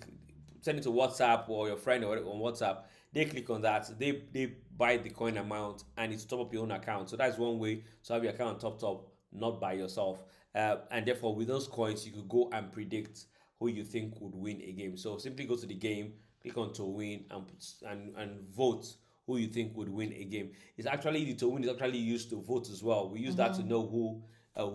Send it to WhatsApp or your friend or whatever on WhatsApp. They click on that. They buy the coin amount and it's top up your own account. So that's one way to have your account topped up, not by yourself. And therefore, with those coins, you could go and predict who you think would win a game. So simply go to the game, click on to win, and vote who you think would win a game. It's actually the to win is actually used to vote as well. We use that to know who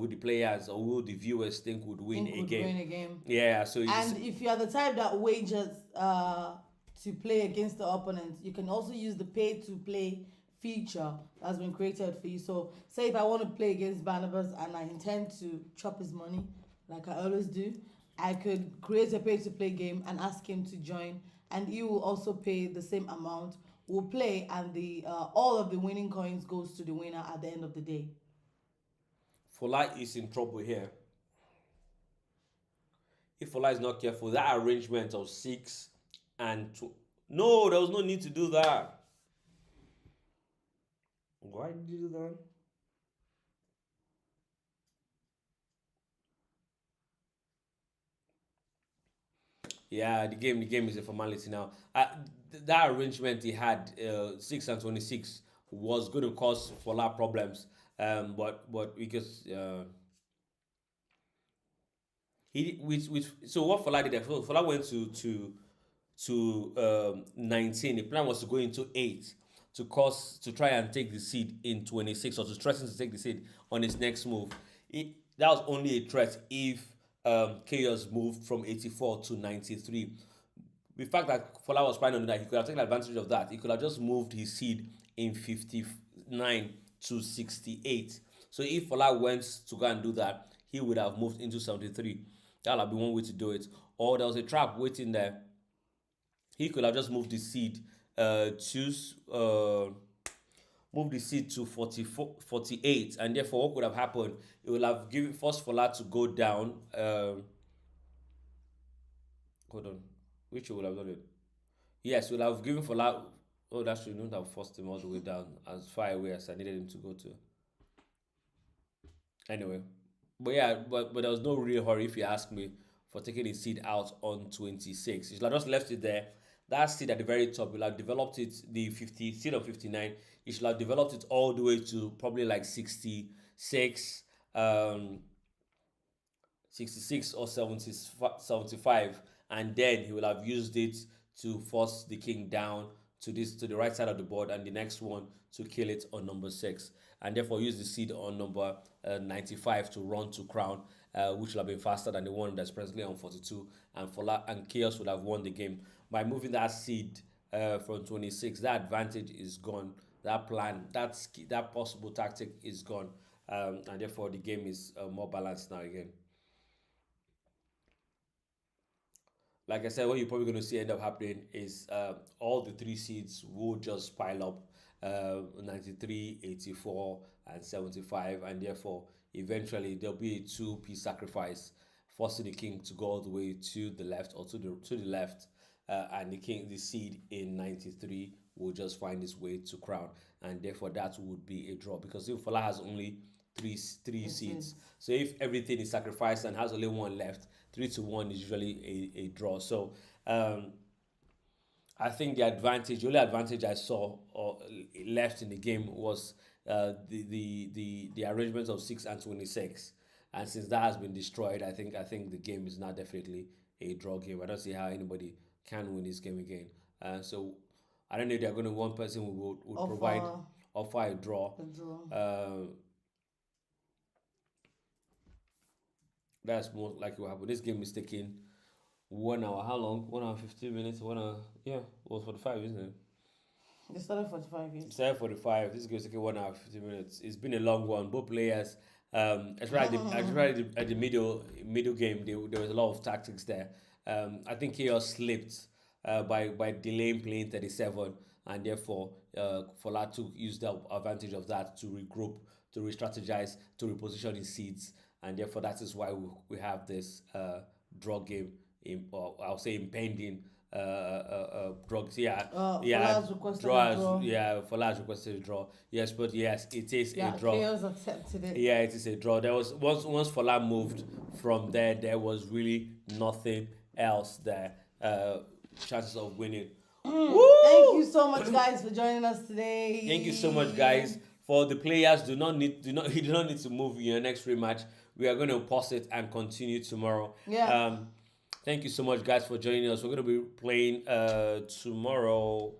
the players or who the viewers think would win Think a would game. win a game. Yeah, so it's And if you are the type that wagers to play against the opponent, you can also use the pay to play feature that's been created for you. So, say if I want to play against Barnabas and I intend to chop his money, like I always do, I could create a pay to play game and ask him to join, and he will also pay the same amount. We'll play, and the all of the winning coins goes to the winner at the end of the day. Fola is in trouble here. If Fola is not careful, that arrangement of six and two. No, there was no need to do that. Why did you do that? Yeah, the game is a formality now. That arrangement he had, 6 and 26, was going to cause Fola problems. But because he which so what Fola did, Fola went to 19. The plan was to go into 8 to try and take the seed in 26 or to threaten to take the seed on his next move. That was only a threat if Chaos moved from 84 to 93. The fact that Fola was planning on that, he could have taken advantage of that. He could have just moved his seed in 59 to 68. So if Fola went to go and do that, he would have moved into 73. That would have been one way to do it. Or there was a trap waiting there. He could have just moved the seed, choose move the seed to 44, 48, and therefore what could have happened? It would have given forced Fola to go down. Hold on, which would have done it? Yes, would have given Fola. Oh, that should not have forced him all the way down as far away as I needed him to go to. Anyway, but yeah, but there was no real hurry if you ask me for taking the seed out on 26. You should have just left it there. That seed at the very top, you'll have developed it, the 50 seed of 59, you should have developed it all the way to probably like 66, 66 or 70, 75, and then he will have used it to force the king down to the right side of the board, and the next one to kill it on number 6, and therefore use the seed on number 95 to run to crown, which will have been faster than the one that's presently on 42, and Chaos would have won the game by moving that seed from 26. That advantage is gone. That plan, that possible tactic is gone, and therefore the game is more balanced now again. Like I said, what you're probably going to see end up happening is all the three seeds will just pile up, 93, 84, and 75, and therefore eventually there'll be a two-piece sacrifice, forcing the king to go all the way to the left or to the left, and the seed in 93 will just find its way to crown, and therefore that would be a draw because if Fala has only three seeds. So if everything is sacrificed and has only one left, 3-1 is usually a draw. So I think the only advantage I saw or left in the game was the arrangement of 6 and 26, and since that has been destroyed, I think the game is now definitely a draw game. I don't see how anybody can win this game again. So I don't know if they're going to one person would provide offer a draw. A draw. That's most likely what happened. This game is taking 1 hour. How long? 1 hour 15 minutes. 1 hour. Yeah, well, 45, isn't it? They started 45 years. 7:45. This game is taking 1 hour 15 minutes. It's been a long one. Both players, especially at the middle game, there was a lot of tactics there. I think Chaos slipped by delaying playing 37, and therefore Fola took used the advantage of that to regroup, to re-strategize, to reposition his seeds, and therefore that is why we have this draw game, or I'll say impending drugs. Yeah, yeah, Fola's requested a draws. draw. Yeah, Fola has requested a draw. Yes, but yes, it is a Yeah, draw. Chaos accepted it. Yeah, it is a draw. There was once Fola moved from there, there was really nothing else there. Chances of winning. Thank you Woo! so much, guys, for joining us Thank you so much, today. guys. For the players, you do not need to move in your next rematch. We are going to pause it and continue tomorrow. Yeah. Thank you so much, guys, for joining us. We're going to be playing tomorrow.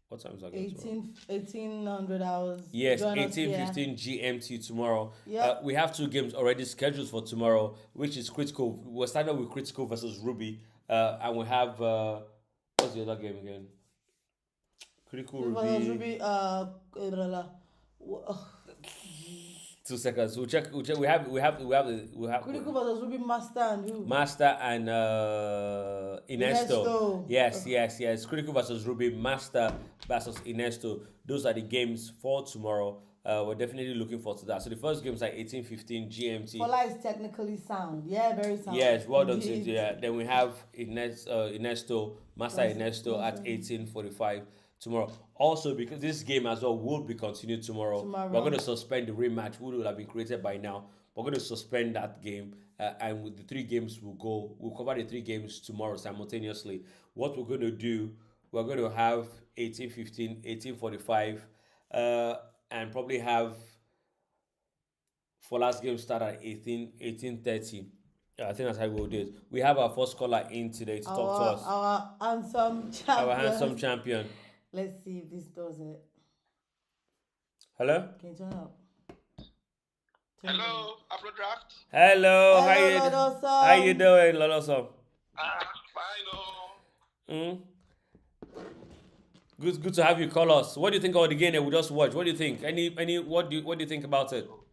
What time is that again tomorrow? 1800 hours. Yes, Join us here. 18:15 GMT tomorrow. Yep. We have two games already scheduled for tomorrow, which is Critical. We're starting with Critical versus Ruby. And we have, what's the other game again? Critical Versus Ruby. Ruby, 2 seconds. We'll check. We have Critical versus Ruby Master and who? Master and Inesto. Inesto. Yes. Critical versus Ruby, Master versus Inesto. Those are the games for tomorrow. We're definitely looking forward to that. So the first game is at 18:15 GMT. Fola is technically sound. Yeah, very sound. Yes, well done, Indeed. Cynthia. Then we have Inesto, Master Yes, Inesto at Master. 18:45 tomorrow. Also, because this game as well will be continued tomorrow. Tomorrow. We're going to suspend the rematch, which will have been created by now. We're going to suspend that game, and with the 3 games we'll cover the 3 games tomorrow simultaneously. What we're going to do, we're going to have 18:15, 18:45, and probably have for last game start at 18:30. Yeah, I think that's how we'll do it. We have our first caller in today to talk to us. Our handsome champion. Our handsome champion. Let's see if this does it. Hello? Can you turn it up? Hello, AfroDraught. Hello, Hello, how you doing, Loloso? Fine, Good to have you call us. What do you think of the game that we just watched? What do you think? What do you think about it? Oh,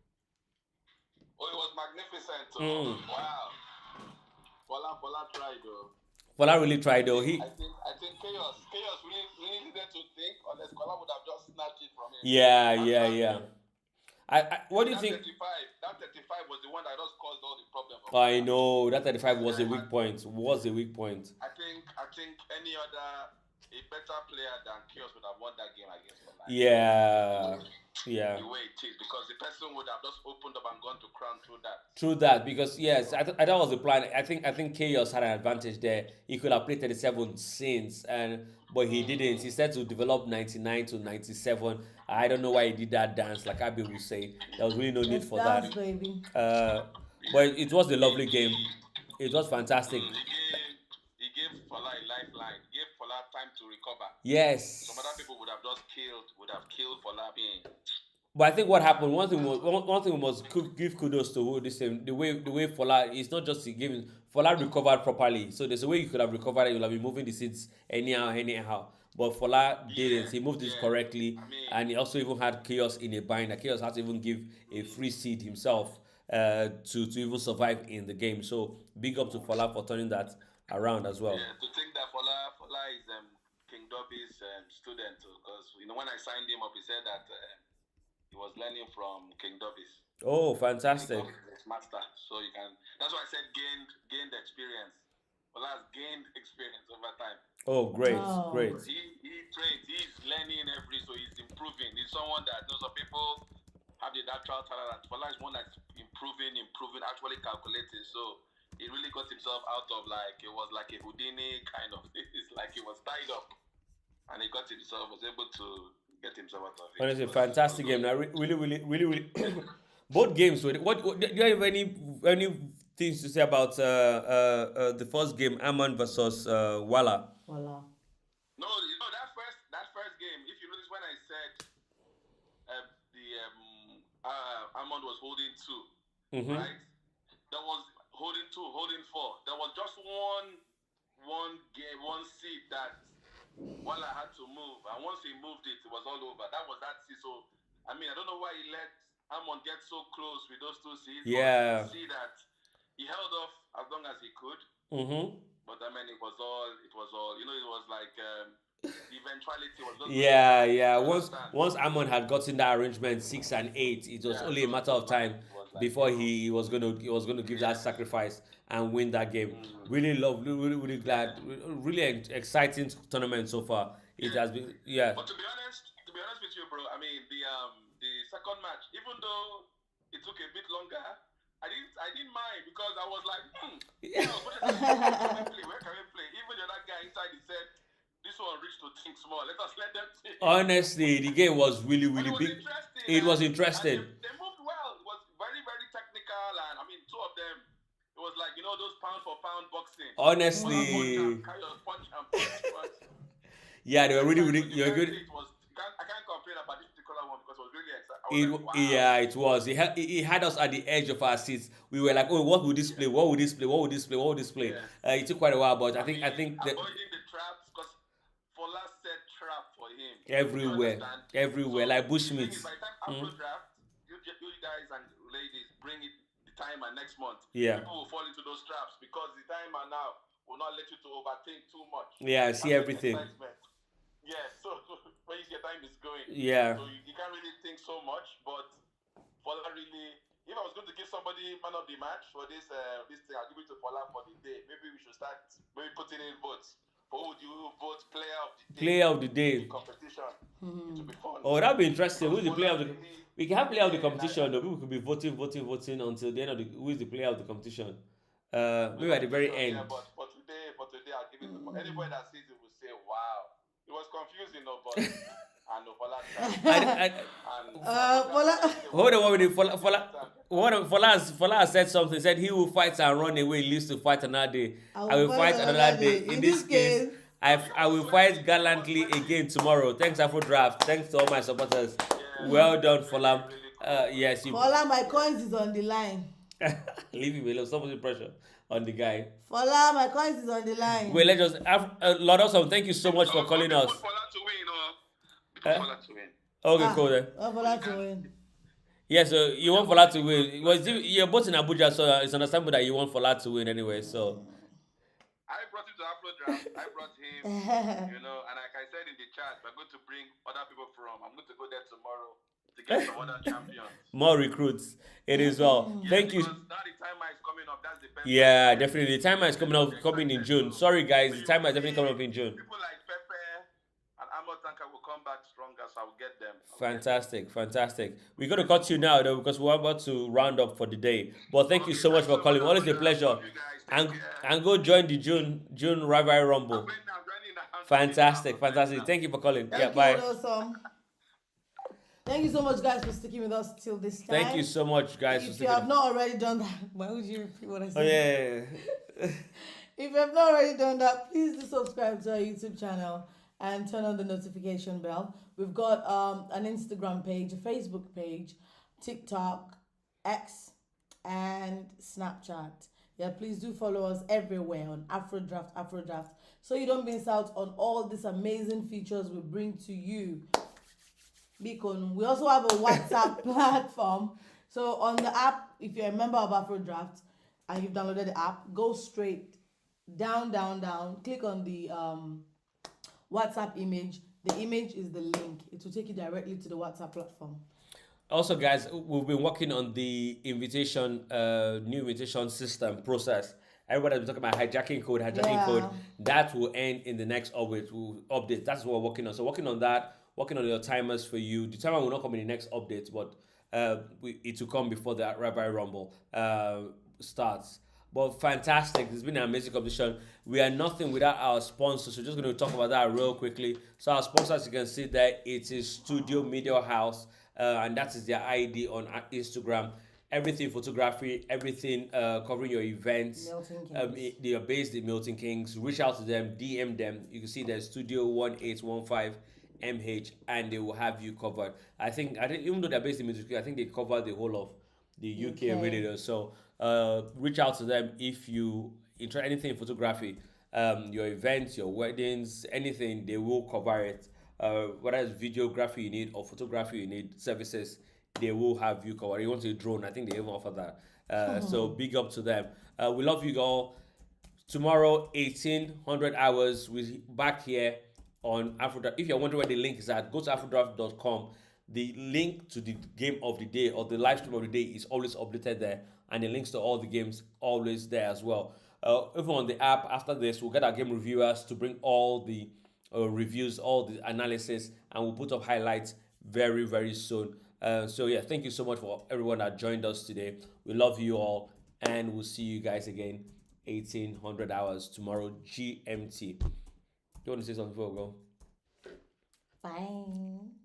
it was magnificent. Wow. Bola tried though. Fola really tried though. I think Chaos really needed to think, unless Kola would have just snatched it from him. Yeah. What do you That think? 35 was the one that just caused all the problems. I know that 35 was a weak point. I think any other a better player than Chaos would have won that game against Bola. Yeah. The way it is, because the person would have just opened up and gone to crown through that. True that, because yes, I thought that was the plan. I think Chaos had an advantage there. He could have played 37 since, but he didn't. He said to develop 99 to 97. I don't know why he did that dance, like Abby would say. There was really no need Let's for dance, that. baby. But it was a lovely game. It was fantastic. He gave Fola a lifeline. He gave Fola time to recover. Yes. Some other people would have killed Fola being. But I think what happened, one thing we must give kudos to this thing, the way Fola, it's not just giving, Fola recovered properly. So there's a way you could have recovered it, you'll have been moving the seats anyhow. But Fola didn't. He moved this correctly, and he also even had Chaos in a bind. Chaos had to even give a free seat himself to even survive in the game. So big up to Fola for turning that around as well. Yeah, to think that Fola is King Dobby's student, because when I signed him up, he said that he was learning from King Dobby's. Oh, fantastic! His master, so you can. That's why I said gained experience. Fola has gained experience over time. Oh, great. He trains. He's learning so he's improving. He's someone that some people have the natural talent. Fola is one that's improving, actually calculating. So he really got himself out of it was like a Houdini kind of. It's like he was tied up, and he was able to get himself out of it. Honestly, fantastic game. Now, really. Both games. What do you have any things to say about the first game, Amman versus Wala? Voila. No, that first game. If you notice when I said Amman was holding 2, right? That was holding 2, holding 4. There was just one game, one seed that Wala had to move, and once he moved it, it was all over. That was that seed. So I don't know why he let Amon get so close with those 2 seeds. Yeah. But you see that he held off as long as he could. But I mean, it was all. It was like the eventuality was just going to Yeah, happen. yeah. You understand? Once Amon had gotten that arrangement 6 and 8, it was Yeah. only a So matter it was of like time it was like before he was gonna give that yes. sacrifice and win that game. Mm, Really lovely, really really glad, yeah. really exciting tournament so far. It Yeah. has been, yeah. But to be honest with you, bro, I mean the second match, even though it took a bit longer, I didn't mind because I was like, what is happening? Where can we play? Where can we play? Even the other guy inside, he said, this one reached to think small. Let them think. Honestly, the game was really But really it was big. interesting, It was and they, interesting. they moved well. It was very, very technical, and I mean, two of them, it was like those pound for pound boxing. Punch and Honestly, kind of punch and punch, but yeah, they were same really time. really. So You're good. defensively, I can't complain about this particular one because it was really exciting. I was It like, wow, yeah, it was. It had us at the edge of our seats. We were like, oh, what would this play? yeah, What would this play? What would this play? What would this play? yeah. It took quite a while, but I I think I mean, think that avoiding the traps because Fola set trap for him. You everywhere, understand? everywhere, So like the thing is, bushmeats. by the time Mm, Afro draft, you guys and ladies bring it the timer next month. yeah, People will fall into those traps because the timer now will not let you to overthink too much. yeah. I see That's the everything. excitement. Yeah. So when your time is going, Yeah. so you can't really think so much. But Fola really, if I was going to give somebody man of the match for this thing, I'll give it to Fola for the day. Maybe we should start maybe putting in votes. Who would you vote player of the day Player of the in the day. competition? It will be fun Oh, that'd be interesting. because Who's the player of Fola the? really, We can have player of the yeah, and competition though. People could be voting until the end of the. Who is the player of the competition? the Maybe at the very competition, yeah. end. But for today, I'll give it to anybody that sees it will say, wow. It was confusing, no, but I know Fola tried, and Afro Bola, Draft said Hold on one minute. he wants to get Fola has said something. Said he will fight and run away. He lives to fight another day. I I will will fight fight another another day. day. In In this this case, case, I will fight gallantly again tomorrow. Thanks, AfroDraught. Thanks to all my supporters. yeah, Well done, really, Fola. really cool. Yes, you Fola, my coins is on the line. leave him alone. Stop putting pressure on the guy. Fola, my coins is on the line. Wait, let's just Lord Awesome. Thank you so much for calling Okay, put us. Fola to win, put Eh? Fola to win. Okay, cool then. Fola to win. Yeah, so you want Fola to win. You're both in Abuja, so it's understandable that you want Fola to win anyway. So I brought him to AfroDraught. I brought him, and like I said in the chat, we're going to bring other people from. I'm going to go there tomorrow to get some other champions. more recruits. It is well. Yeah, Thank you. because now the timer is coming up. That's the best. Yeah, definitely. The timer is coming up, coming in June. So, Sorry, guys. so The you timer will is definitely see coming up in June. people like Pepe and Amo Tanka will come back stronger, so I will get them. Fantastic, fantastic. We're going to cut you now, though, because we're about to round up for the day. But thank you Okay, so much thanks for so calling. much, Always a Afrodraft. pleasure. Love you guys. Take And care. and go join the June Rivalry Rumble. I'm running now. Fantastic, fantastic. Thank you for calling. Yeah, Thank you, bye. awesome. Thank you so much, guys, for sticking with us till this time. Thank you so much, guys. for If you sticking- have not already done that, why would you repeat what I Oh said? yeah. If you have not already done that, please do subscribe to our YouTube channel and turn on the notification bell. We've got an Instagram page, a Facebook page, TikTok, X, and Snapchat. Yeah, please do follow us everywhere on AfroDraught, so you don't miss out on all these amazing features we bring to you. Beacon. We also have a WhatsApp platform. So on the app, if you're a member of AfroDraught and you've downloaded the app, go straight down, click on the WhatsApp image. The image is the link. It will take you directly to the WhatsApp platform. Also, guys, we've been working on the new invitation system process. Everybody has been talking about hijacking code. That will end in the next update. That's what we're working on. So working on that, working on your timers for you. The timer will not come in the next update, but it will come before the Rabbi Rumble starts. But fantastic. It's been an amazing competition. We are nothing without our sponsors. So just going to talk about that real quickly. So our sponsors, you can see there, it is Studio Media House. And that is their ID on Instagram. Everything photography, everything covering your events. They are based in Milton Keynes. Reach out to them, DM them. You can see their Studio 1815 MH, and they will have you covered. I think even though they're based in Milton Keynes, I think they cover the whole of the UK really. So reach out to them if you interest anything in photography, your events, your weddings, anything. They will cover it. Whether it's videography you need or photography you need services, they will have you covered. You want a drone, I think they even offer that. So big up to them. We love you all. Tomorrow, 1800 hours, we back here on AfroDraught. If you're wondering where the link is at, go to AfroDraught.com. The link to the game of the day or the live stream of the day is always updated there, and the links to all the games always there as well. Even on the app, after this, we'll get our game reviewers to bring all the reviews, all the analysis, and we'll put up highlights very, very soon. So yeah, thank you so much for everyone that joined us today. We love you all, and we'll see you guys again 1800 hours tomorrow GMT. Do you want to say something before we go? Bye.